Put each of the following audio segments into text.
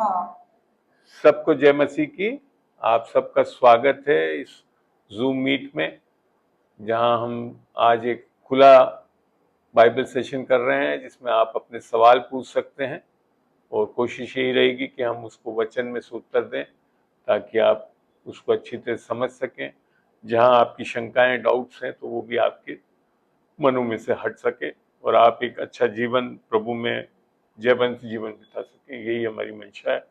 हाँ। सबको जय मसीह की। आप सबका स्वागत है इस जूम मीट में, जहां हम आज एक खुला बाइबल सेशन कर रहे हैं, जिसमें आप अपने सवाल पूछ सकते हैं और कोशिश यही रहेगी कि हम उसको वचन में से उत्तर दें, ताकि आप उसको अच्छी तरह समझ सकें। जहां आपकी शंकाएं, डाउट्स हैं, तो वो भी आपके मनों में से हट सके और आप एक अच्छा जीवन प्रभु में जयवंत जीवन बिता सकें। यही हमारी मंशा है,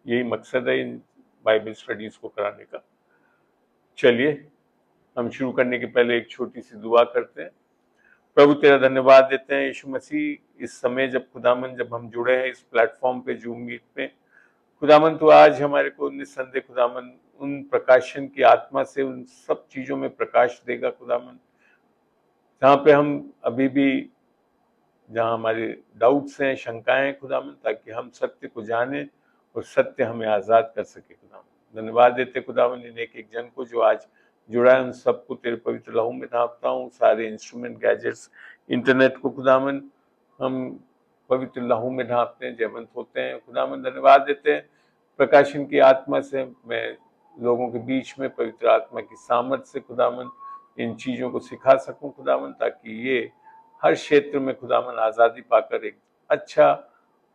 यही मकसद है इन बाइबल स्टडीज को कराने का। चलिए, हम शुरू करने के पहले एक छोटी सी दुआ करते हैं। प्रभु तेरा धन्यवाद देते हैं यीशु मसीह, इस समय जब हम जुड़े हैं इस प्लेटफॉर्म पे, जूम मीट पे, खुदावन तो आज हमारे को निस्संदेह खुदावन उन प्रकाशन की आत्मा से उन सब चीजों में प्रकाश देगा खुदावन, जहाँ पे हम अभी भी, जहाँ हमारे डाउट्स हैं, शंकाएं हैं खुदावन, ताकि हम सत्य को जाने और सत्य हमें आजाद कर सके खुदावन। धन्यवाद देते खुदावन इन एक एक जन को जो आज जुड़ा है, उन सबको तेरे पवित्र लहू में ढांपता हूँ। सारे इंस्ट्रूमेंट, गैजेट्स, इंटरनेट को खुदावन हम पवित्र लहू में ढांपते हैं, जयवंत होते हैं खुदावन। धन्यवाद देते हैं प्रकाशन की आत्मा से मैं लोगों के बीच में पवित्र आत्मा की सामर्थ्य से खुदावन इन चीजों को सिखा सकूं खुदावन, ताकि ये हर क्षेत्र में खुदावन आजादी पाकर एक अच्छा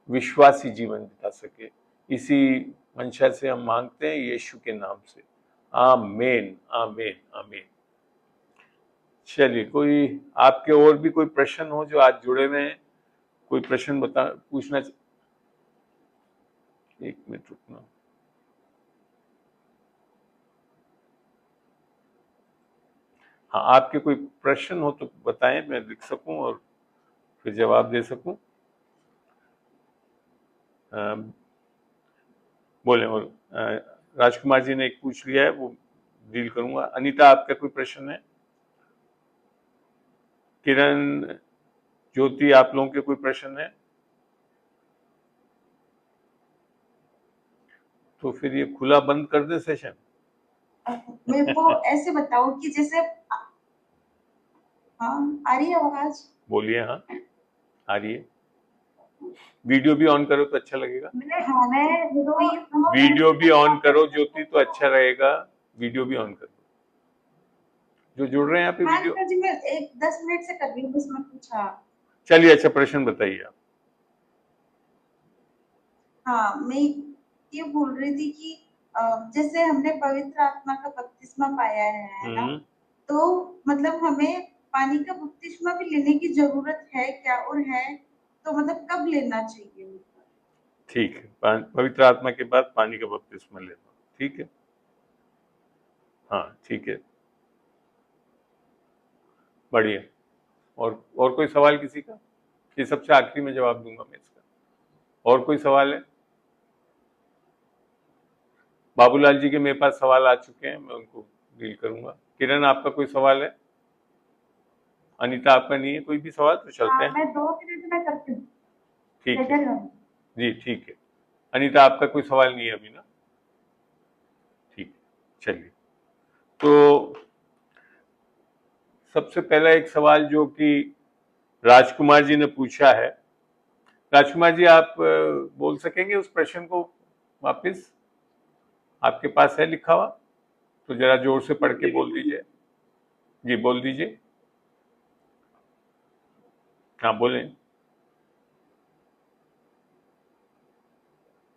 विश्वासी जीवन बिता सके। इसी मंशा से हम मांगते हैं यीशु के नाम से, आमीन आमीन आमीन। चलिए, कोई आपके और भी कोई प्रश्न हो जो आज जुड़े हुए हैं, कोई प्रश्न पूछना। एक मिनट रुकना। हाँ, आपके कोई प्रश्न हो तो बताएं, मैं लिख सकूं और फिर जवाब दे सकूं। बोले। और राजकुमार जी ने एक पूछ लिया है, वो डील करूंगा। अनीता, आपका कोई प्रश्न है? किरण, ज्योति, आप लोगों के कोई प्रश्न है? तो फिर ये खुला बंद कर दे सेशन। मेरे को ऐसे बताओ कि जैसे, हाँ आ रही है आवाज? बोलिए। हाँ, आ रही है। वीडियो भी ऑन करो तो अच्छा लगेगा। हाँ, मैं वीडियो भी ऑन करो ज्योति, तो अच्छा रहेगा। वीडियो भी ऑन करो। जो जुड़ रहे हैं यहाँ पे हाँ वीडियो। जी, मैं 10 मिनट से कर रही हूँ, बस मैं पूछा। चलिए, अच्छा प्रश्न बताइए आप। हाँ, मैं ये बोल रही थी कि जैसे हमने पवित्र आत्मा का बपतिस्मा पाया है ना, तो मतलब हमें पानी का बपतिस्मा भी लेने की जरूरत है क्या, और है तो मतलब कब लेना चाहिए? ठीक है, पवित्र आत्मा के बाद पानी का बपतिस्मा लेना, ठीक है। हाँ, ठीक है, बढ़िया। और कोई सवाल किसी का? ये सबसे आखिरी में जवाब दूंगा मैं इसका। और कोई सवाल है? बाबूलाल जी के मेरे पास सवाल आ चुके हैं, मैं उनको डील करूंगा। किरण, आपका कोई सवाल है? अनीता, आपका नहीं है कोई भी सवाल? तो चलते हैं। मैं 2 मिनट में करती हूँ। ठीक है जी, ठीक है। अनीता, आपका कोई सवाल नहीं है अभी ना? ठीक है, चलिए। तो सबसे पहला एक सवाल जो कि राजकुमार जी ने पूछा है, राजकुमार जी आप बोल सकेंगे उस प्रश्न को वापस? आपके पास है लिखा हुआ? तो जरा जोर से पढ़ के बोल दीजिए। जी, बोल दीजिए। हाँ, बोलें।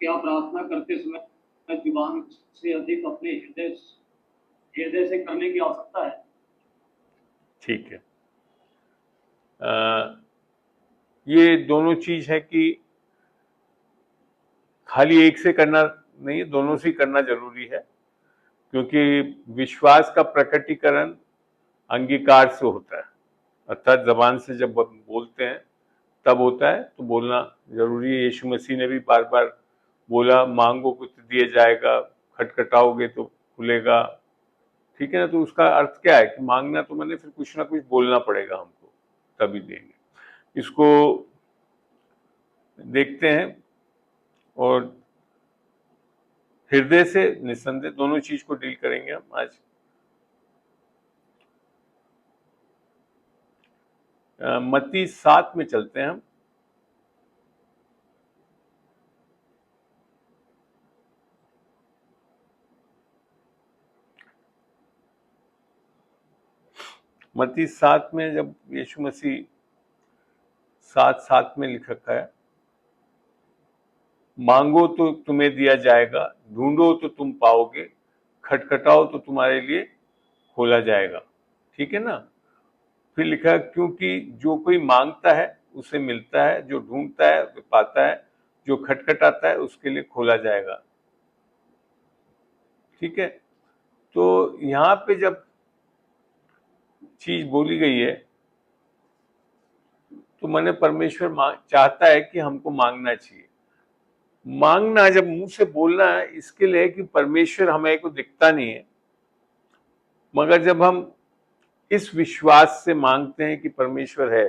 क्या प्रार्थना करते समय जुबान से अधिक अपने हृदय से करने की आवश्यकता है? ठीक है। ये दोनों चीज है कि खाली एक से करना नहीं है, दोनों से करना जरूरी है, क्योंकि विश्वास का प्रकटीकरण अंगीकार से होता है, अर्थात जबान से जब बोलते हैं तब होता है। तो बोलना जरूरी है। यीशु मसीह ने भी बार बार बोला, मांगोगे तो दिया जाएगा, खटखटाओगे तो खुलेगा, ठीक है ना। तो उसका अर्थ क्या है कि मांगना तो मैंने फिर कुछ ना कुछ बोलना पड़ेगा हमको, तभी देंगे। इसको देखते हैं। और हृदय से निस्संदेह दोनों चीज को डील करेंगे हम आज। मत्ती 7 में चलते हैं हम। मत्ती 7 में जब यीशु मसीह 7:7 में लिख रखा है, मांगो तो तुम्हें दिया जाएगा, ढूंढो तो तुम पाओगे, खटखटाओ तो तुम्हारे लिए खोला जाएगा। ठीक है ना। फिर लिखा है, क्योंकि जो कोई मांगता है उसे मिलता है, जो ढूंढता है उसे पाता है, जो खटखटाता है उसके लिए खोला जाएगा। ठीक है। तो यहाँ पे जब चीज बोली गई है तो मैंने परमेश्वर चाहता है कि हमको मांगना चाहिए। मांगना जब मुंह से बोलना है इसके लिए कि परमेश्वर हमें को दिखता नहीं है, मगर जब हम इस विश्वास से मांगते हैं कि परमेश्वर है,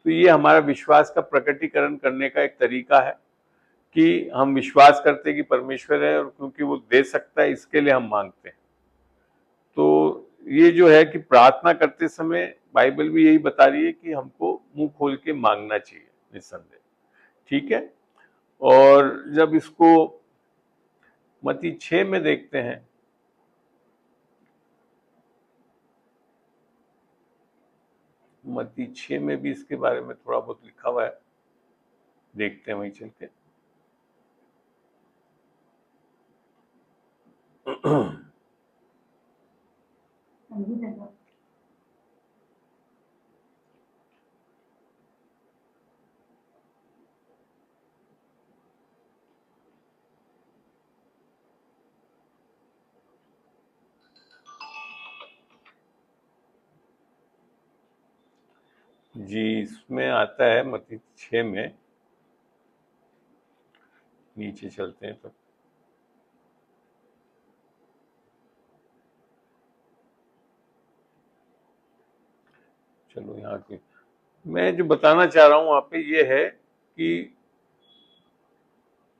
तो ये हमारा विश्वास का प्रकटीकरण करने का एक तरीका है कि हम विश्वास करते हैं कि परमेश्वर है, और क्योंकि वो दे सकता है इसके लिए हम मांगते हैं। तो ये जो है कि प्रार्थना करते समय बाइबल भी यही बता रही है कि हमको मुंह खोल के मांगना चाहिए निस्संदेह। ठीक है। और जब इसको मत्ती 6 में देखते हैं, मत्ती 6 में भी इसके बारे में थोड़ा बहुत लिखा हुआ है, देखते हैं वहीं चल के। जी, इसमें आता है मत्ती 6 में, नीचे चलते हैं तो चलो यहाँ के मैं जो बताना चाह रहा हूं वहां पे ये है कि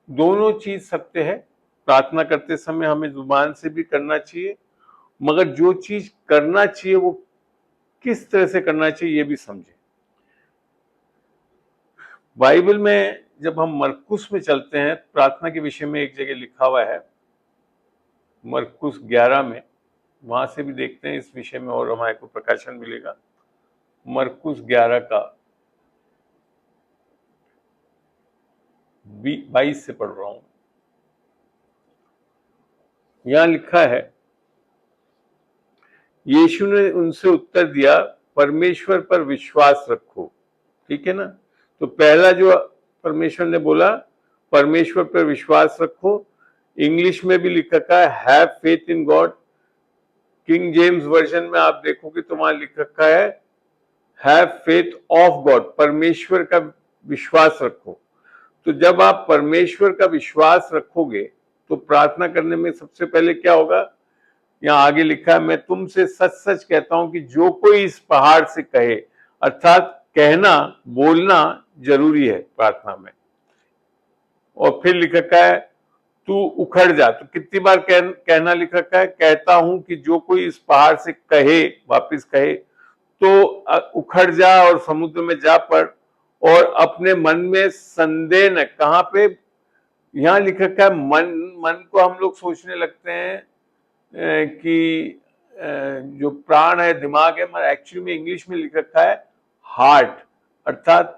दोनों चीज सत्य है। प्रार्थना करते समय हमें जुबान से भी करना चाहिए, मगर जो चीज करना चाहिए वो किस तरह से करना चाहिए ये भी समझे। बाइबल में जब हम मरकुस में चलते हैं, प्रार्थना के विषय में एक जगह लिखा हुआ है मरकुस 11 में, वहां से भी देखते हैं इस विषय में और हमारे को प्रकाशन मिलेगा। मरकुस 11 का 22 से पढ़ रहा हूं। यहां लिखा है, यीशु ने उनसे उत्तर दिया, परमेश्वर पर विश्वास रखो। ठीक है ना। तो पहला जो परमेश्वर ने बोला, परमेश्वर पर विश्वास रखो। इंग्लिश में भी लिख रखा है have faith in God. King James version में आप देखोगे तो वहां लिख रखा है हैव फेथ ऑफ गॉड, परमेश्वर का विश्वास रखो। तो जब आप परमेश्वर का विश्वास रखोगे तो प्रार्थना करने में सबसे पहले क्या होगा, यहाँ आगे लिखा है, मैं तुमसे सच सच कहता हूं कि जो कोई इस पहाड़ से कहे, अर्थात कहना बोलना जरूरी है प्रार्थना में। और फिर लिख रखा है तू उखड़ जा। तो कितनी बार कहना लिख रखा है, कहता हूं कि जो कोई इस पहाड़ से कहे, वापिस कहे तो उखड़ जा और समुद्र में जा पड़, और अपने मन में संदेह न। कहां पे यहां लिख रखा है मन। मन को हम लोग सोचने लगते हैं कि जो प्राण है दिमाग है, मगर एक्चुअली में इंग्लिश में लिख रखा है हार्ट, अर्थात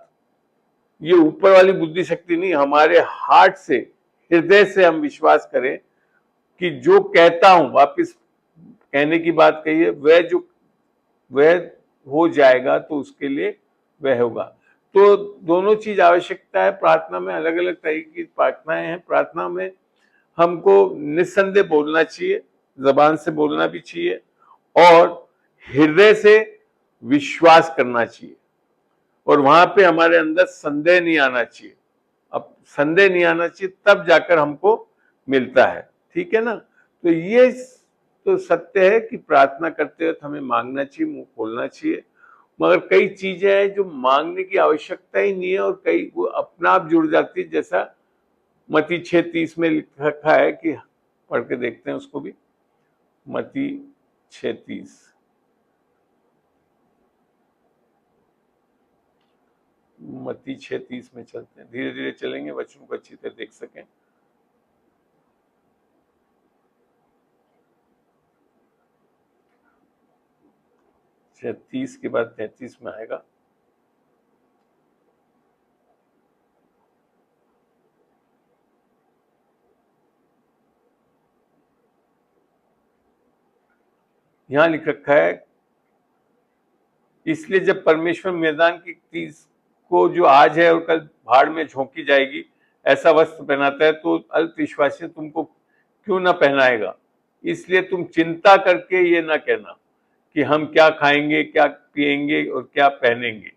ये ऊपर वाली बुद्धि शक्ति नहीं, हमारे हार्ट से, हृदय से हम विश्वास करें कि जो कहता हूं, वापिस कहने की बात कही है, वह हो जाएगा, तो उसके लिए वह होगा। तो दोनों चीज आवश्यकता है प्रार्थना में। अलग अलग तरीके की प्रार्थनाएं हैं। प्रार्थना में हमको निस्संदेह बोलना चाहिए, जबान से बोलना भी चाहिए, और हृदय से विश्वास करना चाहिए, और वहां पे हमारे अंदर संदेह नहीं आना चाहिए। अब संदेह नहीं आना चाहिए तब जाकर हमको मिलता है। ठीक है ना। तो ये तो सत्य है कि प्रार्थना करते वक्त हमें मांगना चाहिए, मुंह खोलना चाहिए, मगर कई चीजें हैं जो मांगने की आवश्यकता ही नहीं है और कई वो अपना आप जुड़ जाती है। जैसा मत्ती 6:30 में लिख रखा है कि, पढ़ के देखते हैं उसको भी, मत्ती 6:30। मत्ती 6:30 में चलते हैं, धीरे धीरे चलेंगे, बच्चों को अच्छी तरह देख सकें। शायद 30 के बाद 33 में आएगा। यहां लिख रखा है, इसलिए जब परमेश्वर मैदान की 30 को जो आज है और कल भाड़ में झोंकी जाएगी ऐसा वस्त्र पहनाता है, तो अल्पविश्वासी तुमको क्यों ना पहनाएगा। इसलिए तुम चिंता करके ये ना कहना कि हम क्या खाएंगे, क्या पिएंगे और क्या पहनेंगे।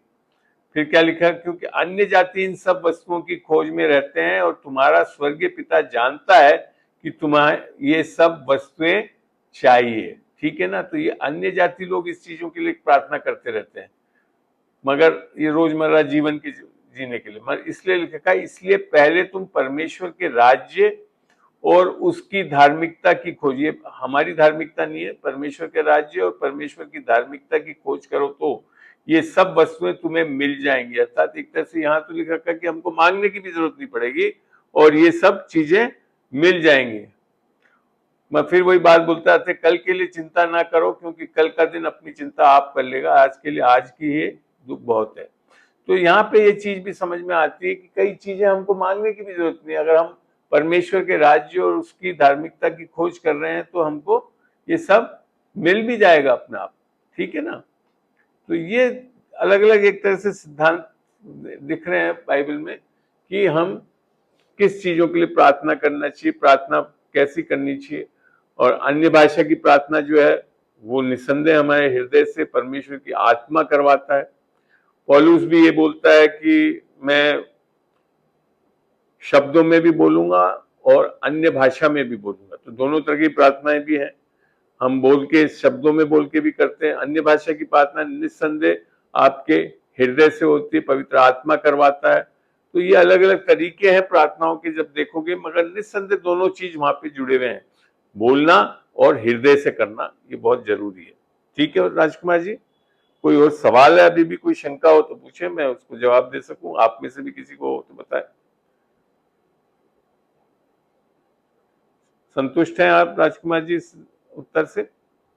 फिर क्या लिखा, क्योंकि अन्य जाति इन सब वस्तुओं की खोज में रहते हैं और तुम्हारा स्वर्गीय पिता जानता है कि तुम्हें ये सब वस्तुएं चाहिए। ठीक है ना। तो ये अन्य जाति लोग इस चीजों के लिए प्रार्थना करते रहते हैं, मगर ये रोजमर्रा जीवन के जीने के लिए। मगर इसलिए लिखा है, इसलिए पहले तुम परमेश्वर के राज्य और उसकी धार्मिकता की खोज, ये हमारी धार्मिकता नहीं है, परमेश्वर के राज्य और परमेश्वर की धार्मिकता की खोज करो तो ये सब वस्तुएं तुम्हें मिल जाएंगी। अर्थात एक तरह से यहाँ तो लिखा है कि हमको मांगने की भी जरूरत नहीं पड़ेगी और ये सब चीजें मिल जाएंगी। मैं फिर वही बात बोलता है, कल के लिए चिंता ना करो, क्योंकि कल का दिन अपनी चिंता आप कर लेगा, आज के लिए आज की ये दुख बहुत है। तो यहाँ पे ये चीज भी समझ में आती है कि कई चीजें हमको मांगने की भी जरूरत नहीं। अगर हम परमेश्वर के राज्य और उसकी धार्मिकता की खोज कर रहे हैं तो हमको ये सब मिल भी जाएगा अपने आप। ठीक है ना। तो ये अलग अलग एक तरह से सिद्धांत दिख रहे हैं बाइबल में कि हम किस चीजों के लिए प्रार्थना करना चाहिए, प्रार्थना कैसी करनी चाहिए। और अन्य भाषा की प्रार्थना जो है वो निसंदेह हमारे हृदय से परमेश्वर की आत्मा करवाता है। पौलुस भी ये बोलता है कि मैं शब्दों में भी बोलूंगा और अन्य भाषा में भी बोलूंगा। तो दोनों तरह की प्रार्थनाएं भी हैं, हम बोल के शब्दों में बोल के भी करते हैं। अन्य भाषा की प्रार्थना निस्संदेह आपके हृदय से होती है, पवित्र आत्मा करवाता है। तो ये अलग अलग तरीके हैं प्रार्थनाओं के जब देखोगे, मगर निस्संदेह दोनों चीज वहां पे जुड़े हुए हैं, बोलना और हृदय से करना, ये बहुत जरूरी है। ठीक है राजकुमार जी, कोई और सवाल है, अभी भी कोई शंका हो तो पूछे, मैं उसको जवाब दे सकूं। आप में से भी किसी को हो तो बताएं। संतुष्ट हैं आप राजकुमार जी इस उत्तर से?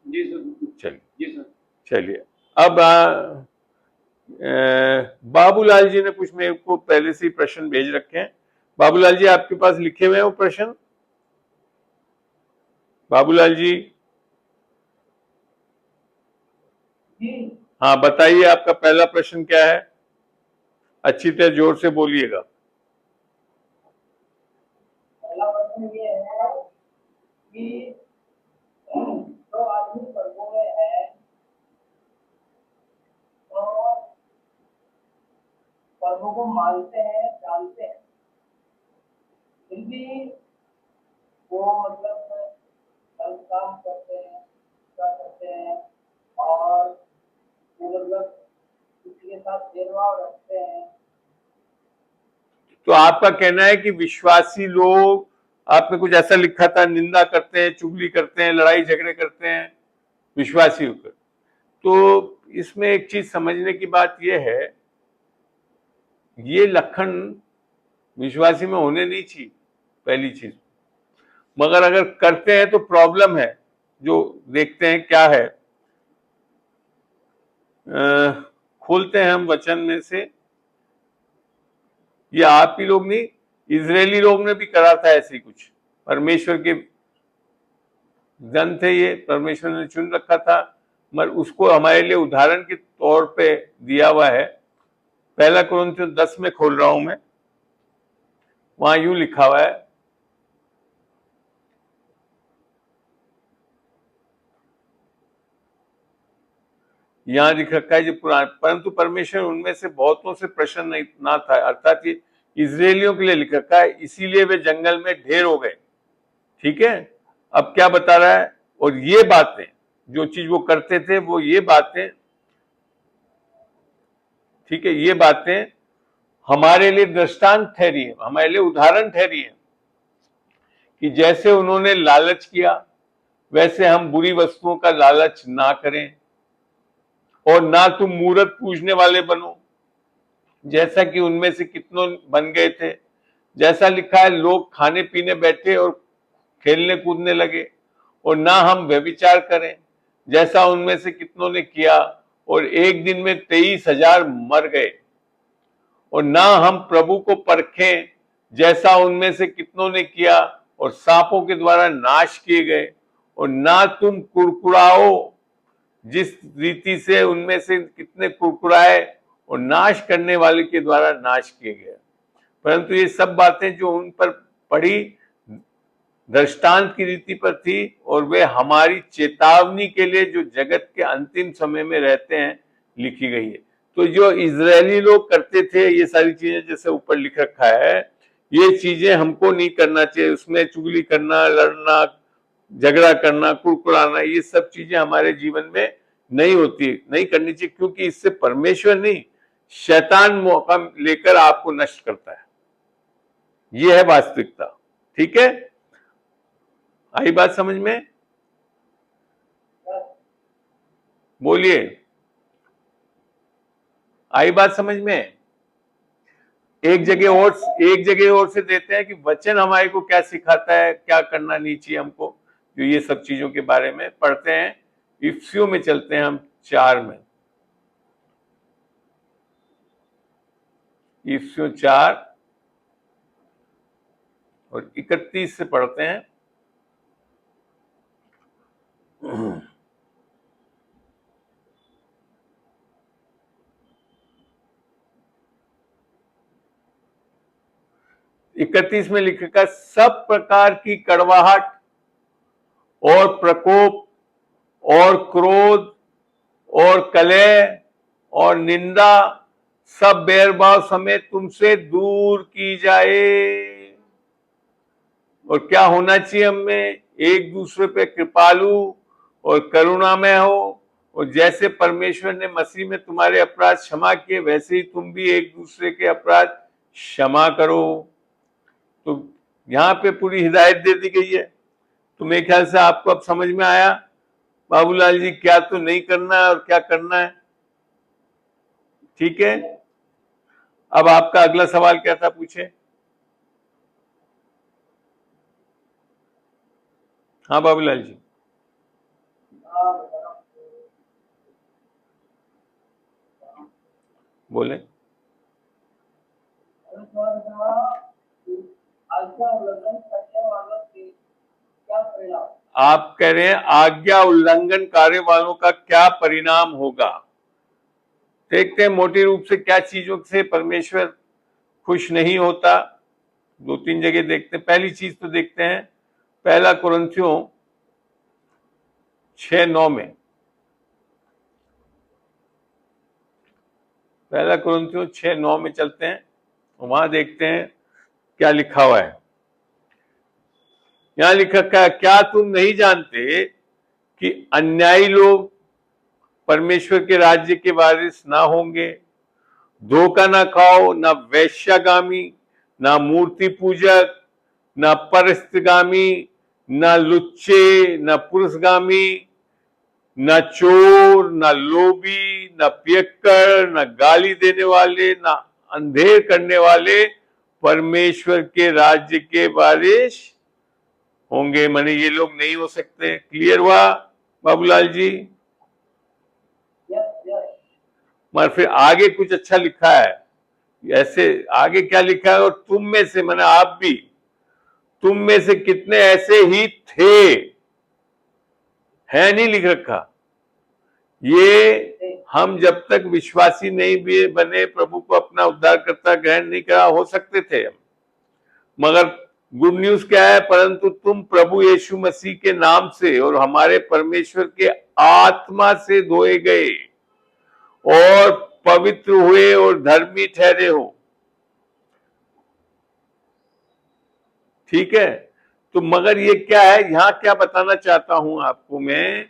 जी सर। चलिए जी सर। चलिए, अब बाबूलाल जी ने कुछ मेरे को पहले से ही प्रश्न भेज रखे हैं। बाबूलाल जी आपके पास लिखे हुए हैं वो प्रश्न? बाबूलाल जी हाँ बताइए, आपका पहला प्रश्न क्या है? अच्छी तरह जोर से बोलिएगा। पहला प्रश्न ये है कि तो आदमी स्वर्गों में है तो स्वर्गों को मानते हैं, जानते हैं, फिर भी वो मतलब गलत काम करते हैं, क्या करते हैं और वो मतलब किसी के साथ भेदभाव रखते हैं। तो आपका कहना है कि विश्वासी लोग, आपने कुछ ऐसा लिखा था, निंदा करते हैं, चुगली करते हैं, लड़ाई झगड़े करते हैं विश्वासी होकर। तो इसमें एक चीज समझने की बात यह है, ये लक्षण विश्वासी में होने नहीं चाहिए पहली चीज। मगर अगर करते हैं तो प्रॉब्लम है। जो देखते हैं क्या है, खोलते हैं हम वचन में से। ये आप ही लोग नहीं, इजरायली लोग ने भी करा था ऐसे ही कुछ। परमेश्वर के जन थे ये, परमेश्वर ने चुन रखा था, मगर उसको हमारे लिए उदाहरण के तौर पे दिया हुआ है। पहला कुरिन्थियों 10 में खोल रहा हूं मैं, वहां यूं लिखा हुआ है, यहां लिख रखा है जो पुराण, परंतु परमेश्वर उनमें से बहुतों से प्रसन्न नहीं ना था। अर्थात ये इजरायलियों के लिए लिख रखा है, इसीलिए वे जंगल में ढेर हो गए। ठीक है। अब क्या बता रहा है, और ये बातें, जो चीज वो करते थे वो ये बातें, ठीक है, ये बातें हमारे लिए दृष्टांत ठहरी है, हमारे लिए उदाहरण ठहरी है कि जैसे उन्होंने लालच किया वैसे हम बुरी वस्तुओं का लालच ना करें, और ना तुम मूर्त पूजने वाले बनो जैसा कि उनमें से कितनों बन गए थे। जैसा लिखा है, लोग खाने पीने बैठे और खेलने कूदने लगे। और ना हम व्यभिचार करें जैसा उनमें से कितनों ने किया, और एक दिन में 23,000 मर गए। और ना हम प्रभु को परखें जैसा उनमें से कितनों ने किया और सांपों के द्वारा नाश किए गए, और ना तुम कुड़कुड़ाओ जिस रीति से उनमें से कितने कुड़कुड़ाए और नाश करने वाले के द्वारा नाश किए गए। परंतु ये सब बातें जो उन पर पड़ी दृष्टांत की रीति पर थी, और वे हमारी चेतावनी के लिए जो जगत के अंतिम समय में रहते हैं लिखी गई है। तो जो इजरायली लोग करते थे ये सारी चीजें जैसे ऊपर लिख रखा है, ये चीजें हमको नहीं करना चाहिए। उसमें चुगली करना, लड़ना, झगड़ा करना, कुड़कुड़ाना, ये सब चीजें हमारे जीवन में नहीं होती, नहीं करनी चाहिए, क्योंकि इससे परमेश्वर नहीं शैतान मौका लेकर आपको नष्ट करता है। ये है वास्तविकता। ठीक है, आई बात समझ में? बोलिए, आई बात समझ में? एक जगह और से देते हैं कि वचन हमारे को क्या सिखाता है, क्या करना नहीं चाहिए हमको, जो ये सब चीजों के बारे में पढ़ते हैं। इफिसियों में चलते हैं हम 4 में, इफिसियों 4 और 31 से पढ़ते हैं। इकतीस में लिखा, सब प्रकार की कड़वाहट और प्रकोप और क्रोध और कलह और निंदा सब बैरभाव समेत तुमसे दूर की जाए। और क्या होना चाहिए हमें? एक दूसरे पे कृपालु और करुणामय हो, और जैसे परमेश्वर ने मसीह में तुम्हारे अपराध क्षमा किए वैसे ही तुम भी एक दूसरे के अपराध क्षमा करो। तो यहाँ पे पूरी हिदायत दे दी गई है। तो मेरे ख्याल से आपको अब समझ में आया बाबूलाल जी, क्या तो नहीं करना है और क्या करना है। ठीक है, अब आपका अगला सवाल क्या था, पूछे। हाँ बाबूलाल जी, बोले। आप कह रहे हैं आज्ञा उल्लंघन कार्य वालों का क्या परिणाम होगा। देखते हैं मोटे रूप से क्या चीजों से परमेश्वर खुश नहीं होता। 2-3 जगह देखते हैं। पहली चीज तो देखते हैं पहला कुरिन्थियों 6:9 में, पहला कुरिन्थियों 6:9 में चलते हैं, वहां देखते हैं क्या लिखा हुआ है। यहां लिखा है, क्या तुम नहीं जानते कि अन्यायी लोग परमेश्वर के राज्य के वारिस ना होंगे। धोखा ना खाओ, ना वैश्यागामी, ना मूर्ति पूजक, ना परस्त्रगामी, ना लुच्चे, ना पुरुषगामी, ना चोर, ना लोभी, ना पियक्कड़, ना गाली देने वाले, ना अंधेर करने वाले परमेश्वर के राज्य के वारिस होंगे। माने ये लोग नहीं हो सकते। क्लियर हुआ बाबूलाल जी? मगर फिर आगे कुछ अच्छा लिखा है। ऐसे आगे क्या लिखा है, और तुम में से, माने आप भी, तुम में से कितने ऐसे ही थे, है नहीं लिख रखा। ये हम जब तक विश्वासी नहीं भी बने, प्रभु को अपना उद्धारकर्ता ग्रहण नहीं करा, हो सकते थे हम। मगर गुड न्यूज क्या है, परंतु तुम प्रभु यीशु मसीह के नाम से और हमारे परमेश्वर के आत्मा से धोए गए और पवित्र हुए और धर्मी ठहरे हो। ठीक है, तो मगर ये क्या है, यहां क्या बताना चाहता हूं आपको मैं,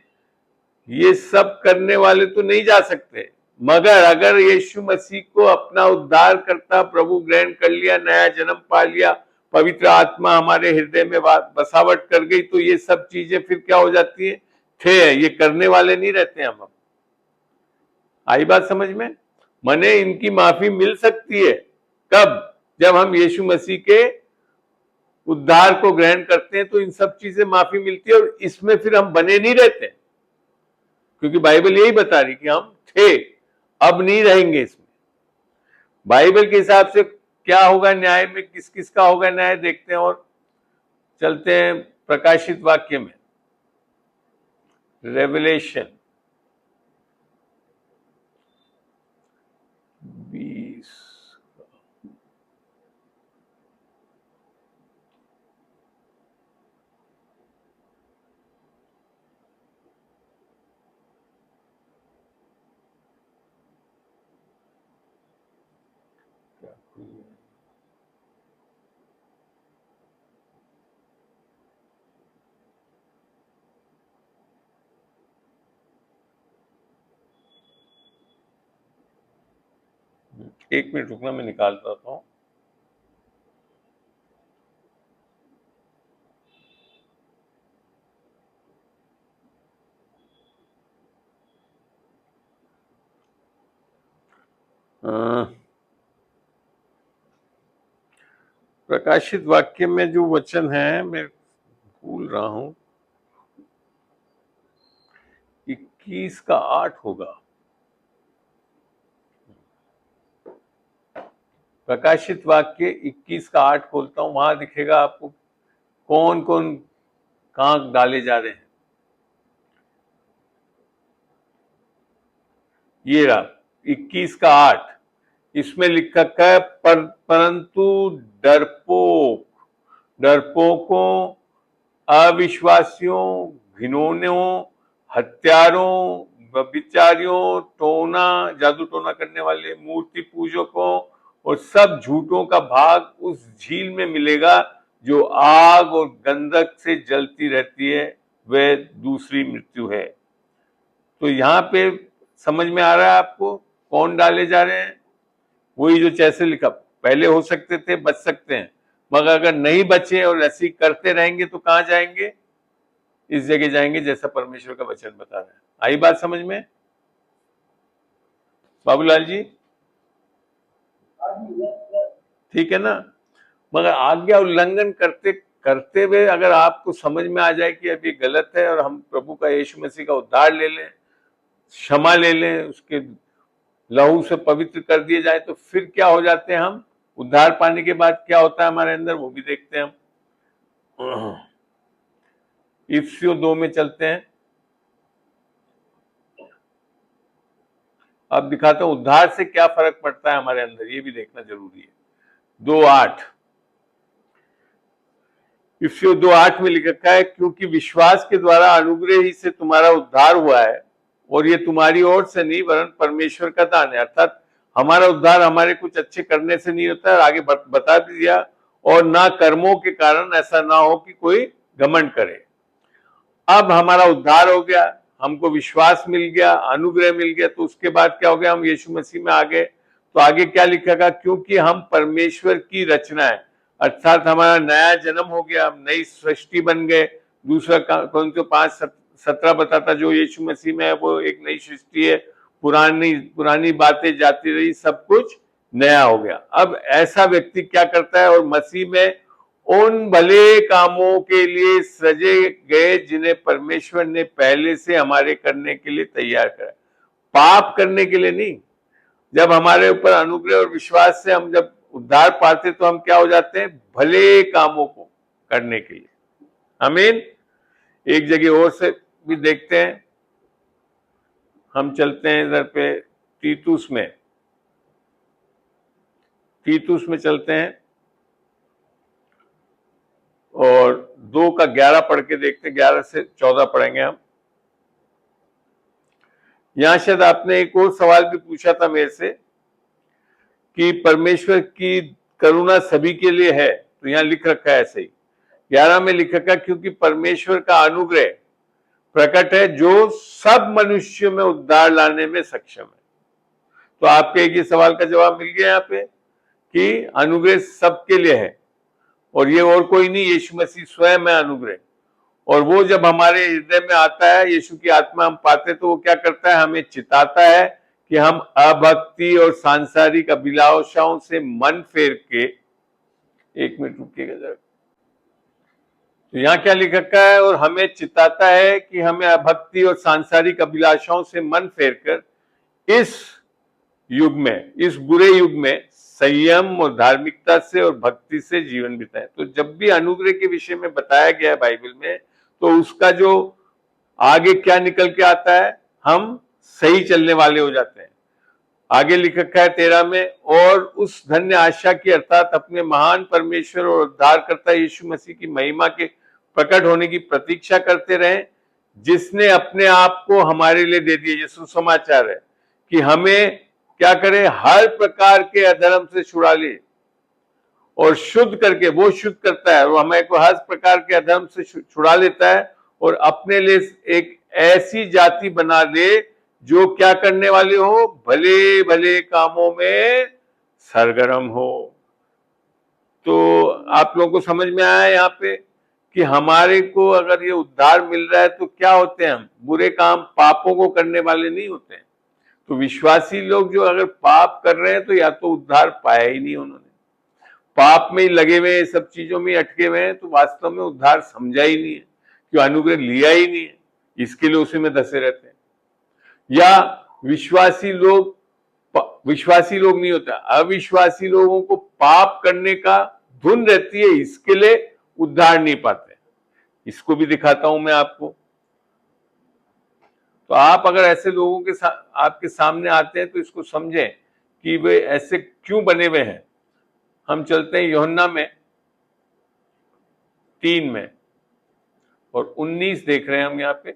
ये सब करने वाले तो नहीं जा सकते, मगर अगर यीशु मसीह को अपना उद्धार करता प्रभु ग्रहण कर लिया, नया जन्म पा लिया, पवित्र आत्मा हमारे हृदय में बसावट कर गई, तो ये सब चीजें फिर क्या हो जाती है, थे। ये करने वाले नहीं रहते हम। आई बात समझ में? मने इनकी माफी मिल सकती है कब? जब हम यीशु मसीह के उद्धार को ग्रहण करते हैं तो इन सब चीजें माफी मिलती है, और इसमें फिर हम बने नहीं रहते, क्योंकि बाइबल यही बता रही कि हम थे, अब नहीं रहेंगे इसमें। बाइबल के हिसाब से क्या होगा न्याय में, किस किस का होगा न्याय, देखते हैं और चलते हैं प्रकाशित वाक्य में। रेवलेशन 20 एक मिनट रुकना, मैं निकाल रहा हूँ। प्रकाशित वाक्य में जो वचन है मैं भूल रहा हूं, 21 का 8 होगा। प्रकाशित वाक्य 21 का 8 खोलता हूं, वहां दिखेगा आपको कौन कौन कहां डाले जा रहे हैं। ये रहा 21 का 8, इसमें लिखा है परंतु डरपोकों, अविश्वासियों, घिनौनियों, हत्यारों, व्यभिचारियों, जादू टोना करने वाले, मूर्ति पूजकों और सब झूठों का भाग उस झील में मिलेगा जो आग और गंधक से जलती रहती है, वह दूसरी मृत्यु है। तो यहाँ पे समझ में आ रहा है आपको कौन डाले जा रहे हैं? वही जो जैसे लिखा, पहले हो सकते थे, बच सकते हैं, मगर अगर नहीं बचे और ऐसी करते रहेंगे तो कहां जाएंगे? इस जगह जाएंगे जैसा परमेश्वर का वचन बता रहा है। आई बात समझ में बाबूलाल जी? ठीक है ना? मगर आज्ञा उल्लंघन करते करते हुए अगर आपको समझ में आ जाए कि अब ये गलत है और हम प्रभु का, यीशु मसीह का उद्धार ले लें, क्षमा ले लें, उसके लहू से पवित्र कर दिए जाए, तो फिर क्या हो जाते हैं हम? उद्धार पाने के बाद क्या होता है हमारे अंदर, वो भी देखते हैं हम। इफिसियों 2 में चलते हैं। अब दिखाता हूं उद्धार से क्या फर्क पड़ता है हमारे अंदर, ये भी देखना जरूरी है। 2:8 इफिसियों 2:8 में लिखा है, क्योंकि विश्वास के द्वारा अनुग्रह ही से तुम्हारा उद्धार हुआ है, और ये तुम्हारी ओर से नहीं वरन परमेश्वर का दान है। अर्थात हमारा उद्धार हमारे कुछ अच्छे करने से नहीं होता है, आगे बता दिया, और ना कर्मों के कारण, ऐसा ना हो कि कोई घमंड करे। अब हमारा उद्धार हो गया, हमको विश्वास मिल गया, अनुग्रह मिल गया, तो उसके बाद क्या हो गया? हम यीशु मसीह में आ गए। तो आगे क्या लिखेगा? क्योंकि हम परमेश्वर की रचना है, अर्थात हमारा नया जन्म हो गया, हम नई सृष्टि बन गए। दूसरा Corinthiयों 5:17 बताता, जो यीशु मसीह में है वो एक नई सृष्टि है, पुरानी बातें जाती रही, सब कुछ नया हो गया। अब ऐसा व्यक्ति क्या करता है? और मसीह में उन भले कामों के लिए सजे गए जिन्हें परमेश्वर ने पहले से हमारे करने के लिए तैयार करा, पाप करने के लिए नहीं। जब हमारे ऊपर अनुग्रह और विश्वास से हम जब उद्धार पाते तो हम क्या हो जाते हैं? भले कामों को करने के लिए। आमीन। एक जगह और से भी देखते हैं, हम चलते हैं इधर पे तीतुस में चलते हैं और 2 का 11 पढ़ के देखते हैं, 11 से 14 पढ़ेंगे हम। यहां शायद आपने एक और सवाल भी पूछा था मेरे से कि परमेश्वर की करुणा सभी के लिए है, तो यहां लिख रखा है ऐसे ही 11 में लिख रखा, क्योंकि परमेश्वर का अनुग्रह प्रकट है जो सब मनुष्यों में उद्धार लाने में सक्षम है। तो आपके एक ही सवाल का जवाब मिल गया यहाँ पे कि अनुग्रह सबके लिए है, और ये और कोई नहीं, यीशु मसीह स्वयं है अनुग्रह। और वो जब हमारे हृदय में आता है, यीशु की आत्मा हम पाते, तो वो क्या करता है? हमें चिताता है कि हम अभक्ति और सांसारिक अभिलाषाओं से मन फेर के, एक मिनट रुकिएगा जरा, तो यहाँ क्या लिख रखा है? और हमें चिताता है कि हमें अभक्ति और सांसारिक अभिलाषाओं से मन फेर कर इस युग में, इस बुरे युग में संयम और धार्मिकता से और भक्ति से जीवन बिताएं। तो जब भी अनुग्रह के विषय में बताया गया है बाइबल में, तो उसका जो आगे क्या निकल के आता है, हम सही चलने वाले हो जाते हैं। आगे लिखा है 13 में, और उस धन्य आशा की अर्थात अपने महान परमेश्वर और उद्धारकर्ता यीशु मसीह की महिमा के प्रकट होने की प्रतीक्षा करते रहें, जिसने अपने आप को हमारे लिए दे दिया। ये सुसमाचार है कि हमें क्या करे, हर प्रकार के अधर्म से छुड़ा ले और शुद्ध करके, वो शुद्ध करता है और हमें को हर प्रकार के अधर्म से छुड़ा लेता है और अपने लिए एक ऐसी जाति बना दे जो क्या करने वाले हो, भले भले कामों में सरगर्म हो। तो आप लोगों को समझ में आया यहाँ पे कि हमारे को अगर ये उद्धार मिल रहा है तो क्या होते हैं हम, बुरे काम पापों को करने वाले नहीं होते हैं। तो विश्वासी लोग जो अगर पाप कर रहे हैं तो या तो उद्धार पाया ही नहीं उन्होंने, पाप में ही लगे हुए हैं, सब चीजों में अटके हुए हैं, तो वास्तव में उद्धार समझा ही नहीं है, क्यों अनुग्रह लिया ही नहीं है, इसके लिए उसी में धसे रहते हैं। या विश्वासी लोग नहीं होता, अविश्वासी लोगों को पाप करने का धुन रहती है, इसके लिए उद्धार नहीं पाते। इसको भी दिखाता हूं मैं आपको। तो आप अगर ऐसे लोगों के आपके सामने आते हैं तो इसको समझें कि वे ऐसे क्यों बने हुए हैं। हम चलते हैं यूहन्ना में 3 में और 19 देख रहे हैं हम यहाँ पे।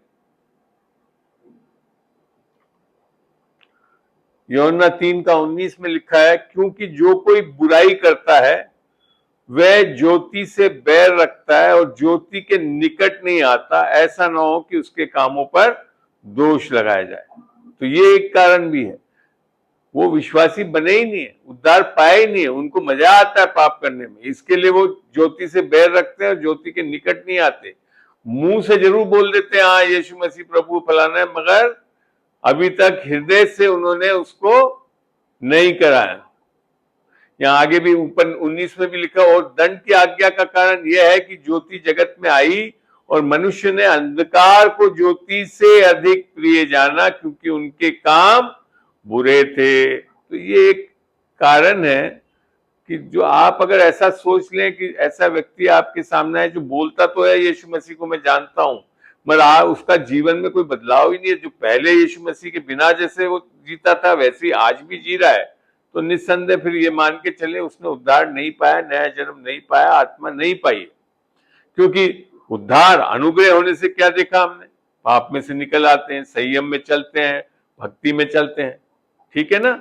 यूहन्ना 3 का 19 में लिखा है, क्योंकि जो कोई बुराई करता है वह ज्योति से बैर रखता है और ज्योति के निकट नहीं आता, ऐसा ना हो कि उसके कामों पर दोष लगाया जाए। तो ये एक कारण भी है, वो विश्वासी बने ही नहीं है, उद्धार पाए ही नहीं है, उनको मजा आता है पाप करने में, इसके लिए वो ज्योति से बैर रखते हैं और ज्योति के निकट नहीं आते। मुंह से जरूर बोल देते हैं हाँ यीशु मसीह प्रभु फलाना है, मगर अभी तक हृदय से उन्होंने उसको नहीं कराया। यहाँ आगे भी ऊपर 19 में भी लिखा, और दंड की आज्ञा का कारण यह है कि ज्योति जगत में आई और मनुष्य ने अंधकार को ज्योति से अधिक प्रिय जाना, क्योंकि उनके काम बुरे थे। तो ये एक कारण है कि जो आप अगर ऐसा सोच लें कि ऐसा व्यक्ति आपके सामने है जो बोलता तो है यीशु मसीह को मैं जानता हूं, मगर उसका जीवन में कोई बदलाव ही नहीं है, जो पहले यीशु मसीह के बिना जैसे वो जीता था वैसे ही आज भी जी रहा है, तो निस्संदेह फिर ये मान के चले उसने उद्धार नहीं पाया, नया जन्म नहीं पाया, आत्मा नहीं पाई। क्योंकि उद्धार अनुग्रह होने से क्या देखा हमने, पाप में से निकल आते हैं, संयम में चलते हैं, भक्ति में चलते हैं। ठीक है ना।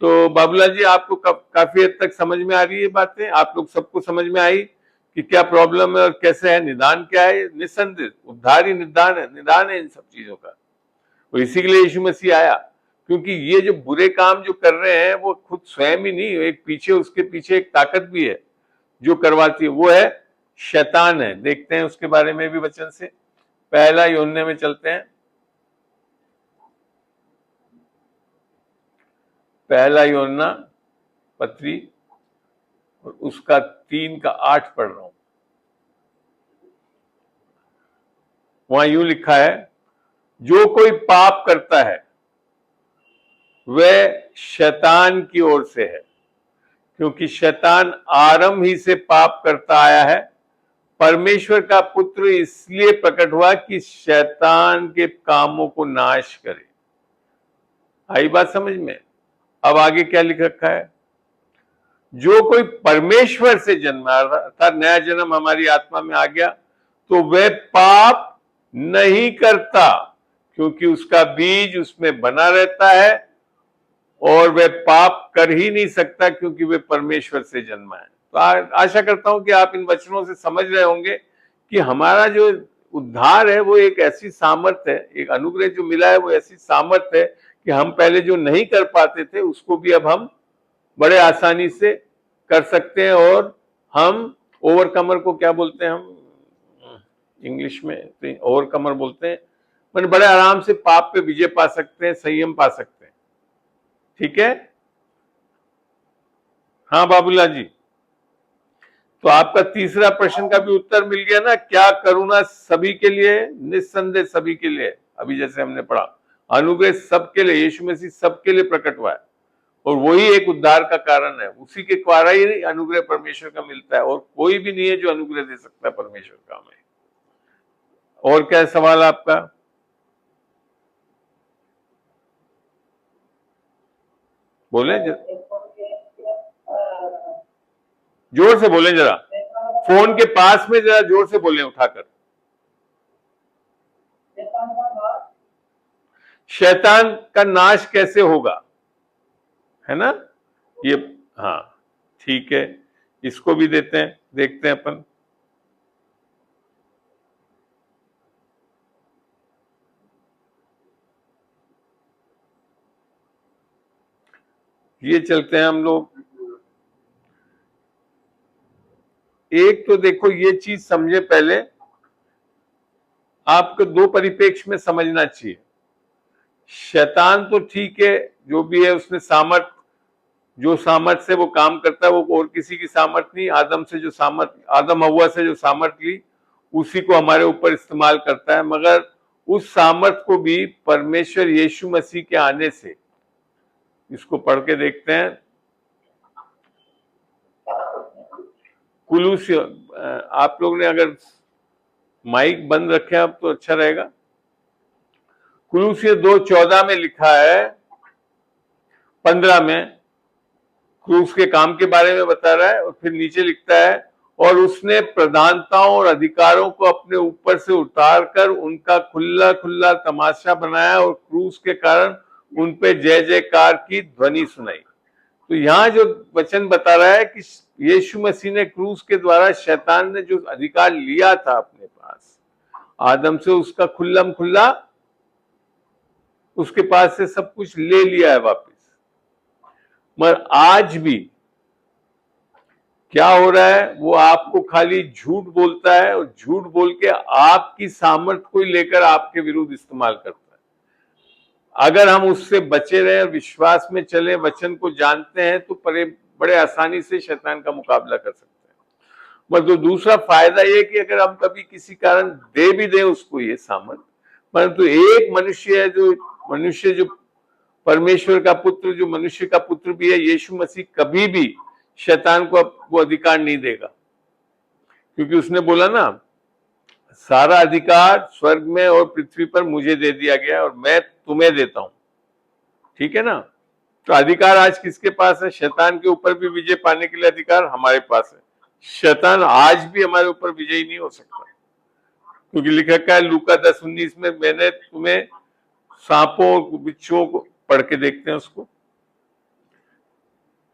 तो बाबूला जी आपको काफी हद तक समझ में आ रही है बातें, आप लोग सबको समझ में आई कि क्या प्रॉब्लम है और कैसे है, निदान क्या है। निस्संदेह उद्धार ही निदान है इन सब चीजों का। और इसी के लिए यीशु मसीह आया, क्योंकि ये जो बुरे काम जो कर रहे हैं वो खुद स्वयं ही नहीं, एक पीछे उसके पीछे एक ताकत भी है जो करवाती है, वो है शैतान है। देखते हैं उसके बारे में भी वचन से। पहला यूहन्ना में चलते हैं, पहला यूहन्ना पत्री और उसका 3 का 8 पढ़ रहा हूं। वहां यूं लिखा है, जो कोई पाप करता है वह शैतान की ओर से है, क्योंकि शैतान आरंभ ही से पाप करता आया है। परमेश्वर का पुत्र इसलिए प्रकट हुआ कि शैतान के कामों को नाश करे। आई बात समझ में। अब आगे क्या लिख रखा है, जो कोई परमेश्वर से जन्मा, अर्थात नया जन्म हमारी आत्मा में आ गया, तो वह पाप नहीं करता, क्योंकि उसका बीज उसमें बना रहता है और वह पाप कर ही नहीं सकता, क्योंकि वह परमेश्वर से जन्मा है। तो आशा करता हूं कि आप इन वचनों से समझ रहे होंगे कि हमारा जो उद्धार है वो एक ऐसी सामर्थ्य है, एक अनुग्रह जो मिला है वो ऐसी सामर्थ्य है कि हम पहले जो नहीं कर पाते थे उसको भी अब हम बड़े आसानी से कर सकते हैं। और हम ओवरकमर को क्या बोलते हैं, हम इंग्लिश में तो ओवरकमर बोलते हैं, मतलब बड़े आराम से पाप पे विजय पा सकते हैं, संयम पा सकते हैं। ठीक है। हाँ बाबूला जी, तो आपका तीसरा प्रश्न का भी उत्तर मिल गया ना, क्या करुणा सभी के लिए, निस्संदेह सभी के लिए, अभी जैसे हमने पढ़ा। अनुग्रह सबके लिए, यीशु मसीह सबके लिए प्रकट हुआ है और वही एक उद्धार का कारण है। उसी के द्वारा ही अनुग्रह परमेश्वर का मिलता है और कोई भी नहीं है जो अनुग्रह दे सकता है परमेश्वर का हमें। और क्या सवाल आपका? बोले जोर से बोले, जरा फोन के पास में जरा जोर से बोले उठाकर। शैतान का नाश कैसे होगा, है ना ये? हाँ ठीक है, इसको भी देते हैं, देखते हैं अपन। ये चलते हैं हम लोग। एक तो देखो ये चीज समझे पहले, आपको दो परिप्रेक्ष्य में समझना चाहिए। शैतान तो ठीक है, जो भी है उसने सामर्थ, जो सामर्थ से वो काम करता है वो और किसी की सामर्थ नहीं, आदम से जो सामर्थ, आदम हव्वा से जो सामर्थ ली उसी को हमारे ऊपर इस्तेमाल करता है। मगर उस सामर्थ को भी परमेश्वर यीशु मसीह के आने से, इसको पढ़ के देखते हैं कुलूसियों, आप लोग ने अगर माइक बंद रखे अब तो अच्छा रहेगा। कुलूसियों 2:14 में लिखा है, 15 में क्रूस के काम के बारे में बता रहा है और फिर नीचे लिखता है, और उसने प्रधानताओं और अधिकारों को अपने ऊपर से उतार कर उनका खुला खुला तमाशा बनाया और क्रूस के कारण उन पे जय जयकार की ध्वनि सुनाई। तो यहाँ जो वचन बता रहा है कि यीशु मसीह ने क्रूस के द्वारा शैतान ने जो अधिकार लिया था अपने पास आदम से, उसका खुल्लम खुल्ला उसके पास से सब कुछ ले लिया है वापस। मगर आज भी क्या हो रहा है, वो आपको खाली झूठ बोलता है और झूठ बोल के आपकी सामर्थ को लेकर आपके विरुद्ध इस्तेमाल करता है। अगर हम उससे बचे रहे और विश्वास में चले, वचन को जानते हैं, तो बड़े आसानी से शैतान का मुकाबला कर सकते हैं। मगर तो दूसरा फायदा ये कि अगर हम कभी किसी कारण दे भी दें उसको ये सामर्थ, परंतु एक मनुष्य है जो परमेश्वर का पुत्र, जो मनुष्य का पुत्र भी है, यीशु मसीह, कभी भी शैतान को वो अधिकार नहीं देगा। क्योंकि उसने बोला ना, सारा अधिकार स्वर्ग में और पृथ्वी पर मुझे दे दिया गया और मैं तुम्हें देता हूं। ठीक है ना? तो अधिकार आज किसके पास है? शैतान के ऊपर भी विजय पाने के लिए अधिकार हमारे पास है। शैतान आज भी हमारे ऊपर विजयी नहीं हो सकता, क्योंकि लिखा क्या है लूका 10:19 में, मैंने तुम्हें सांपों और बिच्छुओं को, पढ़ के देखते हैं उसको,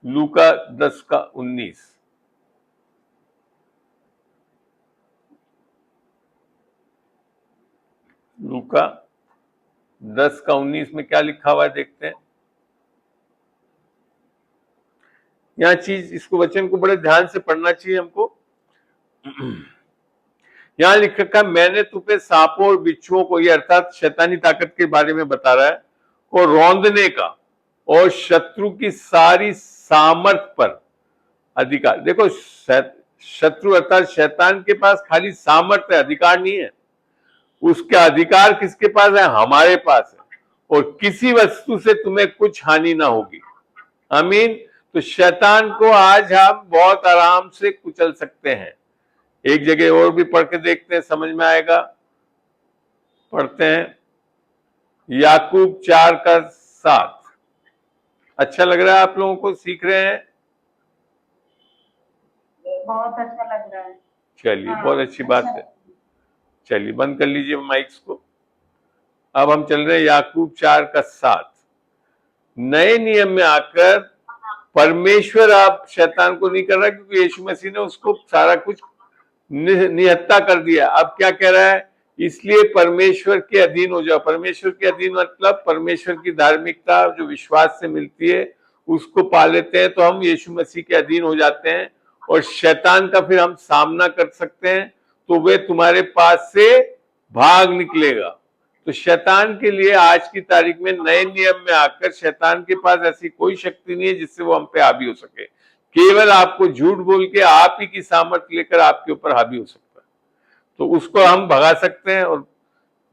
लूका 10:19। लूका 10:19 में क्या लिखा हुआ है देखते हैं। यह चीज, इसको वचन को बड़े ध्यान से पढ़ना चाहिए हमको। यहां लिखा है, मैंने तुम्हें सांपों और बिच्छुओं को, ये अर्थात शैतानी ताकत के बारे में बता रहा है, और रौंदने का और शत्रु की सारी सामर्थ पर अधिकार। देखो, शत्रु अर्थात शैतान के पास खाली सामर्थ है, अधिकार नहीं है। उसका अधिकार किसके पास है? हमारे पास है। और किसी वस्तु से तुम्हें कुछ हानि ना होगी। आमीन। तो शैतान को आज हम बहुत आराम से कुचल सकते हैं। एक जगह और भी पढ़ के देखते हैं, समझ में आएगा। पढ़ते हैं याकूब 4:7। अच्छा लग रहा है आप लोगों को? सीख रहे हैं? बहुत अच्छा लग रहा है। चलिए, हाँ, बहुत अच्छी बात है। चलिए, बंद कर लीजिए माइक्स को। अब हम चल रहे हैं याकूब 4:7। नए नियम में आकर परमेश्वर आप शैतान को नहीं कर रहा, क्योंकि यीशु मसीह ने उसको सारा कुछ निहत्ता कर दिया। अब क्या कह रहा है? इसलिए परमेश्वर के अधीन हो जाओ। परमेश्वर के अधीन मतलब परमेश्वर की धार्मिकता जो विश्वास से मिलती है उसको पा लेते हैं, तो हम यीशु मसीह के अधीन हो जाते हैं और शैतान का फिर हम सामना कर सकते हैं, तो वे तुम्हारे पास से भाग निकलेगा। तो शैतान के लिए आज की तारीख में नए नियम में आकर शैतान के पास ऐसी कोई शक्ति नहीं है जिससे वो हम पे हावी हो सके। केवल आपको झूठ बोल के आप ही की सामर्थ्य लेकर आपके ऊपर हावी हो सकता है, तो उसको हम भगा सकते हैं और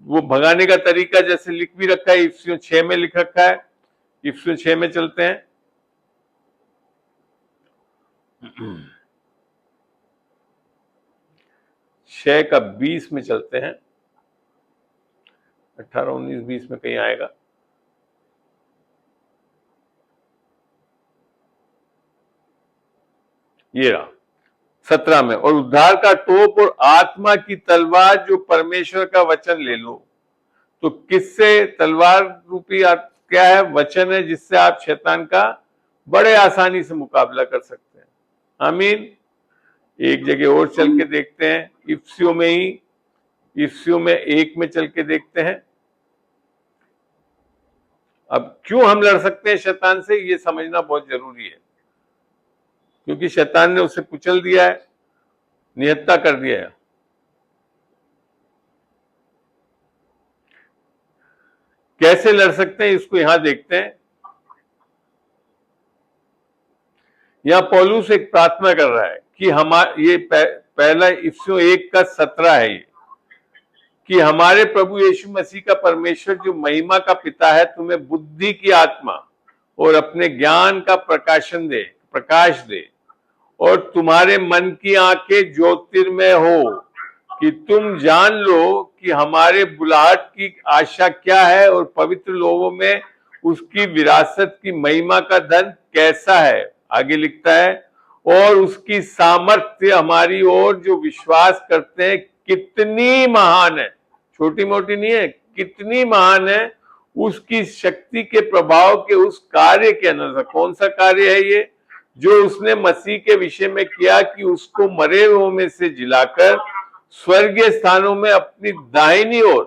वो भगाने का तरीका जैसे लिख भी रखा है, इफ्सियों 6 में लिख रखा है। इफ्सियों 6 में चलते हैं। 6 का 20 में चलते हैं। 18, 19, 20 में कहीं आएगा। ये रहा 17 में, और उद्धार का टोप और आत्मा की तलवार जो परमेश्वर का वचन ले लो। तो किससे तलवार रूपी क्या है? वचन है, जिससे आप शैतान का बड़े आसानी से मुकाबला कर सकते हैं। आमीन। एक जगह और चल के देखते हैं, इफ्सियों में ही, इफ्सियों में 1 में चल के देखते हैं। अब क्यों हम लड़ सकते हैं शैतान से, ये समझना बहुत जरूरी है, क्योंकि शैतान ने उसे कुचल दिया है, निहत्ता कर दिया है। कैसे लड़ सकते हैं इसको यहां देखते हैं। यहां पौलुस एक प्रार्थना कर रहा है कि ये पहला इफ्सियों 1 का 17 है ये, कि हमारे प्रभु यीशु मसीह का परमेश्वर जो महिमा का पिता है तुम्हें बुद्धि की आत्मा और अपने ज्ञान का प्रकाश दे, और तुम्हारे मन की आंखें ज्योतिर्मय हो, कि तुम जान लो कि हमारे बुलाहट की आशा क्या है और पवित्र लोगों में उसकी विरासत की महिमा का धन कैसा है। आगे लिखता है, और उसकी सामर्थ्य हमारी ओर जो विश्वास करते हैं कितनी महान है। छोटी मोटी नहीं है, कितनी महान है। उसकी शक्ति के प्रभाव के उस कार्य के अनुसार। कौन सा कार्य है ये? जो उसने मसीह के विषय में किया, कि उसको मरे हुओं में से जिलाकर स्वर्गीय स्थानों में अपनी दाहिनी ओर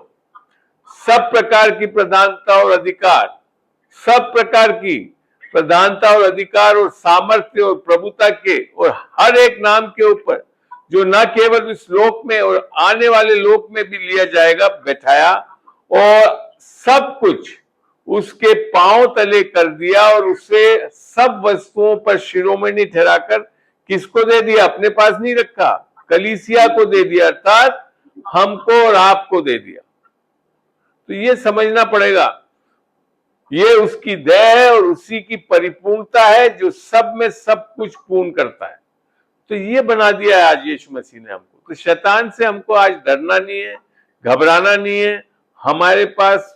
सब प्रकार की प्रधानता और अधिकार, सब प्रकार की प्रधानता और अधिकार और सामर्थ्य और प्रभुता के और हर एक नाम के ऊपर, जो न केवल इस लोक में और आने वाले लोक में भी लिया जाएगा, बैठाया, और सब कुछ उसके पांव तले कर दिया, और उसे सब वस्तुओं पर शिरोमणि ठहराकर किसको दे दिया? अपने पास नहीं रखा, कलीसिया को दे दिया, अर्थात हमको और आपको दे दिया। तो ये समझना पड़ेगा, ये उसकी दया है और उसी की परिपूर्णता है, जो सब में सब कुछ पूर्ण करता है। तो ये बना दिया है आज यीशु मसीह ने हमको। तो शैतान से हमको आज डरना नहीं है, घबराना नहीं है। हमारे पास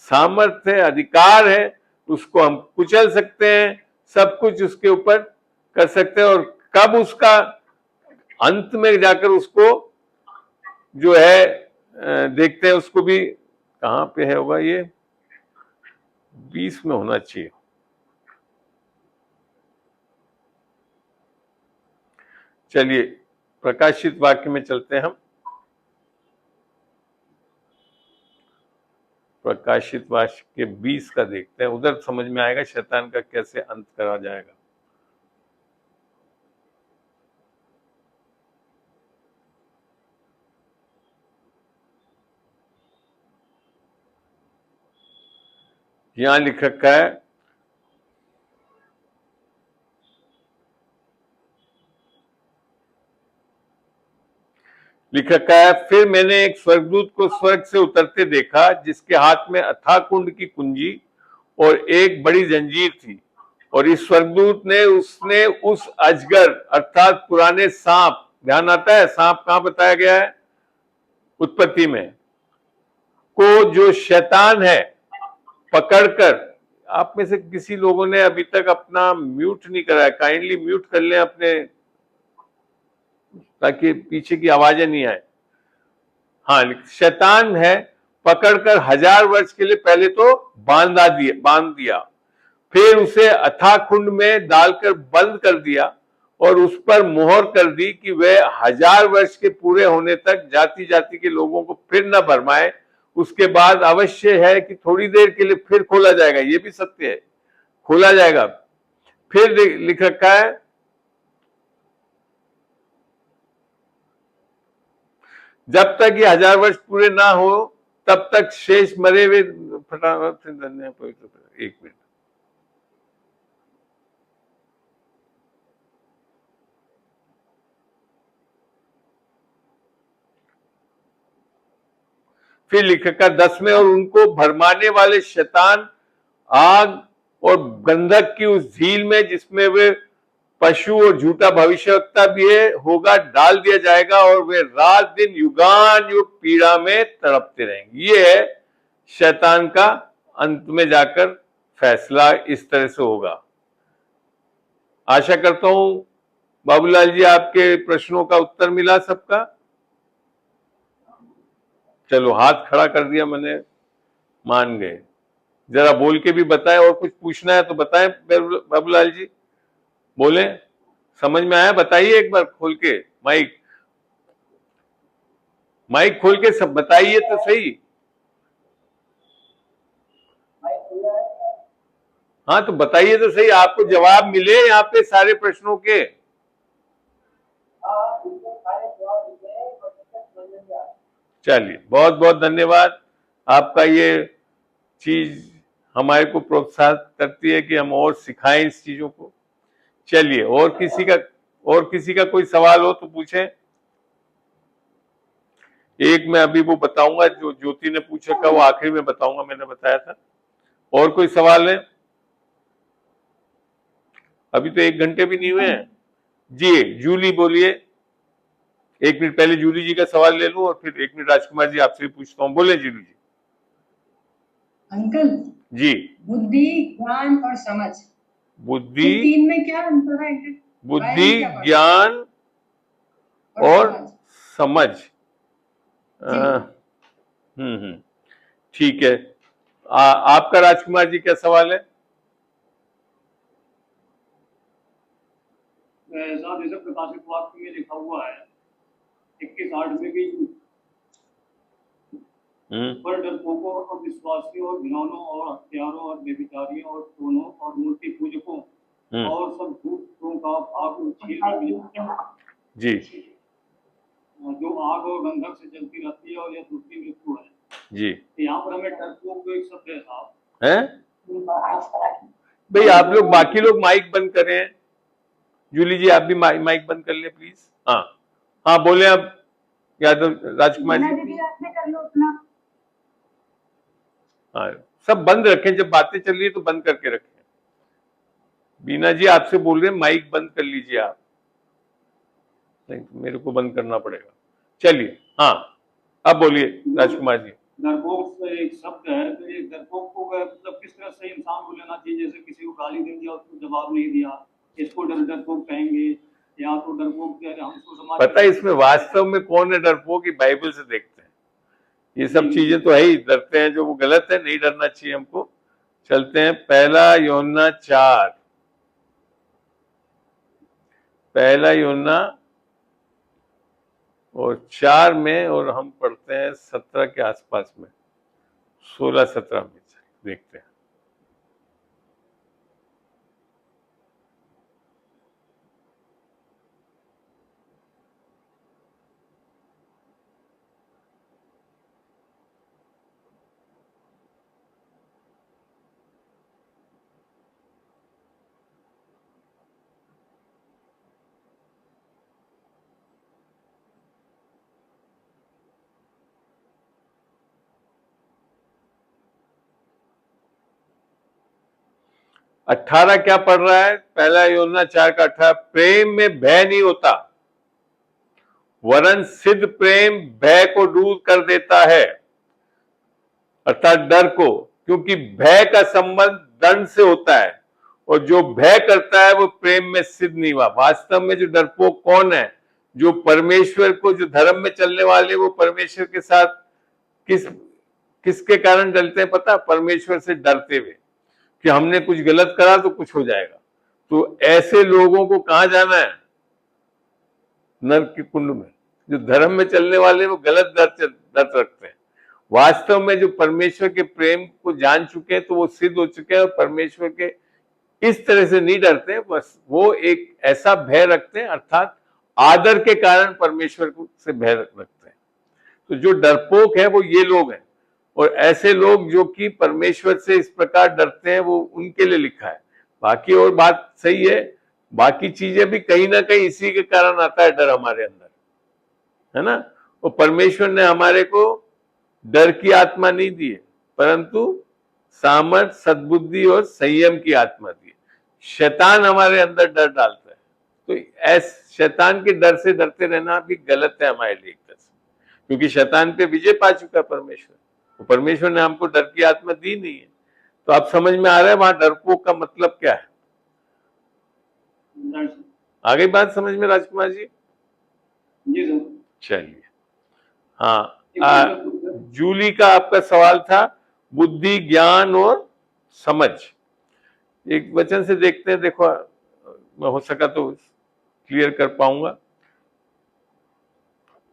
सामर्थ्य है, अधिकार है, उसको हम कुचल सकते हैं, सब कुछ उसके ऊपर कर सकते हैं। और कब उसका अंत में जाकर उसको जो है देखते हैं, उसको भी कहां पे है होगा, ये 20 में होना चाहिए। चलिए प्रकाशित वाक्य में चलते हैं हम। प्रकाशित वाक्य के 20 का देखते हैं, उधर समझ में आएगा शैतान का कैसे अंत करा जाएगा। यहां लिख रखा है, फिर मैंने एक स्वर्गदूत को स्वर्ग से उतरते देखा, जिसके हाथ में अथाह कुंड की कुंजी और एक बड़ी जंजीर थी। और इस स्वर्गदूत ने उसने उस अजगर अर्थात पुराने सांप, ध्यान आता है सांप कहां बताया गया है? उत्पत्ति में, को जो शैतान है, पकड़कर, आप में से किसी लोगों ने अभी तक अपना म्यूट नहीं करा है, काइंडली म्यूट कर लें अपने, ताकि पीछे की आवाजें नहीं आए। हाँ, शैतान है, पकड़कर 1000 वर्ष के लिए पहले तो बांध दिया, फिर उसे अथाह कुंड में डालकर बंद कर दिया, और उस पर मोहर कर दी कि वह 1000 वर्ष के पूरे होने तक जाति जाति के लोगों को फिर न भरमाए। उसके बाद अवश्य है कि थोड़ी देर के लिए फिर खोला जाएगा। ये भी सत्य है, खोला जाएगा। फिर लिख रखा है, जब तक ये 1000 वर्ष पूरे ना हो तब तक शेष मरे हुए एक मिनट, फिर लिखा 10 में, और उनको भरमाने वाले शैतान आग और गंधक की उस झील में, जिसमें वे पशु और झूठा भविष्यवक्ता भी होगा, डाल दिया जाएगा, और वे रात दिन युगान युग पीड़ा में तड़पते रहेंगे। ये है शैतान का अंत में जाकर फैसला, इस तरह से होगा। आशा करता हूं बाबूलाल जी आपके प्रश्नों का उत्तर मिला सबका। चलो, हाथ खड़ा कर दिया मैंने, मान गए। जरा बोल के भी बताएं, और कुछ पूछना है तो बताएं बाबूलाल जी, बोले। समझ में आया? बताइए एक बार खोल के, माइक खोल के सब बताइए तो सही। हाँ तो बताइए तो सही, आपको जवाब मिले यहाँ पे सारे प्रश्नों के। चलिए, बहुत बहुत धन्यवाद। आपका ये चीज हमारे को प्रोत्साहित करती है कि हम और सिखाएं इस चीजों को। चलिए, और किसी का कोई सवाल हो तो पूछें। एक मैं अभी वो बताऊंगा जो ज्योति ने पूछा था, वो आखिरी में बताऊंगा, मैंने बताया था। और कोई सवाल है? अभी तो 1 घंटे भी नहीं हुए हैं जी। जूली बोलिए। 1 मिनट पहले जूली जी का सवाल ले लूं, और फिर 1 मिनट राजकुमार जी आपसे भी पूछता हूँ। बोले जूली जी। अंकल जी, बुद्धि, ज्ञान और समझ, बुद्धि, 3 में क्या अंतर है अंकल? बुद्धि, ज्ञान और समझ। ठीक है। आपका राजकुमार जी क्या सवाल है? ऐसा जैसे प्रकाशित वाक्य में लिखा हुआ है 21:8 में भी, पर डरपोकों और विश्वासियों और घिनौनों और हत्यारों और व्यभिचारियों और चोरों और मूर्ति पूजकों और सब भूतों का आग झील में मिलेगा जी, जो आग और गंधक से जलती रहती है, और यह दूसरी मृत्यु है जी। यहाँ पर हमें डरपोक को एक शब्द है साहब हैं? भाई आप लोग, बाकी लोग माइक बंद करें। जूली जी आप भी माइक बंद कर ले प्लीज। हाँ हाँ, बोले अब यादव राजकुमार जी। आपने कर लो अपना। हाँ, सब बंद रखें, जब बातें चल रही है तो बंद करके रखें। बीना जी आपसे बोल रहे हैं माइक बंद कर लीजिए आप। नहीं तो मेरे को बंद करना पड़ेगा। चलिए, हाँ अब बोलिए राजकुमार जी। डरपोक से एक शब्द है, तो ये डरपोक को मतलब किस तरह से इंसान को लेना चाहिए? जैसे किसी को गाली दे दिया, उसको जवाब नहीं दिया, इसको डरपोक कहेंगे, या तो डरपोक हमको समाज पता है इसमें वास्तव में कौन है डरपोक? की बाइबल से देखते हैं। ये सब चीजें तो है ही, डरते हैं जो वो गलत है, नहीं डरना चाहिए हमको। चलते हैं 1 यूहन्ना 4, 1 यूहन्ना और 4 में, और हम पढ़ते हैं 17 के आसपास में, 16-17 में देखते हैं। अठारह क्या पढ़ रहा है? 1 यूहन्ना 4 का 18, प्रेम में भय नहीं होता, वरन सिद्ध प्रेम भय को दूर कर देता है, अर्थात डर को, क्योंकि भय का संबंध दंड से होता है, और जो भय करता है वो प्रेम में सिद्ध नहीं हुआ। वास्तव में जो डरपोक कौन है? जो परमेश्वर को, जो धर्म में चलने वाले, वो परमेश्वर के साथ किसके कारण डरते हैं पता? परमेश्वर से डरते हुए कि हमने कुछ गलत करा तो कुछ हो जाएगा। तो ऐसे लोगों को कहां जाना है? नरक के कुंड में। जो धर्म में चलने वाले वो गलत डर रखते हैं। वास्तव में जो परमेश्वर के प्रेम को जान चुके हैं तो वो सिद्ध हो चुके हैं, और परमेश्वर के इस तरह से नहीं डरते हैं, बस वो एक ऐसा भय रखते हैं, अर्थात आदर के कारण परमेश्वर को से भय रखते हैं। तो जो डरपोक है वो ये लोग हैं, और ऐसे लोग जो कि परमेश्वर से इस प्रकार डरते हैं, वो उनके लिए लिखा है। बाकी और बात सही है, बाकी चीजें भी कहीं ना कहीं इसी के कारण आता है डर हमारे अंदर, है ना। वो परमेश्वर ने हमारे को डर की आत्मा नहीं दी है, परंतु सामर्थ, सद्बुद्धि और संयम की आत्मा दी है। शैतान हमारे अंदर डर डालता है, तो ऐसे शैतान के डर से डरते रहना भी गलत है हमारे लिए एक तरह से, क्योंकि शैतान पे विजय पा चुका है परमेश्वर। तो परमेश्वर ने हमको डर की आत्मा दी नहीं है। तो आप समझ में आ रहा है वहां डरपोक का मतलब क्या है? आ गई बात समझ में राजकुमार जी? जी सर। चलिए, हाँ, जूली का आपका सवाल था बुद्धि, ज्ञान और समझ। एक वचन से देखते हैं, देखो मैं हो सका तो क्लियर कर पाऊंगा।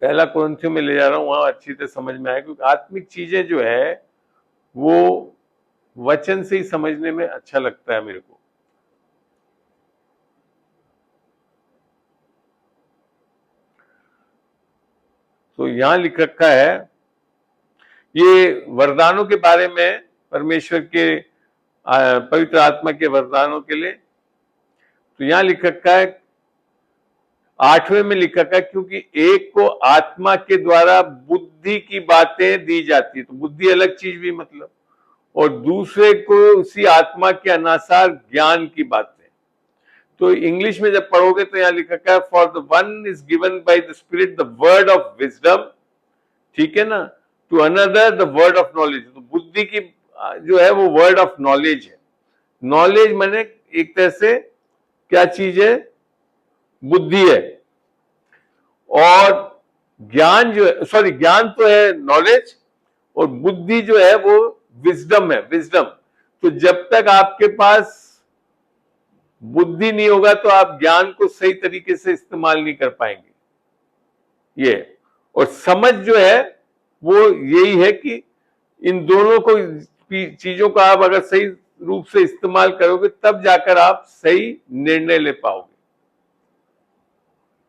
पहला कोरिन्थियों में ले जा रहा हूं, वहां अच्छी तरह समझ में आए, क्योंकि आत्मिक चीजें जो है वो वचन से ही समझने में अच्छा लगता है मेरे को। तो यहां लिख रखा है ये वरदानों के बारे में, परमेश्वर के पवित्र आत्मा के वरदानों के लिए। तो यहां लिख रखा है 8वें में लिख रखा है, क्योंकि एक को आत्मा के द्वारा बुद्धि की बातें दी जाती है, तो बुद्धि अलग चीज भी मतलब, और दूसरे को उसी आत्मा के अनुसार ज्ञान की बातें। तो इंग्लिश में जब पढ़ोगे तो यहां लिखा है for the one is given by the spirit the word of wisdom, ठीक है ना, to another the word of knowledge. तो बुद्धि की जो है वो वर्ड ऑफ नॉलेज है। नॉलेज माने एक तरह से क्या चीज है? बुद्धि है। और ज्ञान जो है, सॉरी, ज्ञान तो है नॉलेज, और बुद्धि जो है वो विजडम है, विजडम। तो जब तक आपके पास बुद्धि नहीं होगा तो आप ज्ञान को सही तरीके से इस्तेमाल नहीं कर पाएंगे। ये और समझ जो है वो यही है कि इन दोनों को चीजों का आप अगर सही रूप से इस्तेमाल करोगे तब जाकर आप सही निर्णय ले पाओगे।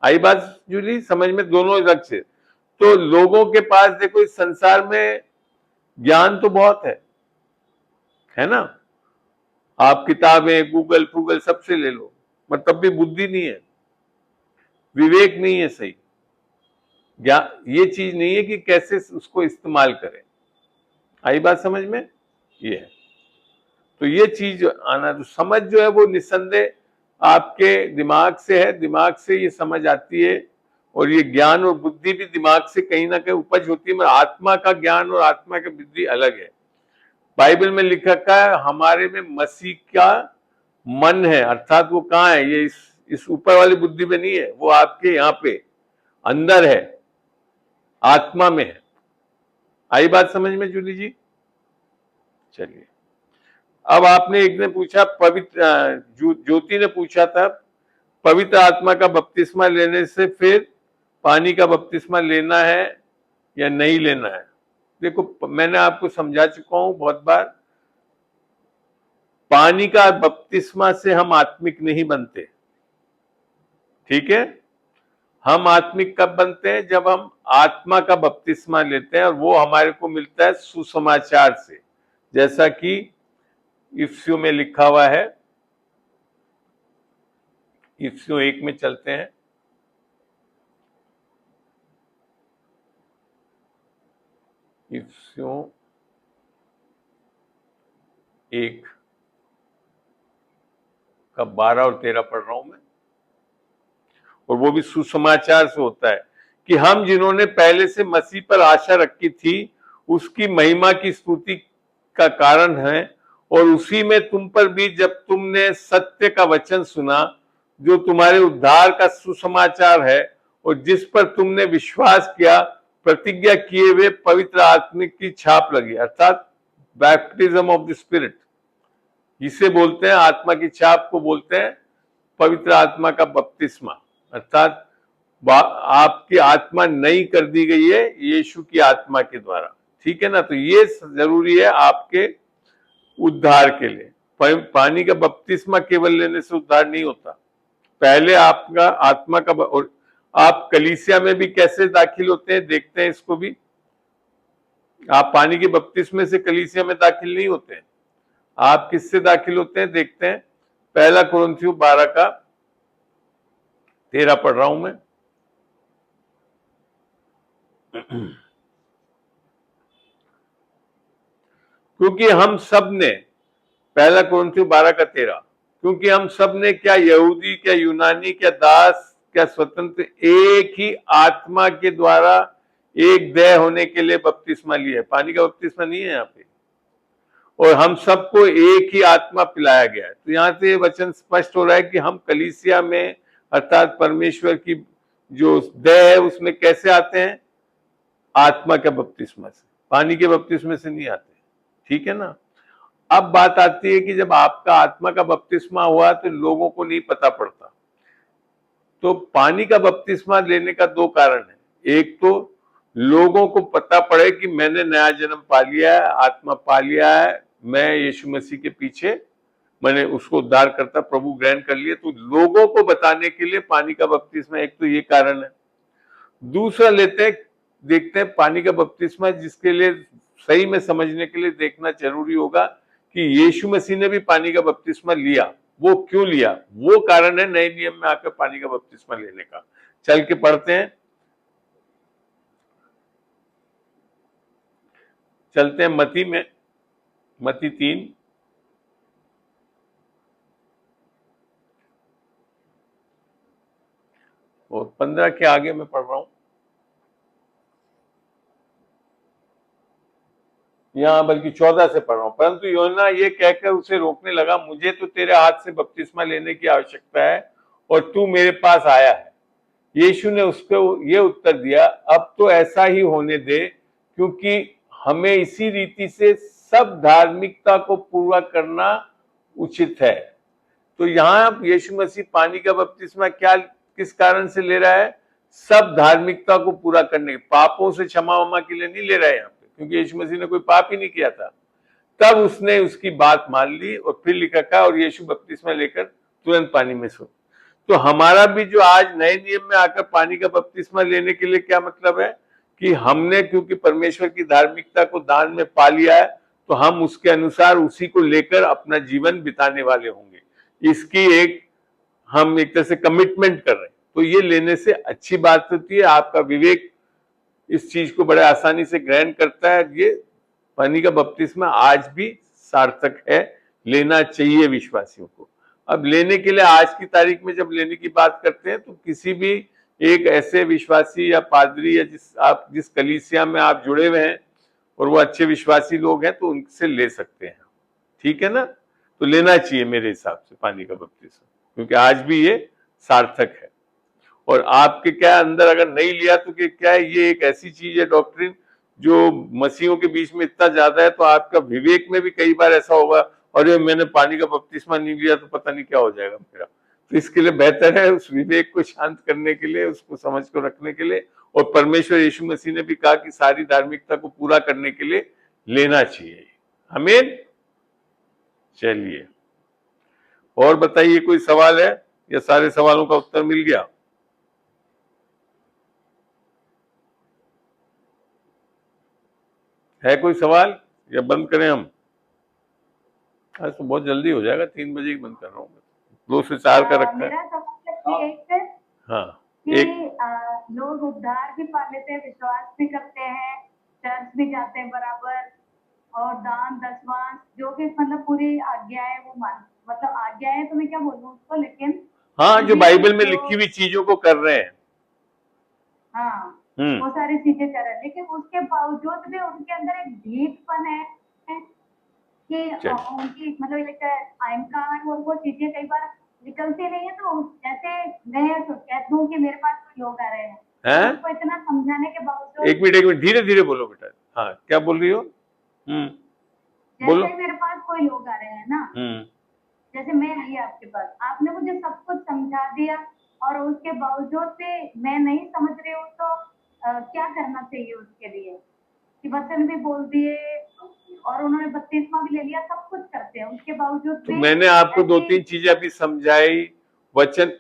आई बात जूली समझ में? दोनों रंग से। तो लोगों के पास देखो इस संसार में ज्ञान तो बहुत है ना, आप किताबें गूगल सबसे ले लो, मगर तब भी बुद्धि नहीं है, विवेक नहीं है सही। ये चीज नहीं है कि कैसे उसको इस्तेमाल करें। आई बात समझ में? ये है। तो ये चीज आना, तो समझ जो है वो निस्संदेह आपके दिमाग से है, दिमाग से ये समझ आती है, और ये ज्ञान और बुद्धि भी दिमाग से कहीं ना कहीं उपज होती है, मगर आत्मा का ज्ञान और आत्मा की बुद्धि अलग है। बाइबल में लिखा है हमारे में मसीह का मन है, अर्थात वो कहाँ है? ये इस ऊपर वाली बुद्धि में नहीं है, वो आपके यहाँ पे अंदर है, आत्मा में है। आई बात समझ में जूली जी? चलिए, अब आपने एक ने पूछा, पवित्र ज्योति ने पूछा था पवित्र आत्मा का बपतिस्मा लेने से फिर पानी का बपतिस्मा लेना है या नहीं लेना है? देखो मैंने आपको समझा चुका हूं बहुत बार, पानी का बपतिस्मा से हम आत्मिक नहीं बनते, ठीक है? हम आत्मिक कब बनते हैं? जब हम आत्मा का बपतिस्मा लेते हैं, और वो हमारे को मिलता है सुसमाचार से, जैसा कि इफिसियों में लिखा हुआ है। इफिसियों 1 में चलते हैं। इफिसियों 1 का 12 और 13 पढ़ रहा हूं मैं, और वो भी सुसमाचार से होता है कि हम जिन्होंने पहले से मसीह पर आशा रखी थी उसकी महिमा की स्तुति का कारण है, और उसी में तुम पर भी जब तुमने सत्य का वचन सुना जो तुम्हारे उद्धार का सुसमाचार है, और जिस पर तुमने विश्वास किया, प्रतिज्ञा किए हुए पवित्र आत्मा की छाप लगी, अर्थात बैप्टिज्म ऑफ द स्पिरिट, जिसे बोलते हैं आत्मा की छाप को बोलते हैं पवित्र आत्मा का बपतिस्मा, अर्थात आपकी आत्मा नई कर दी गई है यीशु की आत्मा के द्वारा, ठीक है ना? तो ये जरूरी है आपके उद्धार के लिए। पानी का बपतिस्मा केवल लेने से उद्धार नहीं होता, पहले आपका आत्मा का, और आप कलीसिया में भी कैसे दाखिल होते हैं देखते हैं इसको भी। आप पानी के बपतिस्मे से कलीसिया में दाखिल नहीं होते हैं, आप किससे दाखिल होते हैं देखते हैं। पहला कोरिन्थियों 12 का 13 पढ़ रहा हूं मैं। क्योंकि हम सब ने, पहला कुरिन्थियों 12:13, क्योंकि हम सब ने, क्या यहूदी, क्या यूनानी, क्या दास, क्या स्वतंत्र, एक ही आत्मा के द्वारा एक देह होने के लिए बपतिस्मा लिया है। पानी का बपतिस्मा नहीं है यहाँ पे। और हम सबको एक ही आत्मा पिलाया गया है। तो यहां से वचन स्पष्ट हो रहा है कि हम कलीसिया में, अर्थात परमेश्वर की जो देह है उसमें कैसे आते हैं? आत्मा के बपतिस्मा से, पानी के बपतिस्मे से नहीं आते। ठीक है ना। अब बात आती है कि जब आपका आत्मा का बपतिस्मा हुआ तो लोगों को नहीं पता पड़ता। तो पानी का बपतिस्मा लेने का दो कारण है। एक तो लोगों को पता पड़े कि मैंने नया जन्म पा लिया है, आत्मा पा लिया है, मैं यीशु मसीह के पीछे, मैंने उसको उद्धार करता प्रभु ग्रहण कर लिया। तो लोगों को बताने के लिए पानी का बपतिस्मा, एक तो ये कारण है। दूसरा देखते हैं पानी का बपतिस्मा, जिसके लिए सही में समझने के लिए देखना जरूरी होगा कि यीशु मसीह ने भी पानी का बपतिस्मा लिया। वो क्यों लिया? वो कारण है नए नियम में आकर पानी का बपतिस्मा लेने का। चल के पढ़ते हैं, चलते हैं मती में, मती 3 और 15 के आगे मैं पढ़ रहा हूं। यहाँ बल्कि 14 से पढ़ रहा हूं। परंतु यूहन्ना ये कहकर उसे रोकने लगा, मुझे तो तेरे हाथ से बपतिस्मा लेने की आवश्यकता है और तू मेरे पास आया है। यीशु ने उसको ये उत्तर दिया, अब तो ऐसा ही होने दे, क्योंकि हमें इसी रीति से सब धार्मिकता को पूरा करना उचित है। तो यहाँ यीशु मसीह पानी का बपतिस्मा किस कारण से ले रहा है? सब धार्मिकता को पूरा करने के, पापों से क्षमा वमा के लिए नहीं ले रहा है यहाँ पे, क्योंकि यीशु मसीह ने कोई पाप ही नहीं किया था। तब उसने उसकी बात मान ली और फिर लिखा था, और यीशु बपतिस्मा लेकर तुरंत पानी में सो। तो हमारा भी जो आज नए नियम में आकर पानी का बपतिस्मा लेने के लिए क्या मतलब है कि हमने, क्योंकि परमेश्वर की धार्मिकता को दान में पा लिया है, तो हम उसके अनुसार उसी को लेकर अपना जीवन बिताने वाले होंगे। इसकी हम एक तरह से कमिटमेंट कर रहे हैं। तो ये लेने से अच्छी बात होती है। आपका विवेक इस चीज को बड़े आसानी से ग्रहण करता है। ये पानी का बपतिस्मा आज भी सार्थक है, लेना चाहिए विश्वासियों को। अब लेने के लिए आज की तारीख में जब लेने की बात करते हैं, तो किसी भी एक ऐसे विश्वासी या पादरी या जिस कलीसिया में आप जुड़े हुए हैं और वो अच्छे विश्वासी लोग हैं, तो उनसे ले सकते हैं। ठीक है ना। तो लेना चाहिए मेरे हिसाब से पानी का बपतिस्मा, क्योंकि आज भी ये सार्थक है। और आपके क्या अंदर अगर नहीं लिया तो क्या है, ये एक ऐसी चीज है डॉक्ट्रिन जो मसीहों के बीच में इतना ज्यादा है, तो आपका विवेक में भी कई बार ऐसा होगा, अरे मैंने पानी का बपतिस्मा नहीं लिया तो पता नहीं क्या हो जाएगा मेरा। तो इसके लिए बेहतर है उस विवेक को शांत करने के लिए, उसको समझ को रखने के लिए, और परमेश्वर यीशु मसीह ने भी कहा कि सारी धार्मिकता को पूरा करने के लिए लेना चाहिए। आमीन। चलिए, और बताइए, कोई सवाल है या सारे सवालों का उत्तर मिल गया? है कोई सवाल या बंद करें हम? आज तो बहुत जल्दी हो जाएगा, 3 बजे ही बंद कर रहा हूँ। 2 से 4 का रखा है। मेरा सवाल है कि हाँ, लोग उद्धार भी पा लेते हैं, विश्वास भी करते हैं, चर्च भी जाते हैं बराबर, और दान दसवां जो भी मतलब पूरी आज्ञाएं वो मतलब आज्ञाएं तो मैं क्या बोलूं उसको, लेकिन हाँ, जो बाइबल में लिखी हुई चीजों को कर रहे हैं। हाँ, वो सारी चीजें कर रहे हैं, लेकिन उसके बावजूद भी उनके अंदर एक ढीठपन है कि उनकी मतलब अहंकार और वो चीजें कई बार निकलती नहीं है। तो जैसे मैं कहती हूँ कि मेरे पास कोई लोग आ रहे हैं, तो उनको इतना समझाने के बावजूद। एक मिनट धीरे धीरे बोलो बेटा। हाँ, क्या बोल रही हो? जैसे मेरे पास कोई लोग आ रहे हैं ना, जैसे मैं आई आपके पास, आपने मुझे सब कुछ समझा दिया, और उसके बावजूद भी मैं नहीं समझ रही हूँ, तो क्या करना चाहिए उसके लिए? कि वचन भी बोल दिए और उन्होंने बपतिस्मा भी ले लिया, सब कुछ करते हैं, उसके बावजूद तो मैंने आपको 2-3 चीजें अभी समझाई। वचन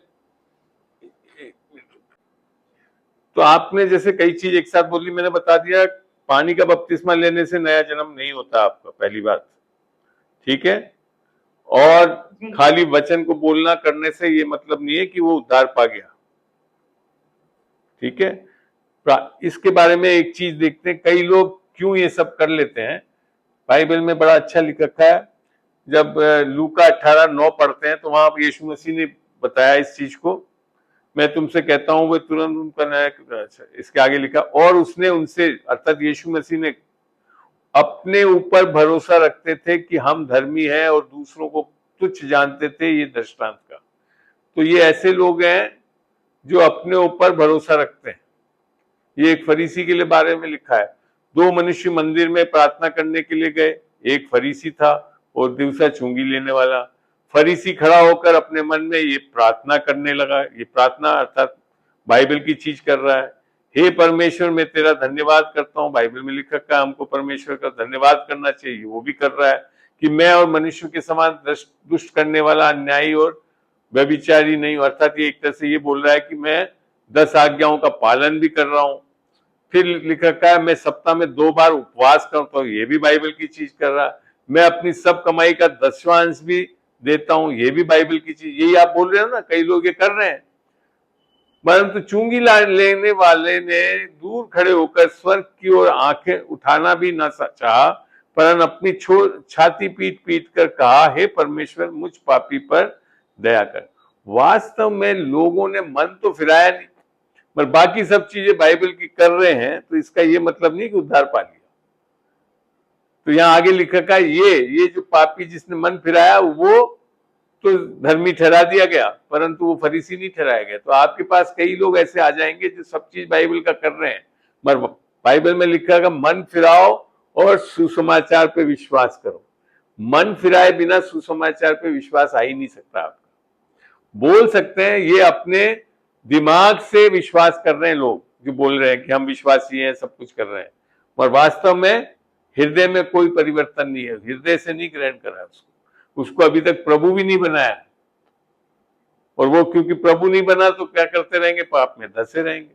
तो आपने जैसे कई चीज एक साथ बोली, मैंने बता दिया पानी का बपतिस्मा लेने से नया जन्म नहीं होता आपका, पहली बात। ठीक है। और खाली वचन को बोलना करने से ये मतलब नहीं है कि वो उद्धार पा गया। ठीक है। इसके बारे में एक चीज देखते हैं, कई लोग क्यों ये सब कर लेते हैं। बाइबल में बड़ा अच्छा लिख रखा है। जब लूका 18:9 पढ़ते हैं तो वहां पर यीशु मसीह ने बताया इस चीज को, मैं तुमसे कहता हूं वे तुरंत उनका न्याय। इसके आगे लिखा, और उसने उनसे, अर्थात यीशु मसीह ने अपने ऊपर भरोसा रखते थे कि हम धर्मी हैं और दूसरों को तुच्छ जानते थे, ये दृष्टांत का। तो ये ऐसे लोग हैं जो अपने ऊपर भरोसा रखते हैं। ये एक फरीसी के लिए बारे में लिखा है। 2 मनुष्य मंदिर में प्रार्थना करने के लिए गए, एक फरीसी था और दूसरा चुंगी लेने वाला। फरीसी खड़ा होकर अपने मन में ये प्रार्थना करने लगा, ये प्रार्थना अर्थात बाइबल की चीज कर रहा है। हे परमेश्वर, मैं तेरा धन्यवाद करता हूँ। बाइबल में लिख रखा है हमको परमेश्वर का धन्यवाद करना चाहिए, वो भी कर रहा है कि मैं और मनुष्य के समान दुष्ट करने वाला, अन्यायी और व्यभिचारी नहीं हूं। अर्थात ये एक तरह से ये बोल रहा है कि मैं 10 आज्ञाओं का पालन भी कर रहा हूं। फिर लिख रखा है मैं सप्ताह में 2 बार उपवास करता हूं, ये भी बाइबल की चीज कर रहा है। मैं अपनी सब कमाई का 10वां भी देता हूं, ये भी बाइबल की चीज। यही आप बोल रहे हो ना, कई लोग ये कर रहे हैं। परंतु चुंगी लेने वाले ने दूर खड़े होकर स्वर्ग की ओर आंखें उठाना भी न चाहा, परंतु अपनी छाती पीट पीट कर कहा, हे परमेश्वर, मुझ पापी पर दया कर। वास्तव में लोगों ने मन तो फिराया नहीं, पर बाकी सब चीजें बाइबल की कर रहे हैं, तो इसका ये मतलब नहीं कि उद्धार पा लिया। तो यहां आगे लिखा का ये जो पापी जिसने मन फिराया वो तो धर्मी ठहरा दिया गया, परंतु वो फरीसी नहीं ठहराया गया। तो आपके पास कई लोग ऐसे आ जाएंगे जो सब चीज बाइबल का कर रहे हैं, मगर बाइबल में लिखा है मन फिराओ और सुसमाचार पे विश्वास करो। मन फिराए बिना सुसमाचार पे विश्वास आ ही नहीं सकता। आपका बोल सकते हैं ये अपने दिमाग से विश्वास कर रहे हैं लोग, जो बोल रहे हैं कि हम विश्वासी हैं, सब कुछ कर रहे हैं, पर वास्तव में हृदय में कोई परिवर्तन नहीं है। हृदय से नहीं ग्रहण करा उसको अभी तक प्रभु भी नहीं बनाया। और वो क्योंकि प्रभु नहीं बना तो क्या करते रहेंगे, पाप में धंसे रहेंगे,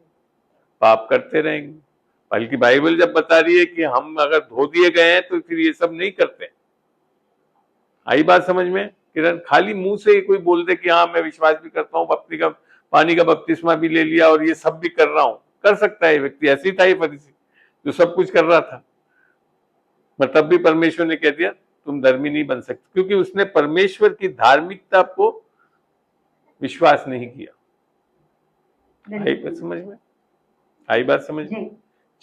पाप करते रहेंगे। बल्कि बाइबल जब बता रही है कि हम अगर धो दिए गए हैं तो फिर ये सब नहीं करते। आई बात समझ में किरण? खाली मुंह से कोई बोल दे कि हाँ मैं विश्वास भी करता हूँ, पानी का बपतिस्मा भी ले लिया और ये सब भी कर रहा हूं, कर सकता है व्यक्ति। ऐसे ही था ये फरीसी जो सब कुछ कर रहा था, पर तब भी परमेश्वर ने कह दिया तुम धर्मी नहीं बन सकते, क्योंकि उसने परमेश्वर की धार्मिकता को विश्वास नहीं किया। आई बात समझ में? आई बात समझ में?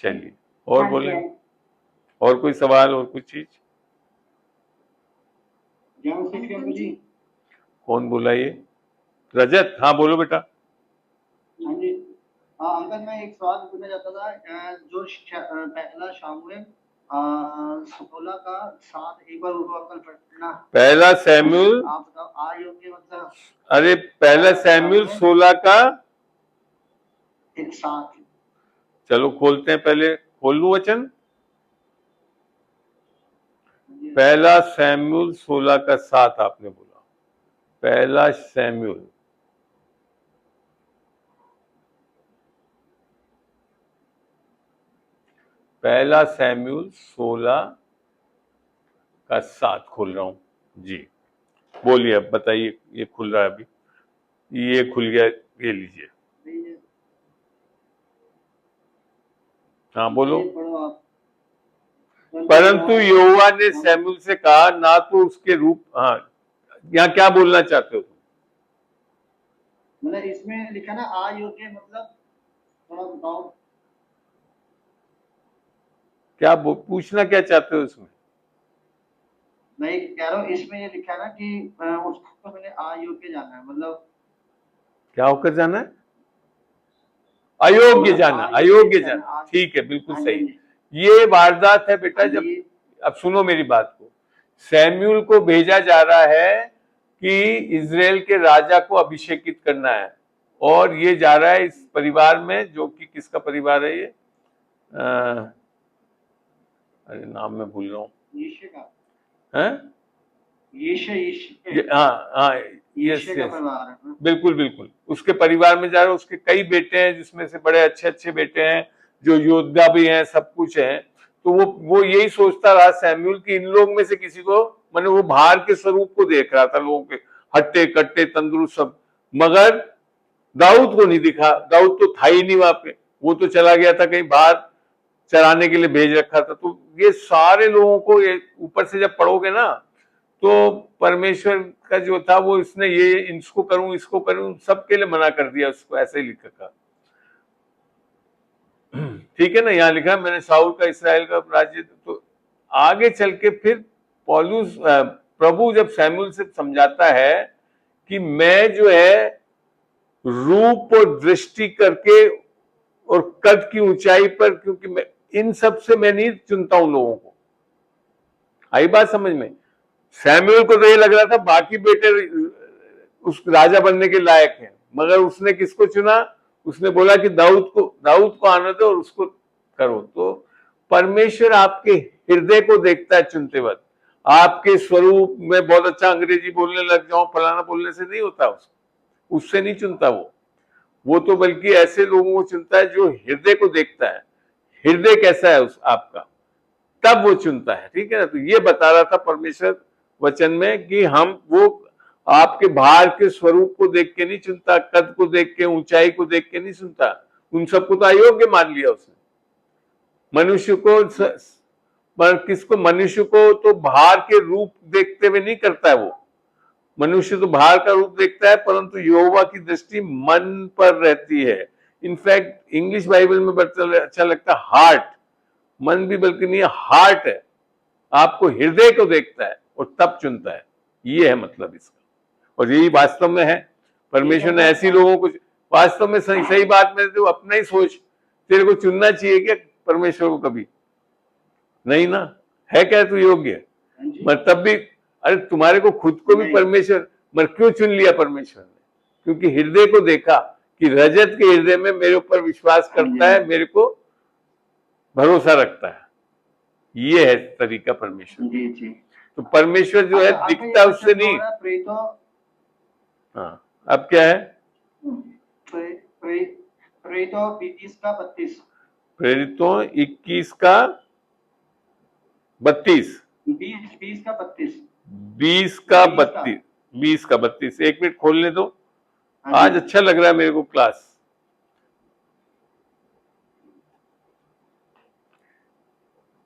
चलिए और बोले, और कोई सवाल और कुछ चीज? कौन बोला ये? रजत? हाँ बोलो बेटा। हाँ जी, हाँ अंकल, मैं एक सवाल पूछना चाहता था। जो पहला शामुएल 16:7 एक बार उनको अंकल पढ़ना। पहला सैमुएल, आप बताओ आयोग्य मतलब? अरे पहला सैमुएल 16:7। चलो खोलते हैं, पहले खोल लूं वचन। पहला सैमुएल 16:7 आपने बोला। पहला सैमुएल, पहला सैमुएल 16:7 खोल रहा हूं जी। बोलिए, अब बताइए। ये खुल रहा है अभी, ये खुल गया, ये लीजिए। हाँ बोलो। परंतु यहोवा ने सैमुएल से कहा, ना तो उसके रूप। हाँ, यहाँ क्या बोलना चाहते हो तुम? मतलब इसमें लिखा ना अयोग्य, मतलब थोड़ा बताओ क्या पूछना क्या चाहते हो इसमें? मैं कह रहा हूँ इसमें ये लिखा ना कि उसको मैंने अयोग्य जाना है, मतलब क्या होकर जाना है? अयोग्य जाना, अयोग्य जाना। ठीक है, बिल्कुल सही। ये वारदात है बेटा। जब अब सुनो मेरी बात को, सैमुएल को भेजा जा रहा है कि इजराइल के राजा को अभिषेकित करना है, और ये जा रहा है इस परिवार में, जो कि किसका परिवार है ये? अरे नाम मैं भूल रहा हूँ। यीशु का है? यस, बिल्कुल बिल्कुल, उसके परिवार में जा रहा है। उसके कई बेटे हैं, जिसमें से बड़े अच्छे अच्छे बेटे हैं, जो योद्धा भी हैं, सब कुछ है। तो वो यही सोचता रहा सैमुएल की इन लोग में से किसी को, माने वो बाहर के स्वरूप को देख रहा था, लोगों के हट्टे कट्टे तंदुरुस्त सब, मगर दाऊद को नहीं दिखा। दाऊद तो था ही नहीं वहां पे, वो तो चला गया था कहीं बाहर चराने के लिए भेज रखा था। तो ये सारे लोगों को ये ऊपर से जब पढ़ोगे ना तो परमेश्वर का जो था वो इसने ये इसको करूं सबके लिए मना कर दिया, उसको ऐसे ही लिखा था। ठीक है ना, यहाँ लिखा है मैंने शाऊल का इस्राएल का राज्य। तो आगे चल के फिर पौलुस प्रभु जब शमूएल से समझाता है कि मैं जो है रूप और दृष्टि करके और कद की ऊंचाई पर, क्योंकि मैं इन सब से मैं नहीं चुनता हूं लोगों को। आई बात समझ में? शमूएल को तो ये लग रहा था बाकी बेटे उस राजा बनने के लायक हैं, मगर उसने किसको चुना? उसने बोला कि दाऊद को आने दो और उसको करो। तो परमेश्वर आपके हृदय को देखता है चुनते वक्त। आपके स्वरूप में बहुत अच्छा अंग्रेजी बोलने लग जाऊं फलाना बोलने से नहीं होता, उससे नहीं चुनता वो तो बल्कि ऐसे लोगों को चुनता है जो हृदय को देखता है, हृदय कैसा है उस आपका, तब वो चुनता है। ठीक है ना? तो ये बता रहा था परमेश्वर वचन में कि हम वो आपके बाहर के स्वरूप को देख के नहीं चुनता, कद को देख के, ऊंचाई को देख के नहीं सुनता। उन सबको तो अयोग्य मान लिया उसने। मनुष्य को पर किसको? मनुष्य को तो बाहर के रूप देखते हुए नहीं करता है वो। मनुष्य तो बाहर का रूप देखता है, परंतु यहोवा की दृष्टि मन पर रहती है। इनफैक्ट इंग्लिश बाइबल में अच्छा लगता है हार्ट। मन भी बल्कि नहीं, हार्ट है। आपको हृदय को देखता है और तब चुनता है। ये है मतलब इसका, और यही वास्तव में है। परमेश्वर ने ऐसी लोगों को वास्तव में सही बात में तो अपना ही सोच, तेरे को चुनना चाहिए क्या परमेश्वर को? कभी नहीं ना, है क्या तू योग्य? मगर तब भी अरे तुम्हारे को खुद को भी परमेश्वर, मगर क्यों चुन लिया परमेश्वर ने? क्योंकि हृदय को देखा कि रजत के हृदय में मेरे ऊपर विश्वास करता है, मेरे को भरोसा रखता है। ये है तरीका परमेश्वर। जी जी। तो परमेश्वर जो है दिखता उससे नहीं। हाँ, अब क्या है? प्रेरितों 21 का 32। प्रेरितों 21 का 32। 20 का 32। 20 का 32। 20 का 32। एक मिनट खोलने दो, आज अच्छा लग रहा है मेरे को क्लास।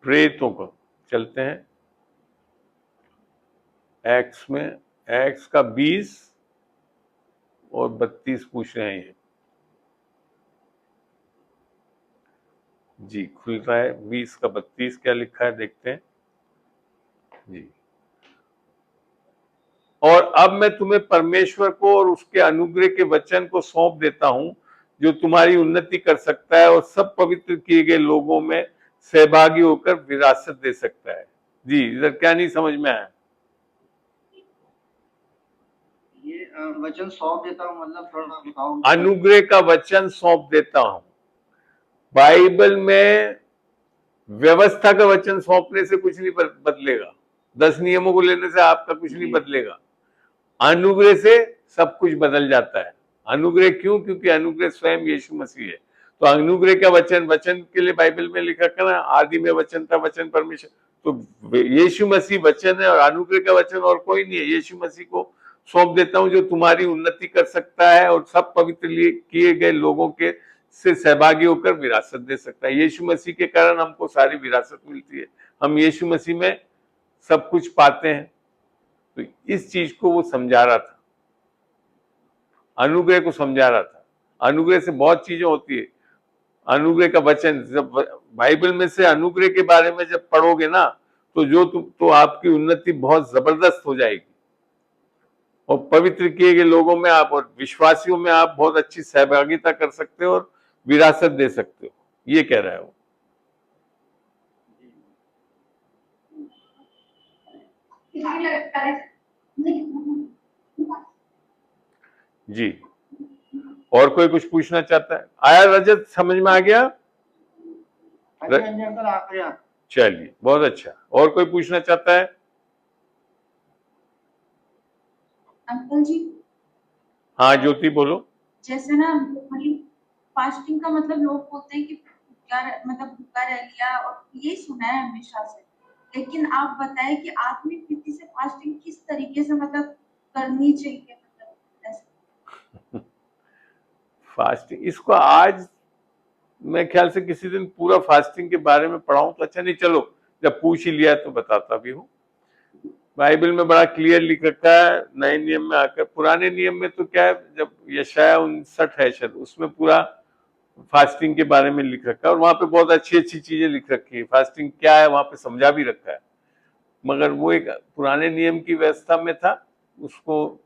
प्रेरितों को चलते हैं एक्स में, एक्स का 20 और 32 पूछ रहे हैं ये जी। खुल रहा है 20 का 32, क्या लिखा है देखते हैं जी। और अब मैं तुम्हें परमेश्वर को और उसके अनुग्रह के वचन को सौंप देता हूं, जो तुम्हारी उन्नति कर सकता है और सब पवित्र किए गए लोगों में सहभागी होकर विरासत दे सकता है। जी, इधर क्या नहीं समझ में आया? ये वचन सौंप देता हूँ मतलब थोड़ा बताओ। अनुग्रह का वचन सौंप देता हूं। बाइबल में व्यवस्था का वचन सौंपने से कुछ नहीं बदलेगा। 10 नियमों को लेने से आपका कुछ नहीं बदलेगा। अनुग्रह से सब कुछ बदल जाता है। अनुग्रह क्यों? क्योंकि अनुग्रह स्वयं यीशु मसीह है। तो अनुग्रह का वचन के लिए बाइबल में लिखा है आदि में वचन था, वचन परमेश्वर। तो यीशु मसीह वचन है और अनुग्रह का वचन और कोई नहीं है। यीशु मसीह को सौंप देता हूं, जो तुम्हारी उन्नति कर सकता है और सब पवित्र किए गए लोगों के से सहभागी होकर विरासत दे सकता है। यीशु मसीह के कारण हमको सारी विरासत मिलती है। हम यीशु मसीह में सब कुछ पाते हैं। तो इस चीज को वो समझा रहा था, अनुग्रह को समझा रहा था। अनुग्रह से बहुत चीजें होती है। अनुग्रह का वचन जब बाइबल में से अनुग्रह के बारे में जब पढ़ोगे ना, तो आपकी उन्नति बहुत जबरदस्त हो जाएगी और पवित्र किए गए लोगों में आप और विश्वासियों में आप बहुत अच्छी सहभागिता कर सकते हो और विरासत दे सकते हो। ये कह रहा है वो। जी, और कोई कुछ पूछना चाहता है? आया रजत, समझ में आ गया? चलिए, बहुत अच्छा। और कोई पूछना चाहता है? अंकल जी। हाँ ज्योति बोलो। जैसे ना मतलब फास्टिंग का मतलब लोग बोलते हैं कि भूखा रह लिया, और ये सुना है हमेशा से। लेकिन आप बताएं कि आत्मिक रीति से फास्टिंग किस तरीके से मतलब करनी चाहिए, मतलब ऐसे। फास्टिंग, इसको आज मैं ख्याल से किसी दिन पूरा फास्टिंग के बारे में पढ़ाऊं तो अच्छा नहीं। चलो जब पूछ ही लिया तो बताता भी हूँ। बाइबल में बड़ा क्लियर लिख रखा है नए नियम में आकर। पुराने नियम में तो क्या है, जब यशाया 59 है शायद, उसमें पूरा फास्टिंग के बारे में लिख रखा है और वहां पे बहुत अच्छी अच्छी चीजें लिख रखी है। फास्टिंग क्या है वहां पे समझा भी रखा है, मगर वो एक पुराने नियम की व्यवस्था में था उसको,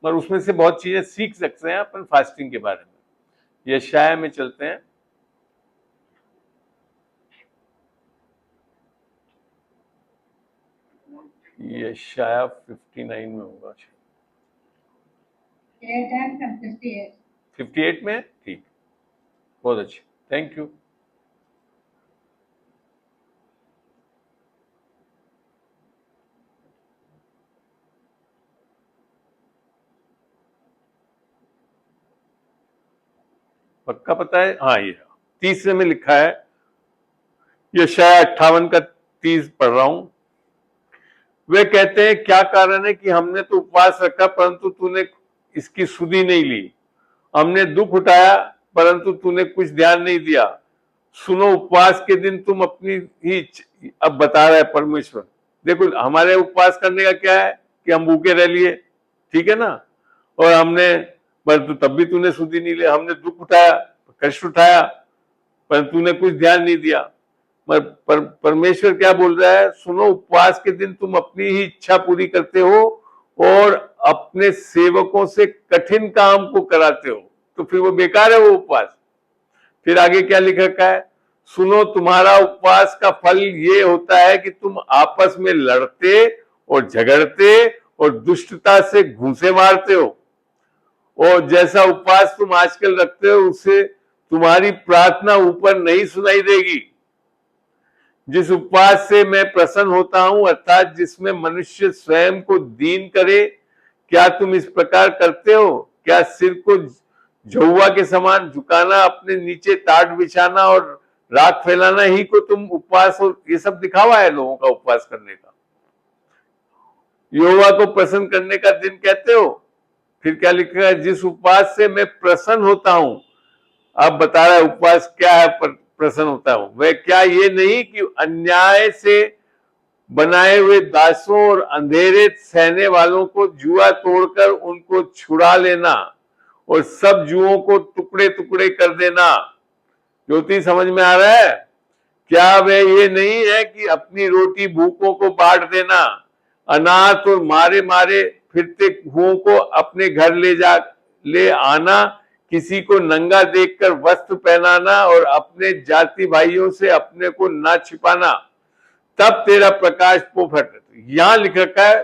मगर उसमें से बहुत चीजें सीख सकते हैं अपन फास्टिंग के बारे में। यशाया में चलते हैं। यशाया 59 में होगा, 58 में। ठीक, बहुत अच्छी, थैंक यू। पक्का पता है? हाँ, ये 30 में लिखा है, यशाया 58 का 30 पढ़ रहा हूं। वे कहते हैं क्या कारण है कि हमने तो उपवास रखा परंतु तूने इसकी सुधि नहीं ली, हमने दुख उठाया परंतु तूने कुछ ध्यान नहीं दिया। सुनो, उपवास के दिन तुम अपनी ही, अब बता रहा है परमेश्वर, देखो हमारे उपवास करने का क्या है कि हम भूखे रह लिए, ठीक है ना, और हमने, परंतु तब भी तूने सुधि नहीं लिया, हमने दुख उठाया, कष्ट उठाया, परंतु तूने कुछ ध्यान नहीं दिया। परमेश्वर क्या बोल रहा है? सुनो, उपवास के दिन तुम अपनी ही इच्छा पूरी करते हो और अपने सेवकों से कठिन काम को कराते हो, तो फिर वो बेकार है वो उपवास। फिर आगे क्या लिख रखा है? सुनो, तुम्हारा उपवास का फल ये होता है कि तुम आपस में लड़ते और झगड़ते और दुष्टता से घूंसे मारते हो, और जैसा उपवास तुम आजकल रखते हो उससे तुम्हारी प्रार्थना ऊपर नहीं सुनाई देगी। जिस उपवास से मैं प्रसन्न होता हूं, अर्थात जिसमें मनुष्य स्वयं को दीन करे, क्या तुम इस प्रकार करते हो? क्या सिर को झुआ के समान झुकाना, अपने नीचे टाट बिछाना और राख फैलाना ही को तुम उपवास और ये सब दिखावा है लोगों का उपवास करने का? यहोवा को प्रसन्न करने का दिन कहते हो? फिर क्या लिखा है? जिस उपवास से मैं प्रसन्न होता हूं। अब बता रहा है उपवास क्या है प्रसन्न होता हूं, वह क्या ये नहीं कि अन्याय से बनाए हुए दासों और अंधेरे सहने वालों को जुआ तोड़कर उनको छुड़ा लेना और सब जुओं को टुकड़े टुकड़े कर देना। ज्योति समझ में आ रहा है? क्या वह ये नहीं है कि अपनी रोटी भूखों को बांट देना, अनाथ और मारे मारे फिरते हुओं को अपने घर ले आना, किसी को नंगा देखकर वस्त्र पहनाना और अपने जाति भाइयों से अपने को ना छिपाना, तब तेरा प्रकाश पोफट। यहां लिख रखा है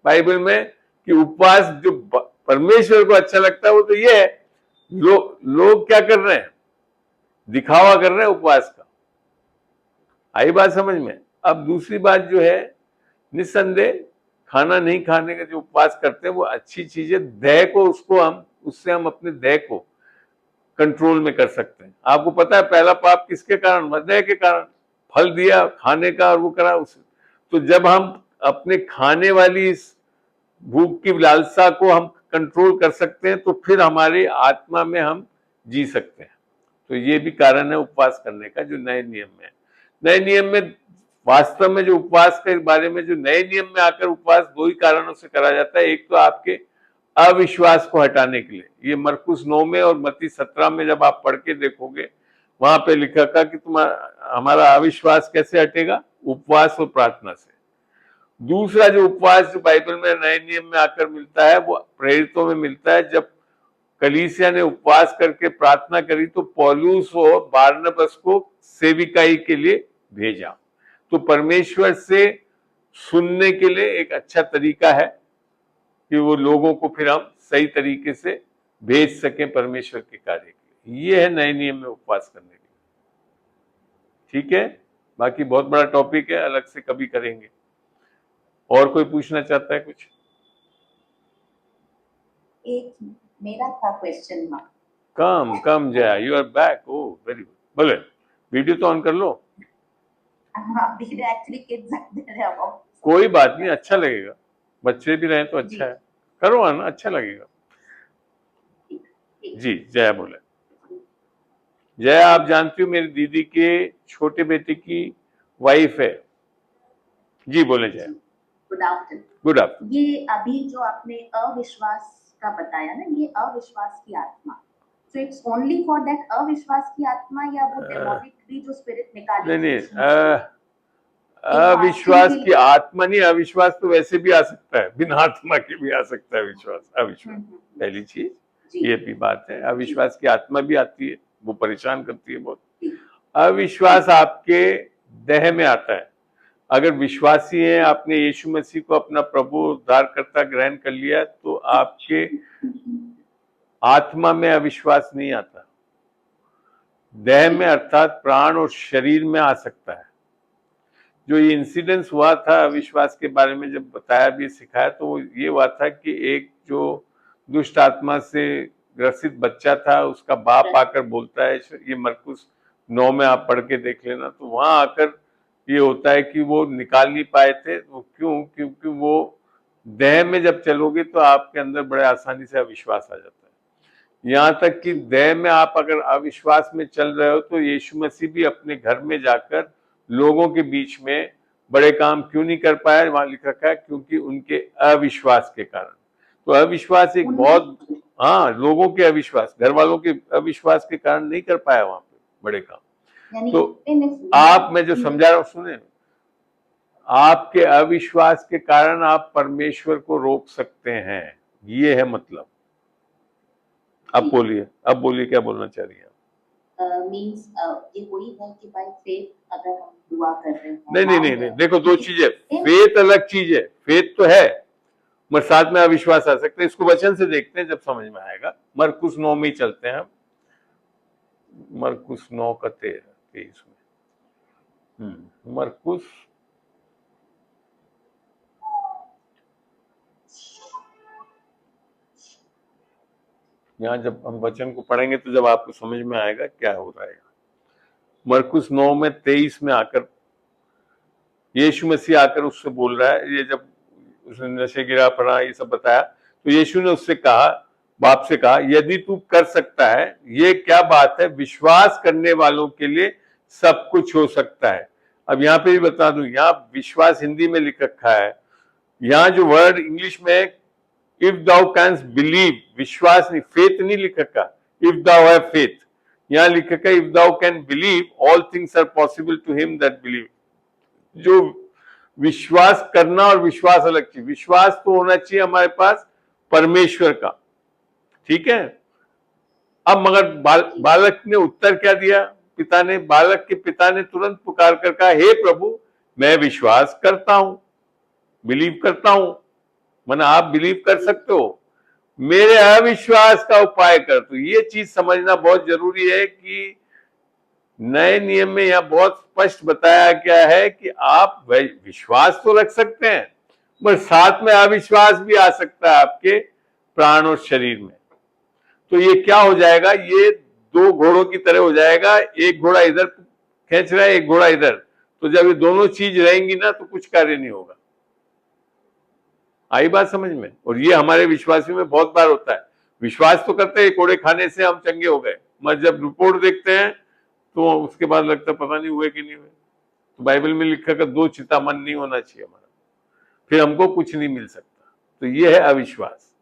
बाइबल में कि उपवास जो परमेश्वर को अच्छा लगता है वो तो ये है। लोग क्या कर रहे हैं? दिखावा कर रहे हैं उपवास का। आई बात समझ में? अब दूसरी बात जो है, निस्संदेह खाना नहीं खाने का जो उपवास करते हैं वो अच्छी चीजें, देह को उससे हम अपने देह को कंट्रोल में कर सकते हैं। आपको पता है पहला पाप किसके कारण? देह के कारण। फल दिया खाने का और वो करा उसे। तो जब हम अपने खाने वाली इस भूख की लालसा को हम कंट्रोल कर सकते हैं तो फिर हमारी आत्मा में हम जी सकते हैं। तो ये भी कारण है उपवास करने का जो नए नियम में है। नए नियम में वास्तव में जो उपवास के बारे में जो नए नियम में आकर उपवास दो ही कारणों से करा जाता है। एक तो आपके अविश्वास को हटाने के लिए, ये मरकुस 9 में और मत्ती 17 में जब आप पढ़ के देखोगे वहां पे लिखा था कि हमारा अविश्वास कैसे हटेगा? उपवास और प्रार्थना से। दूसरा जो उपवास जो बाइबल में नए नियम में आकर मिलता है वो प्रेरितों में मिलता है। जब कलीसिया ने उपवास करके प्रार्थना करी तो पौलुस और बारनबास को सेविकाई के लिए भेजा। तो परमेश्वर से सुनने के लिए एक अच्छा तरीका है कि वो लोगों को फिर हम सही तरीके से भेज सकें परमेश्वर के कार्य के लिए। ये है नए नियम में उपवास करने के लिए। ठीक है, बाकी बहुत बड़ा टॉपिक है, अलग से कभी करेंगे। और कोई पूछना चाहता है कुछ? एक मेरा था question mark. Come Jaya, you are back. Oh very good. बोले वीडियो तो ऑन कर लो। हाँ, एक्चुअली किड्स आर कोई बात नहीं, अच्छा लगेगा, बच्चे भी रहे तो अच्छा है। करो ना, अच्छा लगेगा। जी जया बोले। जया आप जानती हो मेरी दीदी के छोटे बेटे की वाइफ है, जी बोले जाए। Good afternoon. Good afternoon. ये अभी जो आपने अविश्वास का बताया ना, ये अविश्वास की आत्मा, so it's only for that अविश्वास की आत्मा, या वो डेमोनिक भी जो स्पिरिट निकाली नहीं थी नहीं, अविश्वास की आत्मा नहीं, अविश्वास तो वैसे भी आ सकता है, बिना आत्मा के भी आ सकता है विश्वास, अविश्वास। पहली चीज ये भी बात है, अविश्वास की आत्मा भी आती है, वो परेशान करती है बहुत। अविश्वास आपके देह में आता है। अगर विश्वासी हैं, आपने यीशु मसीह को अपना प्रभु उद्धारकर्ता ग्रहण कर लिया, तो आपके आत्मा में अविश्वास नहीं आता, देह में अर्थात प्राण और शरीर में आ सकता है। जो ये इंसिडेंस हुआ था अविश्वास के बारे में, जब बताया भी सिखाया, तो वो ये हुआ था कि एक जो दुष्ट आत्मा से ग्रसित बच्चा था, उसका बाप आकर बोलता है, ये मरकुस 9 में आप पढ़ के देख लेना, तो वहां आकर ये होता है कि वो निकाल नहीं पाए थे। वो क्यों? क्योंकि वो देह में जब चलोगे तो आपके अंदर बड़े आसानी से अविश्वास आ जाता है। यहाँ तक कि देह में आप अगर अविश्वास में चल रहे हो, तो यीशु मसीह भी अपने घर में जाकर लोगों के बीच में बड़े काम क्यों नहीं कर पाया? वहां लिख रखा है, क्योंकि उनके अविश्वास के कारण। तो अविश्वास एक बहुत, हाँ, लोगों के अविश्वास, घर वालों के अविश्वास के कारण नहीं कर पाया वहां पे बड़े काम। तो आप, मैं जो समझा रहा हूं सुने, आपके अविश्वास के कारण आप परमेश्वर को रोक सकते हैं, ये है मतलब। अब बोलिए क्या बोलना चाह रही हैं? मींस ये वही है कि बाय फेथ अगर हम दुआ कर रहे हैं। नहीं, देखो दो चीजें, फेथ अलग चीज है, फेथ तो है मगर साथ में अविश्वास आ सकता है। इसको वचन से देखते हैं, जब समझ में आएगा। मरकुस 9 में ही चलते हैं हम, मरकुस 9 का 23 में। मरकुस यहाँ जब हम वचन को पढ़ेंगे तो जब आपको समझ में आएगा क्या हो रहा है। मरकुस 9 में 23 में आकर यीशु मसीह आकर उससे बोल रहा है, ये जब उसने नशे गिरा पड़ा ये सब बताया, तो यीशु ने उससे कहा, बाप से कहा, यदि तू कर सकता है, ये क्या बात है, विश्वास करने वालों के लिए सब कुछ हो सकता है। अब यहाँ पे भी बता दूं, यहाँ विश्वास हिंदी में लिख रखा है, यहाँ जो वर्ड इंग्लिश में इफ दाउ कैंस बिलीव, विश्वास नहीं, फेथ नहीं लिख रखा, इफ दाउ हैव फेथ, यहाँ लिख रखा if thou can believe all things are possible to him that believe. जो विश्वास करना और विश्वास अलग चीज। विश्वास तो होना चाहिए हमारे पास परमेश्वर का, ठीक है। अब मगर बालक ने उत्तर क्या दिया? बालक के पिता ने तुरंत पुकार कर कहा, हे प्रभु, मैं विश्वास करता हूं, बिलीव करता हूं। माना आप बिलीव कर सकते हो, मेरे अविश्वास का उपाय कर। तो ये चीज समझना बहुत जरूरी है कि नए नियम में यह बहुत स्पष्ट बताया गया है कि आप विश्वास तो रख सकते हैं, पर साथ में अविश्वास भी आ सकता है आपके प्राण और शरीर में। तो ये क्या हो जाएगा? ये दो घोड़ों की तरह हो जाएगा, एक घोड़ा इधर खींच रहा है, एक घोड़ा इधर। तो जब ये दोनों चीज रहेंगी ना, तो कुछ कार्य नहीं होगा। आई बात समझ में? और ये हमारे विश्वासियों में बहुत बार होता है। विश्वास तो करते हैं कोड़े खाने से हम चंगे हो गए, मगर जब रिपोर्ट देखते हैं तो उसके बाद लगता पता नहीं हुए कि नहीं हुए। तो बाइबल में लिखा कि 2 चिता मन नहीं होना चाहिए हमारा, फिर हमको कुछ नहीं मिल सकता। तो ये है अविश्वास।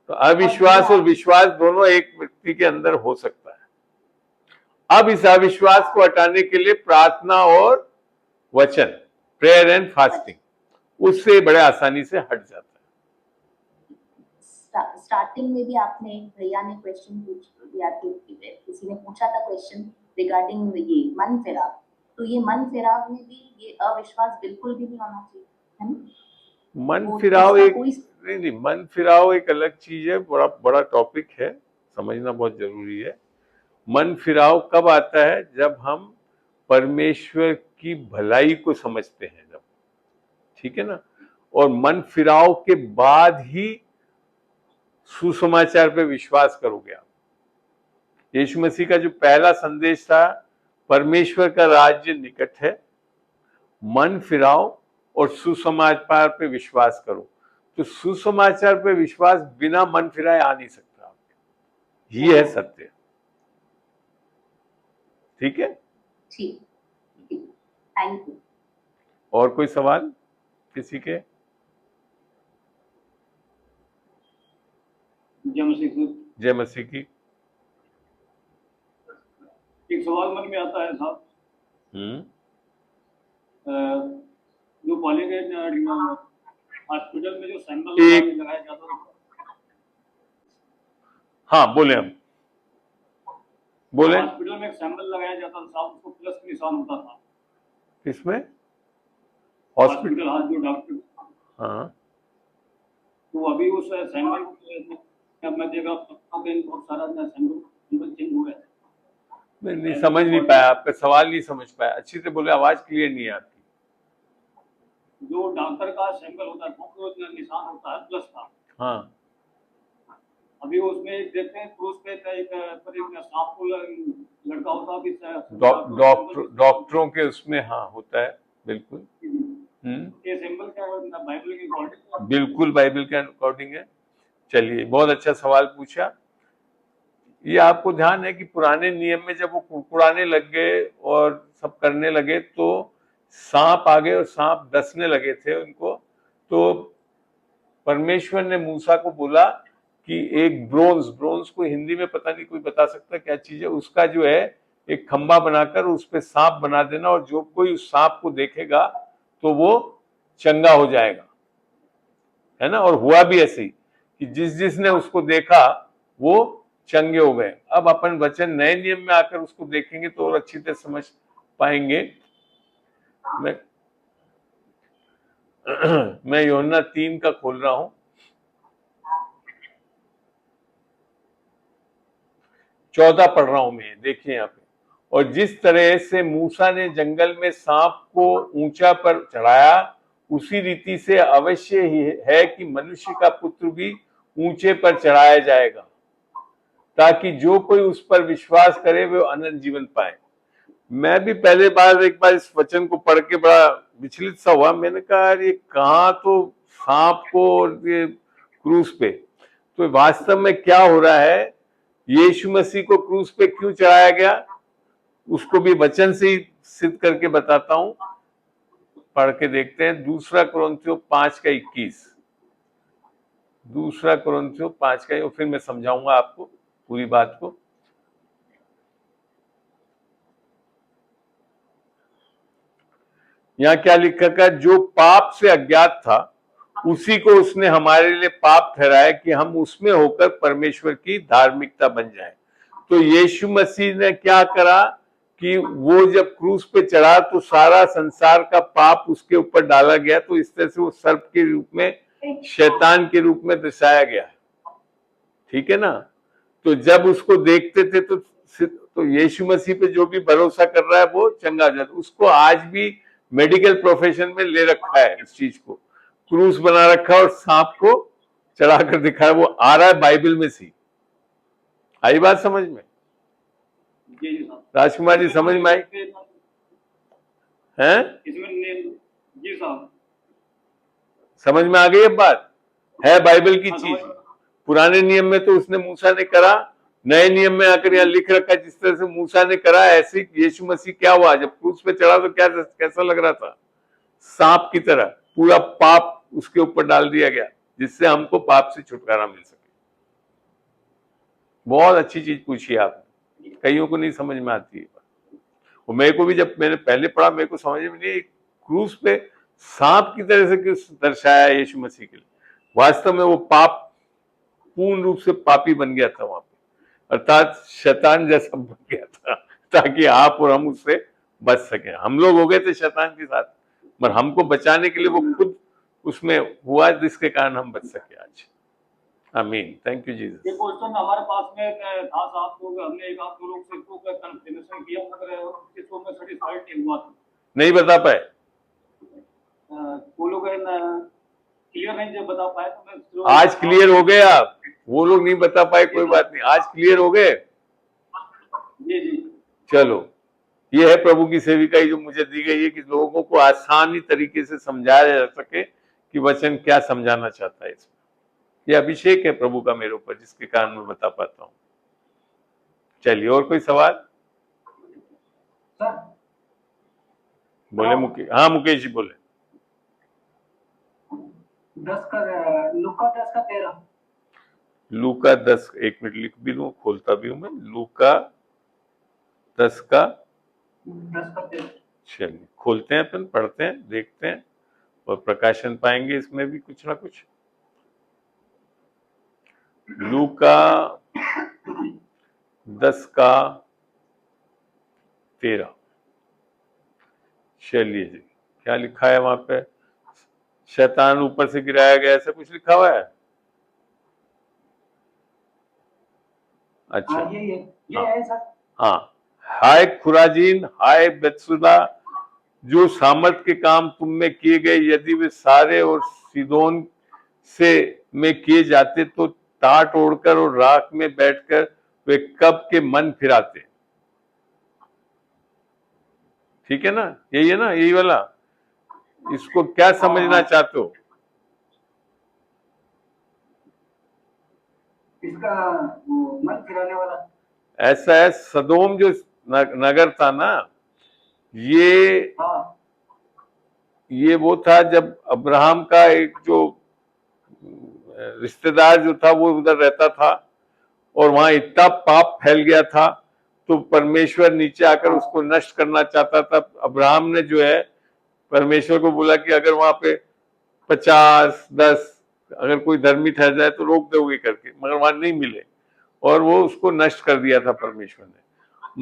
तो अविश्वास और विश्वास दोनों एक व्यक्ति के अंदर हो सकता है। अब इस अविश्वास को हटाने के लिए प्रार्थना और वचन, प्रेयर एंड फास्टिंग, उससे बड़े आसानी से हट जाता है। स्टार्टिंग में भी आपने, भैया ने क्वेश्चन पूछ दिया, किसी ने पूछा था क्वेश्चन रिगार्डिंग ये मन फिराव। तो ये मन फिराव में भी ये अविश्वास बिल्कुल भी नहीं होना चाहिए, है ना? मन फिराव एक नहीं, मन फिराव एक अलग चीज है, बड़ा बड़ा टॉपिक है, समझना बहुत जरूरी है। मन फिराव कब आता है? जब हम परमेश्वर की भलाई को समझते हैं, जब, ठीक है ना। और मन फिराव के बाद ही सुसमाचार पे विश्वास करोगे आप। यीशु मसीह का जो पहला संदेश था, परमेश्वर का राज्य निकट है, मन फिराओ और सुसमाचार पे विश्वास करो। तो सुसमाचार पे विश्वास बिना मन फिराए आ नहीं सकता आपके। ये है सत्य, ठीक है? ठीक, थैंक यू। और कोई सवाल किसी के? जय मसीह सर। जय मसीह की। एक सवाल मन में आता है साहब, जो पॉलीगेट हॉस्पिटल में जो सैंपल लगाया जाता था। हाँ बोले, हम बोले। हॉस्पिटल में एक सैंपल लगाया जाता था साहब, उसको प्लस का निशान होता था। किसमें? हॉस्पिटल, हाथ जो डॉक्टर। हाँ, तो अभी उस सैंपल मैं देख रहा हूँ बहुत सारा सैंपल चेंज हुआ है। नहीं समझ नहीं पाया, आपका सवाल नहीं समझ पाया, अच्छी से बोले, आवाज क्लियर नहीं है आपकी। जो डॉक्टर का सैंपल होता है तो निशान होता है प्लस का। हाँ, अभी उसमें देखते हैं क्रूज पे एक सांप को लड़का होता है, डॉक्टरों के उसमें हाँ होता है, बिल्कुल। ये सिंबल क्या है? बाइबल के अकॉर्डिंग? बिल्कुल बाइबल के अकॉर्डिंग है। चलिए, बहुत अच्छा सवाल पूछा। ये आपको ध्यान है कि पुराने नियम में जब वो कुड़कुड़ाने लग गए और सब करने लगे तो सांप आ गए और सांप डसने लगे थे उनको, तो परमेश्वर ने मूसा को बोला कि एक ब्रोंज को हिंदी में पता नहीं कोई बता सकता क्या चीज है, उसका जो है एक खंबा बनाकर उस पे सांप बना देना, और जो कोई उस सांप को देखेगा तो वो चंगा हो जाएगा, है ना। और हुआ भी ऐसे ही कि जिसने उसको देखा वो चंगे हो गए। अब अपन वचन नए नियम में आकर उसको देखेंगे तो और अच्छी तरह समझ पाएंगे। मैं यूहन्ना 3 का खोल रहा हूं, 14 पढ़ रहा हूं मैं, देखिए यहाँ पे। और जिस तरह से मूसा ने जंगल में सांप को ऊंचा पर चढ़ाया, उसी रीति से अवश्य ही है कि मनुष्य का पुत्र भी ऊंचे पर चढ़ाया जाएगा, ताकि जो कोई उस पर विश्वास करे वे अनंत जीवन पाए। मैं भी पहले एक बार इस वचन को पढ़ के बड़ा विचलित सा हुआ। मैंने कहा ये कहाँ तो सांप को और ये क्रूस पे, तो वास्तव में क्या हो रहा है, यीशु मसीह को क्रूस पे क्यों चढ़ाया गया उसको भी वचन से ही सिद्ध करके बताता हूं। पढ़ के देखते हैं, 2 कुरिन्थियों 5:21। 2 कुरिन्थियों 5 और फिर मैं समझाऊंगा आपको पूरी बात को। यहाँ क्या लिखा है, जो पाप से अज्ञात था उसी को उसने हमारे लिए पाप ठहराया कि हम उसमें होकर परमेश्वर की धार्मिकता बन जाए। तो यीशु मसीह ने क्या करा कि वो जब क्रूस पे चढ़ा तो सारा संसार का पाप उसके ऊपर डाला गया, तो इस तरह से वो सर्प के रूप में, शैतान के रूप में दर्शाया गया है, ठीक है ना। तो जब उसको देखते थे तो यीशु मसीह पे जो भी भरोसा कर रहा है वो चंगा हो जाता। उसको आज भी मेडिकल प्रोफेशन में ले रखा है, इस चीज को क्रूस बना रखा है और सांप को चढ़ाकर दिखाया, वो आ रहा है बाइबल में से। आई बात समझ में? राजकुमार जी समझ में आई है? जी साहब, समझ में आ गई अब बात? है बाइबल की चीज। पुराने नियम में तो उसने मूसा ने करा, नए नियम में आकर यहाँ लिख रखा है जिस तरह से मूसा ने करा ऐसे यीशु मसीह क्या हुआ, जब क्रूस पे चढ़ा तो क्या कैसा लग रहा था, सांप की तरह पूरा पाप उसके ऊपर डाल दिया गया, जिससे हमको पाप से छुटकारा मिल सके। बहुत अच्छी चीज पूछी आपने, कईयों को नहीं समझ में आती है। और मेरे को भी जब मैंने पहले पढ़ा मेरे को समझ में नहीं, क्रूस पे सांप की तरह से क्यों दर्शाया यीशु मसीह के लिए। वास्तव में वो पाप पूर्ण रूप से पापी बन गया था वहां पे, अर्थात शैतान जैसा बन गया था, ताकि आप और हम उससे बच सके। हम लोग हो गए थे शैतान के साथ, पर हमको बचाने के लिए वो खुद उसमें हुआ, जिसके कारण हम बच सके आज। आमीन, थैंक यू जीसस। ये क्वेश्चन हमारे पास में था साहब, तो हमने एक आध दो लोग से इसको कंफर्मेशन किया, मगर इसको मैं सेटिस्फाइड नहीं हुआ था, नहीं बता पाए। वो लोग क्लियर नहीं जब बता पाए तो मैं आज क्लियर हो गए आप, वो लोग नहीं बता पाए कोई बात नहीं, आज क्लियर हो गए। जी जी, चलो, ये है प्रभु की सेविकाई जो मुझे दी गई है कि लोगों को आसानी तरीके से समझाया जा सके कि वचन क्या समझाना चाहता है। इसमें ये अभिषेक है प्रभु का मेरे ऊपर, जिसके कारण मैं बता पाता हूँ। चलिए, और कोई सवाल? सर बोले मुकेश। हाँ मुकेश जी बोले। लूका 10:13। लूका 10, एक मिनट लिख भी लूं, खोलता भी हूं मैं। लूका 10:13। चलिए खोलते हैं, अपन पढ़ते हैं, देखते हैं और प्रकाशन पाएंगे इसमें भी कुछ ना कुछ। लूका 10:13। चलिए जी, क्या लिखा है वहां पे? शैतान ऊपर से गिराया गया, ऐसा कुछ लिखा हुआ है? अच्छा, ये है सर। हाँ। हाय खुराजीन, हाय बेतसुदा, जो सामर्थ के काम तुम में किए गए यदि वे सारे और सीदोन से में किए जाते तो टाट ओढ़कर और राख में बैठकर वे कब के मन फिराते। ठीक है ना, यही है ना, यही वाला। इसको क्या समझना चाहते हो? इसका मन फिराने वाला। ऐसा है, सदोम जो नगर था ना, ये वो था जब अब्राहम का एक जो रिश्तेदार जो था वो उधर रहता था और वहां इतना पाप फैल गया था तो परमेश्वर नीचे आकर उसको नष्ट करना चाहता था। अब्राहम ने जो है परमेश्वर को बोला कि अगर वहां पे 50, 10 अगर कोई धर्मी ठहर जाए तो रोक दोगे करके, मगर वहां नहीं मिले और वो उसको नष्ट कर दिया था परमेश्वर ने।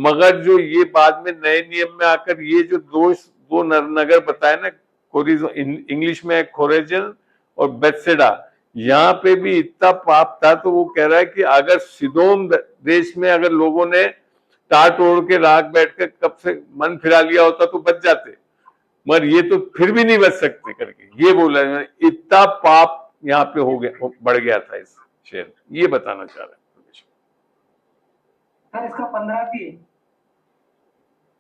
मगर जो ये बाद में नए नियम में आकर ये जो दो नगर बताए ना, इंग्लिश में कोरेजन और बेथसेदा, यहाँ पे भी इतना पाप था तो वो कह रहा है कि अगर सिदोम देश में अगर लोगों ने टाट ओढ़ के राख बैठकर कब से मन फिरा लिया होता तो बच जाते, मगर ये तो फिर भी नहीं बच सकते करके ये बोला। इतना पाप यहाँ पे हो गया, बढ़ गया था इस शहर, ये बताना चाह रहे हैं। सर इसका 15 भी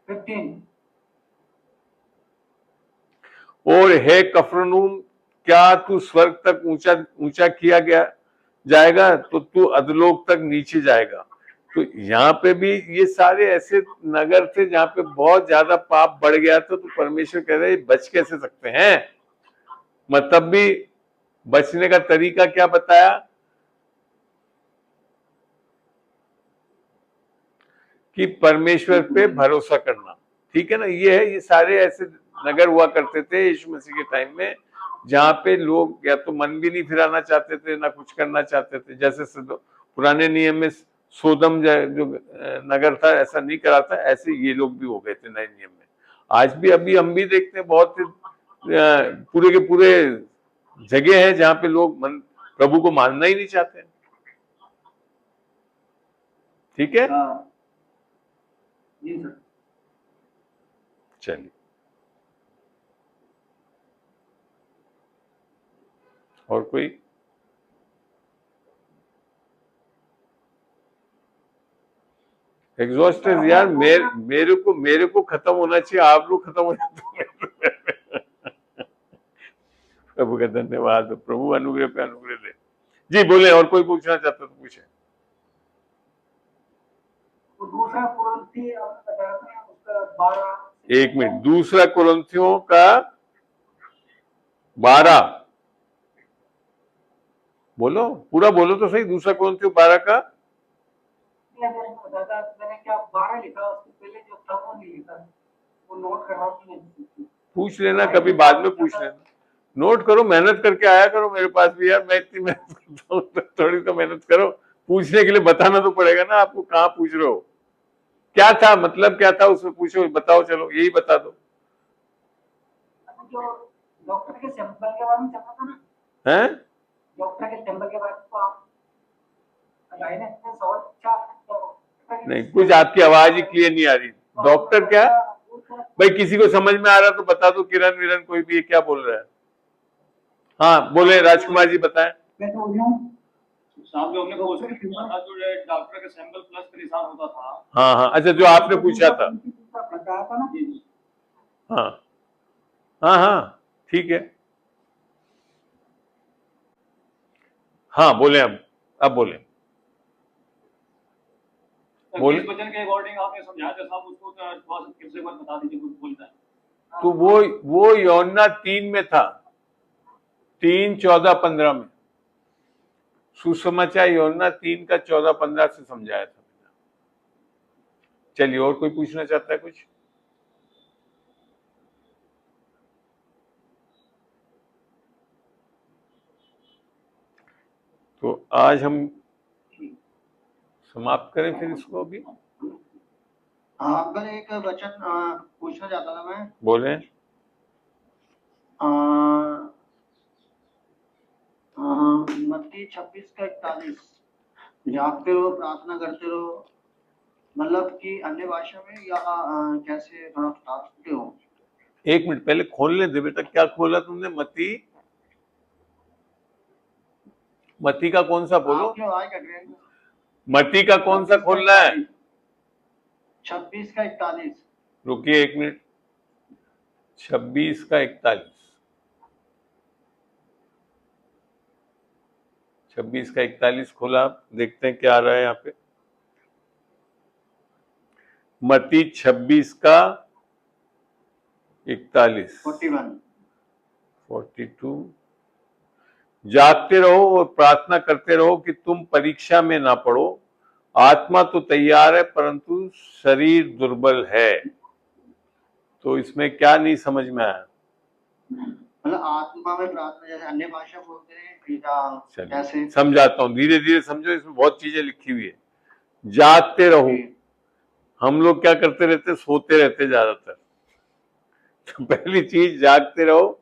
15। और हे कफरनहूम, क्या तू स्वर्ग तक ऊंचा ऊंचा किया गया जाएगा तो तू अधलोक तक नीचे जाएगा। तो यहाँ पे भी ये सारे ऐसे नगर थे जहाँ पे बहुत ज्यादा पाप बढ़ गया था, तो परमेश्वर कह रहे बच कैसे सकते हैं। मतलब भी बचने का तरीका क्या बताया कि परमेश्वर पे भरोसा करना। ठीक है ना, ये है, ये सारे ऐसे नगर हुआ करते थे यीशु मसीह के टाइम में जहाँ पे लोग या तो मन भी नहीं फिराना चाहते थे ना कुछ करना चाहते थे। जैसे पुराने नियम में सोदम जो नगर था ऐसा नहीं करा था, ऐसे ये लोग भी हो गए थे नए नियम में। आज भी अभी हम भी देखते हैं बहुत पूरे के पूरे जगह है जहाँ पे लोग प्रभु को मानना ही नहीं चाहते। ठीक है, चलिए और कोई? एग्जॉस्टेड यार, मेरे को खत्म होना चाहिए, आप लोग खत्म हो जाते। प्रभु का धन्यवाद, प्रभु अनुग्रह पे अनुग्रह दे। जी बोले, और कोई पूछना चाहता तो पूछे। दूसरा कुरिन्थी आपने बताया था उसका 12। एक मिनट, दूसरा कुरिन्थियों का 12 बोलो, पूरा बोलो तो सही। दूसरा कुरिन्थियों 12 का मैंने क्या 12 लिखा, उसके पहले जो था वो नहीं लिखा, वो नोट करवा के पूछ लेना, कभी बाद में पूछ लेना। नोट करो, मेहनत करके आया करो मेरे पास भी यार, मैं इतनी मेहनत करता हूँ, थोड़ी तो मेहनत करो। पूछने के लिए बताना तो पड़ेगा ना आपको, कहाँ पूछ रहे हो, क्या था, मतलब क्या था उसमें, पूछो, बताओ, चलो यही बता दो। जो डॉक्टर के सैंपल के बारे में चल रहा था ना, हैं? डॉक्टर के सैंपल के बारे में तो आप नहीं, कुछ आपकी आवाज ही क्लियर नहीं आ रही। डॉक्टर क्या भाई, किसी को समझ में आ रहा तो बता दो, किरण विरण कोई भी, क्या बोल रहा है? हाँ बोले, राजकुमार जी बताएं। मैं तो बोल रहा हूँ साहब जो हमने वो था, जो डॉक्टर का सैंपल प्लस का निशान होता था। हाँ हाँ, अच्छा, जो आपने पूछा था। बताया था ना। हाँ हाँ हाँ, ठीक है। हाँ बोले, अब बोले। बोले वचन के अकॉर्डिंग आपने समझाया था साहब, उसको थोड़ा सा फिर से एक बार बता दीजिए, कुछ बोलता है। तो वो यूहन्ना 3 में था। 3:14-15 में सुसमाचार यूहन्ना 3:14-15 से समझाया था। चलिए, और कोई पूछना चाहता है कुछ? तो आज हम समाप्त करें फिर इसको अभी। अगर एक वचन पूछना चाहता था मैं। बोले। मत्ती 26:41, जागते रहो, प्रार्थना करते रहो, मतलब कि अन्य भाषा में या कैसे, थोड़ा बता सकते हो? एक मिनट पहले खोलने दे बेटा, क्या खोला तुमने? मत्ती का कौन सा बोलो? मत्ती का कौन सा खोलना है? 26:41। रुकिए एक मिनट, 26:41। 26:41 खोला, देखते हैं क्या आ रहा है यहाँ पे। मत्ती 26:41। 42। जागते रहो और प्रार्थना करते रहो कि तुम परीक्षा में ना पड़ो। आत्मा तो तैयार है परंतु शरीर दुर्बल है। तो इसमें क्या नहीं समझ में आया? मतलब आत्मा में प्रार्थना जैसे अन्य भाषा बोलते हैं, कैसे? समझाता हूँ, धीरे धीरे समझो, इसमें बहुत चीजें लिखी हुई है। जागते रहो, हम लोग क्या करते रहते? सोते रहते ज्यादातर। तो पहली चीज जागते रहो,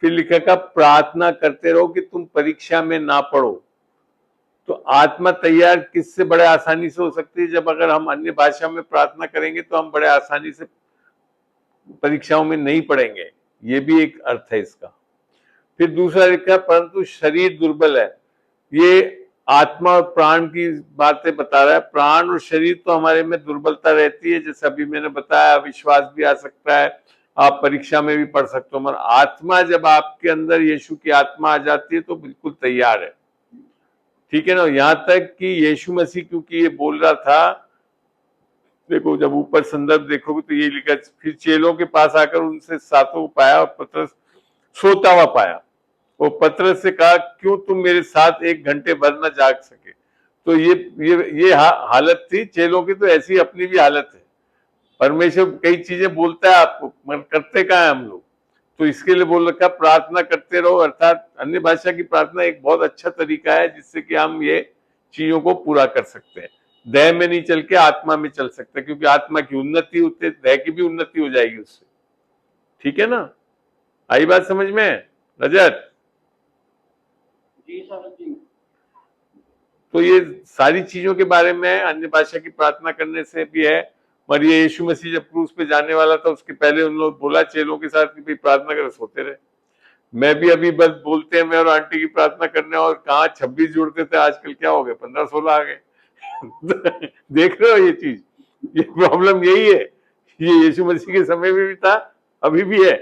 फिर लिखा का प्रार्थना करते रहो कि तुम परीक्षा में ना पड़ो। तो आत्मा तैयार किससे बड़े आसानी से हो सकती है? जब अगर हम अन्य भाषा में प्रार्थना करेंगे तो हम बड़े आसानी से परीक्षाओं में नहीं पड़ेंगे। ये भी एक अर्थ है इसका। फिर दूसरा लिखा परंतु शरीर दुर्बल है। ये आत्मा और प्राण की बातें बता रहा है। प्राण और शरीर तो हमारे में दुर्बलता रहती है, जैसे अभी मैंने बताया, विश्वास भी आ सकता है, आप परीक्षा में भी पढ़ सकते हो, मगर आत्मा जब आपके अंदर यीशु की आत्मा आ जाती है तो बिल्कुल तैयार है। ठीक है ना? यहां तक कि यीशु मसीह क्योंकि ये बोल रहा था, देखो जब ऊपर संदर्भ देखोगे तो ये लिखा, फिर चेलों के पास आकर उनसे सातों को पाया और पतरस सोता हुआ पाया। वो पतरस से कहा, क्यों तुम मेरे साथ 1 घंटे भर न जाग सके? तो ये हालत थी चेलों की। तो ऐसी अपनी भी हालत है। परमेश्वर कई चीजें बोलता है आपको, मगर करते कहाँ है हम लोग? तो इसके लिए बोल रखा प्रार्थना करते रहो। अर्थात अन्य भाषा की प्रार्थना एक बहुत अच्छा तरीका है जिससे कि हम ये चीजों को पूरा कर सकते हैं। देह में नहीं चल के आत्मा में चल सकते हैं, क्योंकि आत्मा की उन्नति होती है, देह की भी उन्नति हो जाएगी उससे। ठीक है ना? आई बात समझ में रजत? जी सर जी। तो ये सारी चीजों के बारे में अन्य भाषा की प्रार्थना करने से भी है। और ये यीशु मसीह जब क्रूस पे जाने वाला था उसके पहले उन लोग बोला चेलों के साथ कि प्रार्थना कर, सोते रहे। मैं भी अभी बस बोलते हैं मैं और आंटी की प्रार्थना करने, और कहाँ 26 जुड़ते थे, आजकल क्या हो गए 15-16 आ गए। देख रहे हो ये चीज? ये प्रॉब्लम यही है। ये यीशु मसीह के समय में भी था, अभी भी है।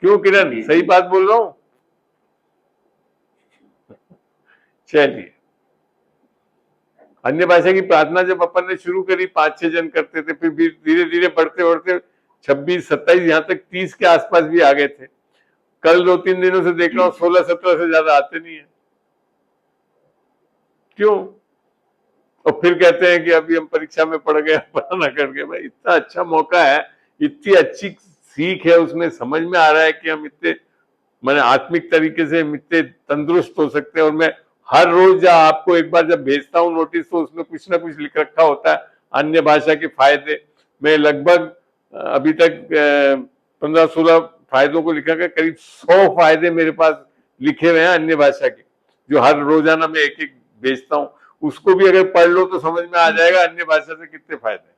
क्यों किरण, सही बात बोल रहा हूं? चलिए, अन्य भाषा की प्रार्थना जब अपन ने शुरू करी 5-6 जन करते थे, फिर धीरे धीरे बढ़ते बढ़ते 26-27 यहाँ तक 30 के आसपास भी आ गए थे। कल 2-3 दिनों से देख रहा हूँ 16-17 से ज्यादा आते नहीं है। क्यों? और फिर कहते हैं कि अभी हम परीक्षा में पढ़ गए, पढ़ा ना करके। भाई इतना अच्छा मौका है, इतनी अच्छी सीख है उसमें, समझ में आ रहा है कि हम इतने मैंने आत्मिक तरीके से इतने तंदुरुस्त हो सकते हैं। और मैं हर रोज आपको एक बार जब भेजता हूँ नोटिस, तो उसमें कुछ ना कुछ लिख रखा होता है अन्य भाषा के फायदे। मैं लगभग अभी तक 15-16 फायदों को लिखा गया, करीब 100 फायदे मेरे पास लिखे हुए हैं अन्य भाषा के, जो हर रोजाना मैं एक एक भेजता हूँ। उसको भी अगर पढ़ लो तो समझ में आ जाएगा अन्य भाषा से कितने फायदे।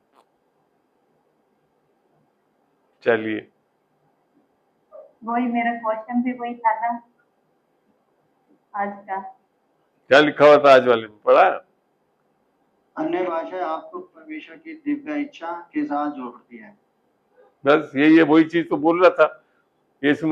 चलिए, वही मेरा क्वेश्चन भी वही था ना आज का। क्या लिखा हुआ था आज वाले में, पढ़ा? अन्य भाषा आपको परमेश्वर की दिव्य इच्छा के साथ जोड़ती है। बस यही है, वही चीज तो बोल रहा था यीशु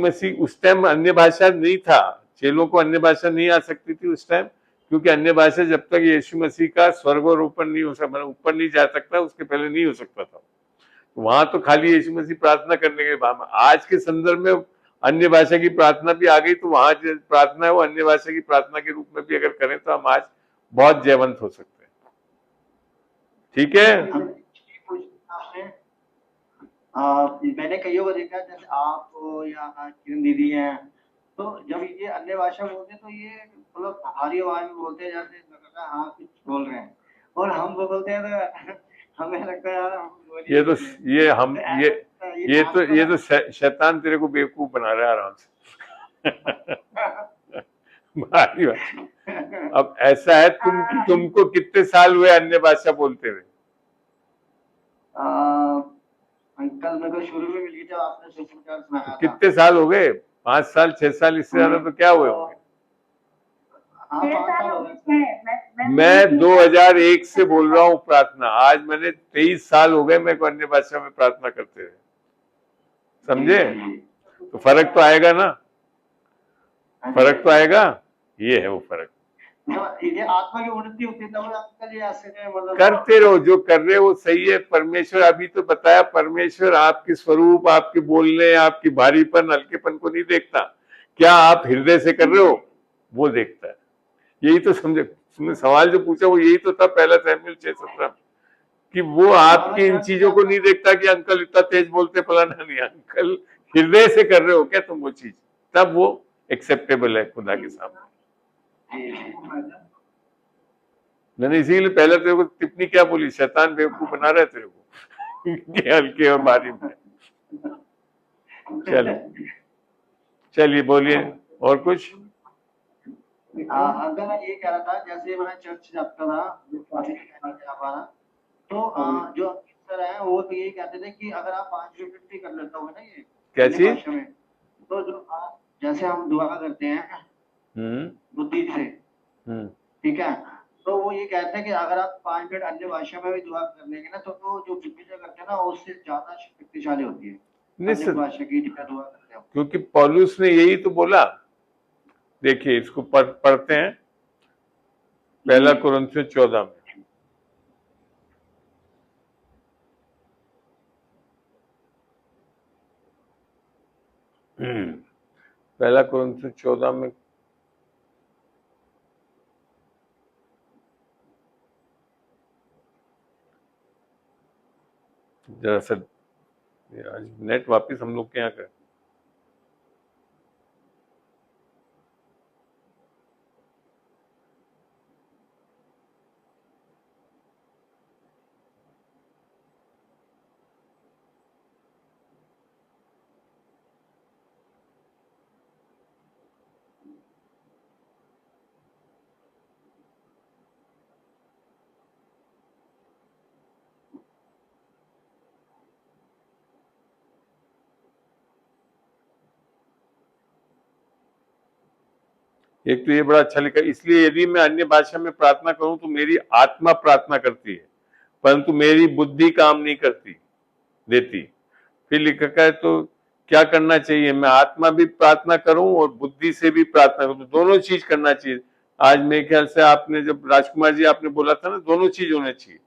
मसीह उस टाइम अन्य भाषा नहीं था, चेलों को अन्य भाषा नहीं आ सकती थी उस टाइम, क्योंकि अन्य भाषा जब तक यीशु मसीह का स्वर्ग और ऊपर नहीं हो सकता, ऊपर नहीं जा सकता, उसके पहले नहीं हो सकता था। वहां तो खाली यीशु मसीह प्रार्थना करने के बाद, आज के संदर्भ में अन्य भाषा की प्रार्थना भी आ गई, तो वहां जो प्रार्थना है वो अन्य भाषा की प्रार्थना के रूप में भी अगर करें तो हम आज बहुत जयवंत हो सकते हैं। ठीक है। मैंने कईयों को देखा, जैसे आप या किरण दीदी हैं, तो जब ये अन्य भाषा बोलते हैं तो ये मतलब भारी आवाज में बोलते हैं, जैसे लगता है हाँ कुछ बोल रहे हैं, और हम वो बोलते हैं तो हमें लगता है यार ये तो शैतान तेरे को बेवकूफ बना रहा है आराम से। भारी बात। अब ऐसा है, तुमको कितने साल हुए अन्य भाषा बोलते हुए? अंकल मेरे को शुरू में मिली जब आपने सुसमाचार सुनाया था। कितने साल हो गए? 5 साल 6 साल, इससे ज्यादा तो क्या हुए होंगे? हाँ 5 साल हो गए। मैं 2001 से बोल रहा हूँ प्रार्थना, आज मैंने 23 साल हो गए मेरे को अन्य भाषा में प्रार्थना करते हुए, समझे? तो फर्क तो आएगा ना, फर्क तो आएगा। ये है वो फर्क। ये आत्मा की उन्नति होती है, तब अंकल ये ऐसे मतलब करते रहो, जो कर रहे हो वो सही है। परमेश्वर, अभी तो बताया, परमेश्वर आपके स्वरूप, आपके बोलने, आपकी भारीपन, हल्केपन को नहीं देखता, क्या आप हृदय से कर रहे हो वो देखता है। यही तो समझे, तुमने सवाल जो पूछा वो यही तो था, पहला सैमुएल 6:17, कि वो आपकी इन चीजों को नहीं देखता कि अंकल इतना तेज बोलते फलाना नहीं, अंकल हृदय से कर रहे हो क्या तुम वो चीज, तब वो एक्सेप्टेबल है खुदा के सामने। मैंने इसीलिए पहले तेरे को टिप्पणी क्या बोली, शैतान बेवकूफ बना रहा है तेरे को हल्के और भारी में। चलिए बोलिए और कुछ। अंकल मैं ये कह रहा था, जैसे मैं चर्च जाता था तो जो सर है वो तो यही कहते थे कि अगर आप 5 मिनट भी कर लेते हो ना ये क्या चीज में, तो जो जैसे हम दुआ करते हैं बुद्धि से, ठीक है, तो वो ये कहते हैं कि अगर आप 5 मिनट अन्य भाषा में भी दुआ कर लेंगे ना, तो जो बुद्धि से करते हैं ना उससे ज्यादा शक्तिशाली होती है अन्य भाषा की दुआ करते हैं, क्योंकि पौलुस ने यही तो बोला। देखिए इसको पढ़ते हैं, पहला कुरिन्थियों 14 में। पहला कुरिन्थियों 14 में जरा सा आज नेट वापिस हम लोग के यहाँ का। एक तो ये बड़ा अच्छा लिखा, इसलिए यदि मैं अन्य भाषा में प्रार्थना करूं तो मेरी आत्मा प्रार्थना करती है, परंतु मेरी बुद्धि काम नहीं करती देती। फिर लिखा है तो क्या करना चाहिए, मैं आत्मा भी प्रार्थना करूं और बुद्धि से भी प्रार्थना करूं, दोनों चीज करना चाहिए। आज मेरे ख्याल से आपने जब राजकुमार जी आपने बोला था ना, दोनों चीज होना चाहिए,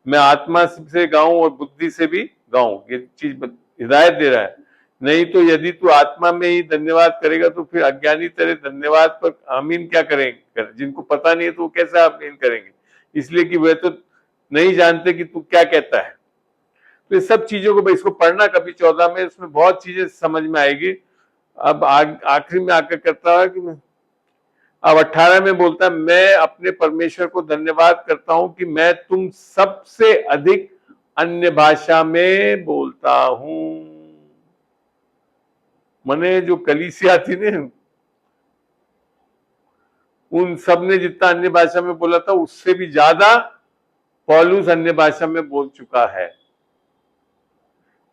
मैं आत्मा से गाऊं और बुद्धि से भी गाऊं, ये चीज हिदायत दे रहा है। नहीं तो यदि तू आत्मा में ही धन्यवाद करेगा तो फिर अज्ञानी तेरे धन्यवाद पर आमीन क्या करेंगे, जिनको पता नहीं है तो वो कैसे आमीन करेंगे, इसलिए कि वे तो नहीं जानते कि तू क्या कहता है। तो इस सब चीजों को भाई इसको पढ़ना कभी 14 में, उसमें बहुत चीजें समझ में आएगी। अब आखिरी में आकर करता है कि अब 18 में बोलता है, मैं अपने परमेश्वर को धन्यवाद करता हूं कि मैं तुम सबसे अधिक अन्य भाषा में बोलता हूं। मने जो कलीसिया थी ने, उन सब ने जितना अन्य भाषा में बोला था उससे भी ज्यादा पौलुस अन्य भाषा में बोल चुका है।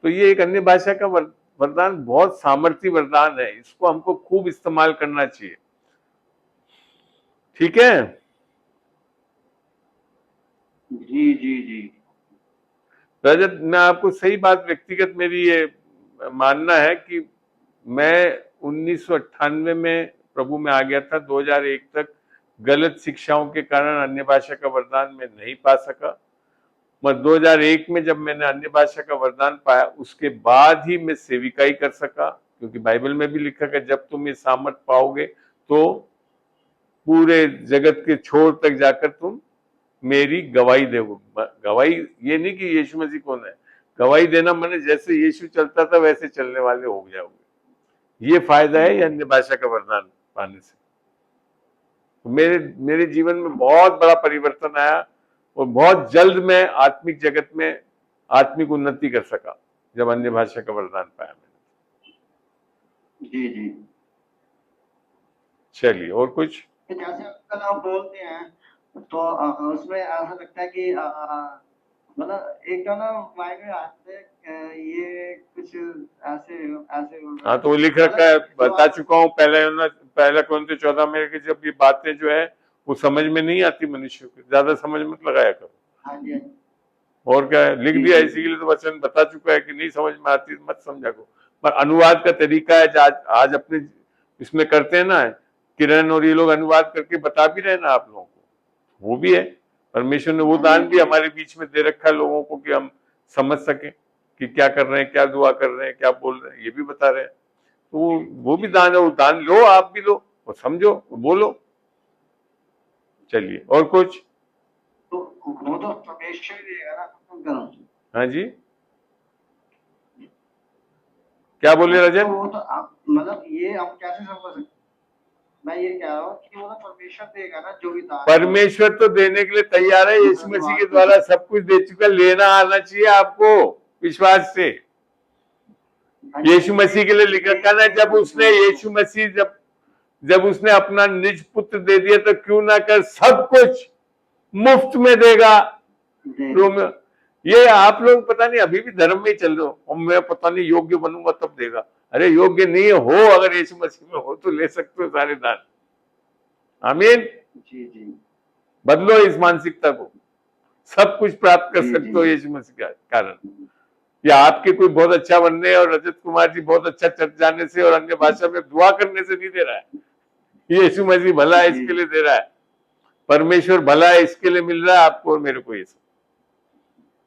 तो ये एक अन्य भाषा का वरदान बहुत सामर्थी वरदान है, इसको हमको खूब इस्तेमाल करना चाहिए। ठीक है जी जी जी रजत, मैं आपको सही बात, व्यक्तिगत मेरी ये मानना है कि मैं 1998 में प्रभु में आ गया था, 2001 तक गलत शिक्षाओं के कारण अन्य भाषा का वरदान में नहीं पा सका, 2001 में जब मैंने अन्य भाषा का वरदान पाया, उसके बाद ही मैं सेविकाई कर सका, क्योंकि बाइबल में भी लिखा है जब तुम ये सामर्थ पाओगे तो पूरे जगत के छोर तक जाकर तुम मेरी गवाही दोगे। गवाही ये नहीं कि यीशु मसीह कौन है, गवाही देना माने जैसे यीशु चलता था वैसे चलने वाले हो जाओगे। ये फायदा है ये अन्य भाषा का वरदान पाने से। तो मेरे जीवन में बहुत बड़ा परिवर्तन आया और बहुत जल्द मैं आत्मिक जगत में आत्मिक उन्नति कर सका जब अन्य भाषा का वरदान पाया मैंने। जी जी। चलिए और कुछ। जैसे अक्सर आप बोलते हैं तो उसमें ऐसा लगता है कि मतलब एक तो ना माइंड में आते ये कुछ ऐसे ऐसे। हाँ तो वो लिख रखा है, बता चुका हूँ पहला कोरिन्थियों 14 में कि जब ये बातें जो है वो समझ में नहीं आती मनुष्य को, ज्यादा समझ मत लगाया करो। हाँ जी। और क्या है, लिख दिया इसीलिए तो वचन बता चुका है कि नहीं समझ में आती मत समझा को। पर अनुवाद का तरीका है आज अपने इसमें करते हैं ना, किरण और ये लोग अनुवाद करके बता भी रहे ना आप लोगों को, वो भी है। परमेश्वर ने वो दान भी हमारे बीच में दे रखा है लोगों को कि हम समझ सके कि क्या कर रहे हैं, क्या दुआ कर रहे हैं, क्या बोल रहे हैं, ये भी बता रहे हैं। तो वो भी दान है, वो दान लो, आप भी लो और समझो, बोलो। चलिए और कुछ। तो वो तो परमेश्वर देगा ना। हाँ जी, क्या बोले रजत? तो वो तो आप मतलब ये हम कैसे समझ सकते? मैं ये कह रहा हूँ कि वो तो परमेश्वर देगा ना जो भी दान। परमेश्वर तो देने के लिए तैयार है, यीशु मसीह के द्वारा सब कुछ दे चुका। लेना आना चाहिए आपको विश्वास से। यीशु मसीह के लिए लिखा कहना, जब उसने यीशु मसीह जब उसने अपना निज पुत्र दे दिया तो क्यों ना कर सब कुछ मुफ्त में देगा। ये आप लोग पता नहीं अभी भी धर्म में चल रहे हो, और मैं पता नहीं योग्य बनूंगा तब देगा। अरे योग्य नहीं हो, अगर यीशु मसीह में हो तो ले सकते हो सारे दान। आमीन। जी जी। बदलो इस मानसिकता को, सब कुछ प्राप्त कर सकते हो यीशु मसीह के कारण। या आपके कोई बहुत अच्छा बनने और रजत कुमार जी बहुत अच्छा चर्च जाने से और अन्य भाषा में दुआ करने से नहीं दे रहा है। यीशु मसीह भला है इसके लिए दे रहा है, परमेश्वर भला है इसके लिए मिल रहा है आपको और मेरे को। ये सब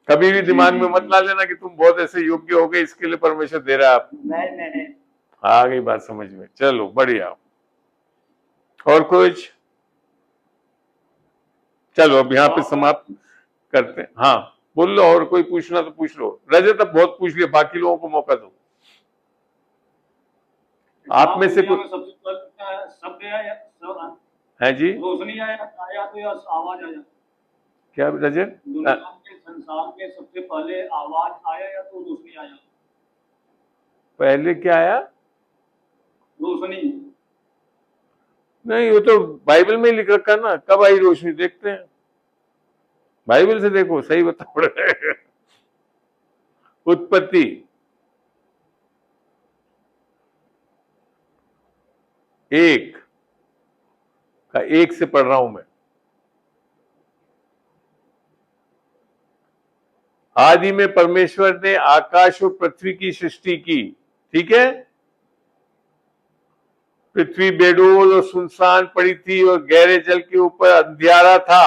कभी भी दिमाग में मत ला लेना कि तुम बहुत ऐसे योग्य हो गए इसके लिए परमेश्वर दे रहा है आपको। नहीं। आ गई बात समझ में। चलो बढ़िया। और कुछ? चलो अब यहाँ पे समाप्त करते हैं। हाँ बोल लो, और कोई पूछना तो पूछ लो। रजत अब बहुत पूछ लिया, बाकी लोगों को मौका दो। आप में से कोई शब्द है जी? रोशनी आया तो या आवाज आया? क्या रजत? दुनिया के संसार में सबसे पहले आवाज आया या तो रोशनी आया? पहले क्या आया? रोशनी। नहीं, वो तो बाइबल में ही लिख रखा ना, कब आई रोशनी देखते हैं। बाइबल से देखो, सही बताओ। उत्पत्ति 1 का 1 से पढ़ रहा हूं मैं। आदि में परमेश्वर ने आकाश और पृथ्वी की सृष्टि की। ठीक है, पृथ्वी बेडोल और सुनसान पड़ी थी और गहरे जल के ऊपर अंधियारा था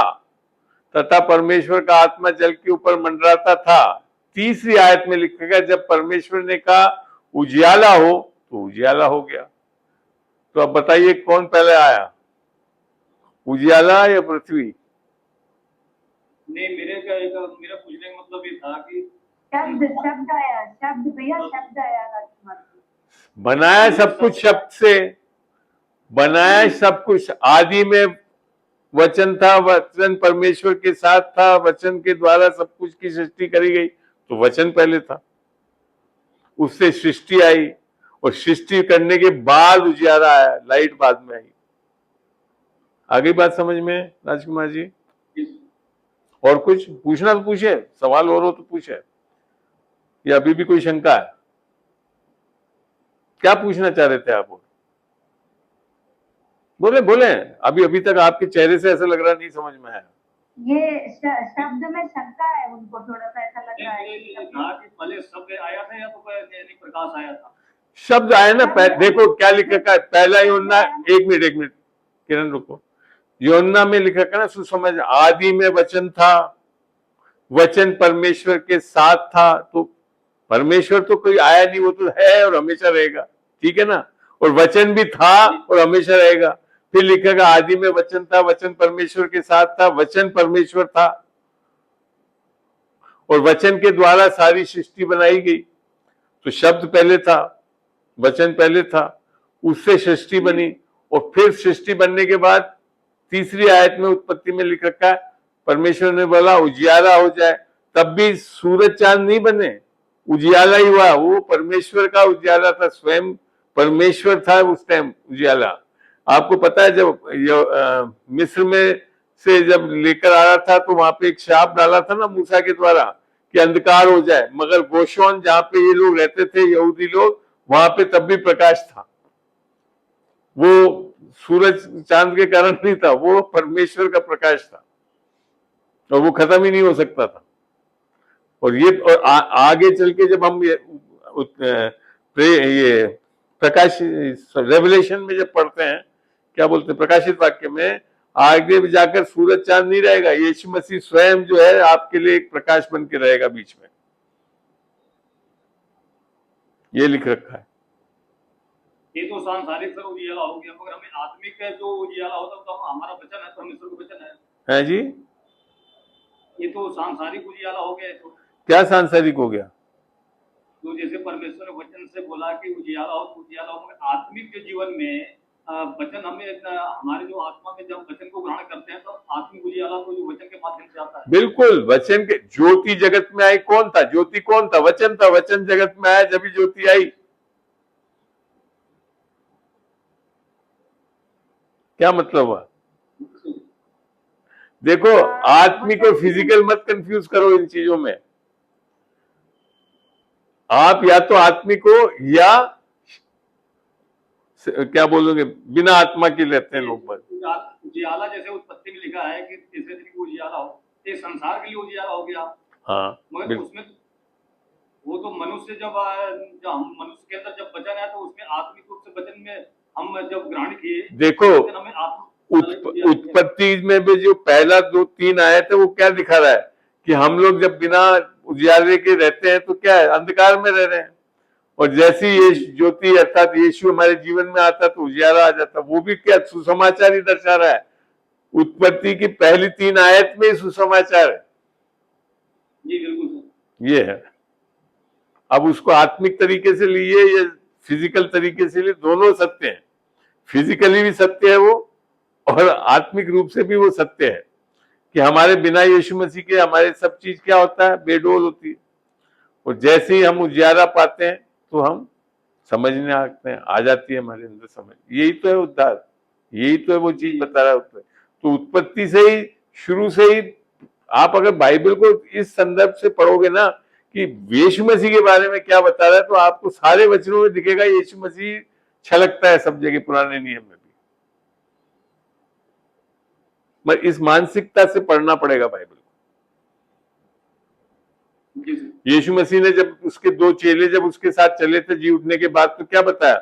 तथा परमेश्वर का आत्मा जल के ऊपर मंडराता था। तीसरी आयत में लिखा गया, जब परमेश्वर ने कहा उजियाला हो तो उजियाला हो गया। तो अब बताइए कौन पहले आया, उजियाला या पृथ्वी? नहीं, मेरा पूछने का मतलब ये था कि शब्द आया, शब्द भैया, शब्द आया। बनाया सब कुछ शब्द से, बनाया सब कुछ। आदि में वचन था, वचन परमेश्वर के साथ था, वचन के द्वारा सब कुछ की सृष्टि करी गई। तो वचन पहले था, उससे सृष्टि आई और सृष्टि करने के बाद उजियारा आया, लाइट बाद में आई। आगे बात समझ में राजकुमार जी? और कुछ पूछना तो पूछे, सवाल और हो तो पूछे, या अभी भी कोई शंका है? क्या पूछना चाह रहे थे आप? बोले। अभी तक आपके चेहरे से ऐसा लग रहा नहीं समझ में आया। ये शब्द में शंका है उनको, थोड़ा सा ऐसा लग रहा है कि पहले शब्द आया था या तो प्रकाश आया था? शब्द आया ना। देखो क्या लिखा है, पहला यूहन्ना, एक मिनट किरण रुको। यूहन्ना में लिखा है ना सुसमाचार, आदि में वचन था, वचन परमेश्वर के साथ था, तो परमेश्वर तो कोई आया नहीं, वो तो है और हमेशा रहेगा, ठीक है ना। और वचन भी था और हमेशा रहेगा। फिर लिखेगा आदि में वचन था, वचन परमेश्वर के साथ था, वचन परमेश्वर था, और वचन के द्वारा सारी सृष्टि बनाई गई। तो शब्द पहले था, वचन पहले था, उससे सृष्टि बनी। और फिर सृष्टि बनने के बाद तीसरी आयत में उत्पत्ति में लिख रखा है, परमेश्वर ने बोला उजियाला हो जाए। तब भी सूरज चांद नहीं बने, उजियाला ही हुआ। वो परमेश्वर का उजियाला था, स्वयं परमेश्वर था उस टाइम उजियाला। आपको पता है जब मिस्र में से जब लेकर आ रहा था तो वहां पे एक शाप डाला था ना मूसा के द्वारा कि अंधकार हो जाए, मगर गोशोन जहां पे ये लोग रहते थे, यहूदी लोग, वहां पे तब भी प्रकाश था। वो सूरज चांद के कारण नहीं था, वो परमेश्वर का प्रकाश था और वो खत्म ही नहीं हो सकता था। और ये आगे चल के जब हम ये प्रकाश रेवलेशन में जब पढ़ते हैं, क्या बोलते हैं, प्रकाशित वाक्य में, आगे जाकर सूरज चांद नहीं रहेगा, यीशु मसीह स्वयं जो है आपके लिए एक प्रकाश बन के रहेगा बीच में, ये लिख रखा है। ये तो सांसारिक सर उजियाला हो गया, मगर हमें आत्मिक जो उजियाला होता है तो हमारा वचन है, परमेश्वर का वचन है जी। ये तो सांसारिक उजियाला हो गया। तो क्या सांसारिक हो गया? तो जैसे परमेश्वर ने वचन से बोला कि उजियाला हो तो उजियाला हो, मगर आत्मिक के जीवन में वचन हमें, हमारे जो आत्मा में जब वचन को ग्रहण करते हैं तो आत्मिक उजियाला तो जो वचन के माध्यम से आता है। बिल्कुल, वचन के, ज्योति जगत में आई, कौन था ज्योति? कौन था? वचन था। वचन जगत में आया जब ज्योति आई। क्या मतलब हुआ? देखो, आत्मिक और फिजिकल मत कंफ्यूज करो इन चीजों में। आप या तो आत्मिक हो या क्या बोलोगे, बिना आत्मा के रहते हैं लोग। बस उजियाला जैसे उत्पत्ति में लिखा है कि तीसरे दिन को उजियाला हो, ये संसार के लिए उजियाला हो गया। हाँ, मगर उसमें वो तो मनुष्य जब मनुष्य के अंदर जब वचन है तो उसमें आत्मिक रूप से वचन में हम जब ग्रहण किए, देखो उत्पत्ति में भी जो पहला 2-3 आयत है वो क्या दिखा रहा है कि हम लोग जब बिना उजियाले के रहते हैं तो क्या है, अंधकार में रह रहे हैं। और जैसी ये ज्योति अर्थात यीशु हमारे जीवन में आता तो उजियाला आ जाता। वो भी क्या सुसमाचार ही दर्शा रहा है। उत्पत्ति की पहली 3 आयत में सुसमाचार है। जी बिल्कुल, ये है। अब उसको आत्मिक तरीके से लिए या फिजिकल तरीके से लिए, दोनों सत्य है। फिजिकली भी सत्य है वो, और आत्मिक रूप से भी वो सत्य है कि हमारे बिना यीशु मसीह के हमारे सब चीज क्या होता है, बेडोल होती है। और जैसे ही हम उजियाला पाते हैं तो हम समझने आते हैं, आ जाती है हमारे अंदर समझ। यही तो है उद्धार, यही तो है वो चीज बता रहा है। तो उत्पत्ति से ही, शुरू से ही, आप अगर बाइबल को इस संदर्भ से पढ़ोगे ना कि यीशु मसीह के बारे में क्या बता रहा है, तो आपको सारे वचनों में दिखेगा यीशु मसीह छलकता है सब जगह, पुराने नियम में भी। मगर इस मानसिकता से पढ़ना पड़ेगा बाइबल को। यीशु मसीह ने जब उसके 2 चेले जब उसके साथ चले थे जी उठने के बाद, तो क्या बताया?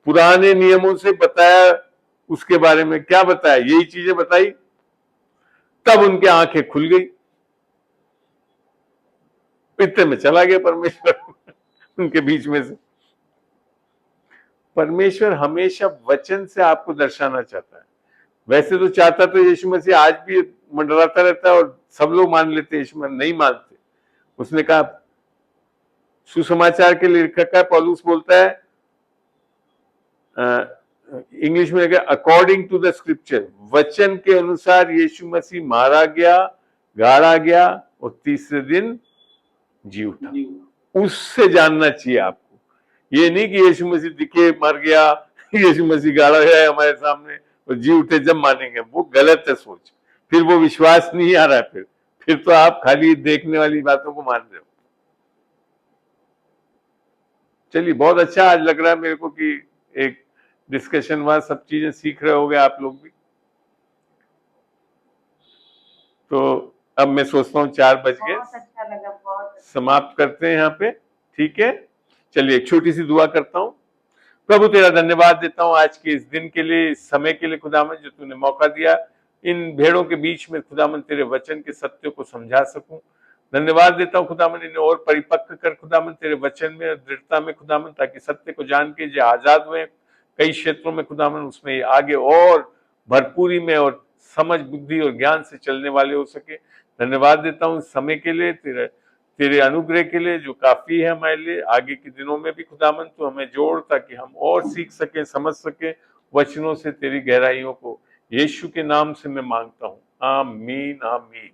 पुराने नियमों से बताया, उसके बारे में क्या बताया, यही चीजें बताई। तब उनकी आंखें खुल गई, इतने में चला गया परमेश्वर उनके बीच में से। परमेश्वर हमेशा वचन से आपको दर्शाना चाहता है। वैसे तो चाहता तो यीशु मसीह आज भी मंडराता रहता है और सब लोग मान लेते हैं, यीशु मसीह नहीं मानते। उसने कहा, सुसमाचार के लिए लिखा है, पौलुस बोलता है इंग्लिश में, अकॉर्डिंग टू द स्क्रिप्चर, वचन के अनुसार यीशु मसीह मारा गया, गाड़ा गया और तीसरे दिन जी उठा। उससे जानना चाहिए आपको, ये नहीं कि यीशु मसीह दिखे मर गया, यीशु मसीह गाड़ा गया हमारे सामने और जी उठे जब मानेंगे। वो गलत है सोच, फिर वो विश्वास नहीं आ रहा है। फिर तो आप खाली देखने वाली बातों को मान रहे हो। चलिए, बहुत अच्छा आज लग रहा है मेरे को कि एक डिस्कशन हुआ, सब चीजें सीख रहे होगे आप लोग भी। तो अब मैं सोचता हूँ 4 बज गए, अच्छा लगा, बहुत समाप्त करते हैं यहाँ पे, ठीक है। चलिए एक छोटी सी दुआ करता हूँ। प्रभु तेरा धन्यवाद देता हूँ आज के इस दिन के लिए, इस समय के लिए खुदावन, जो तूने मौका दिया इन भेड़ों के बीच में खुदावन तेरे वचन के सत्य को समझा सकूं। धन्यवाद देता हूँ खुदावन, इन्हें और परिपक्व कर खुदावन तेरे वचन में, दृढ़ता में खुदावन, ताकि सत्य को जान के जो आजाद हुए कई क्षेत्रों में खुदावन, उसमें आगे और भरपूरी में और समझ, बुद्धि और ज्ञान से चलने वाले हो सके। धन्यवाद देता हूँ समय के लिए, तेरे अनुग्रह के लिए जो काफी है हमारे लिए। आगे के दिनों में भी खुदावन तू हमें जोड़, ताकि हम और सीख सकें, समझ सकें वचनों से तेरी गहराइयों को। यीशु के नाम से मैं मांगता हूँ, आमीन आमीन।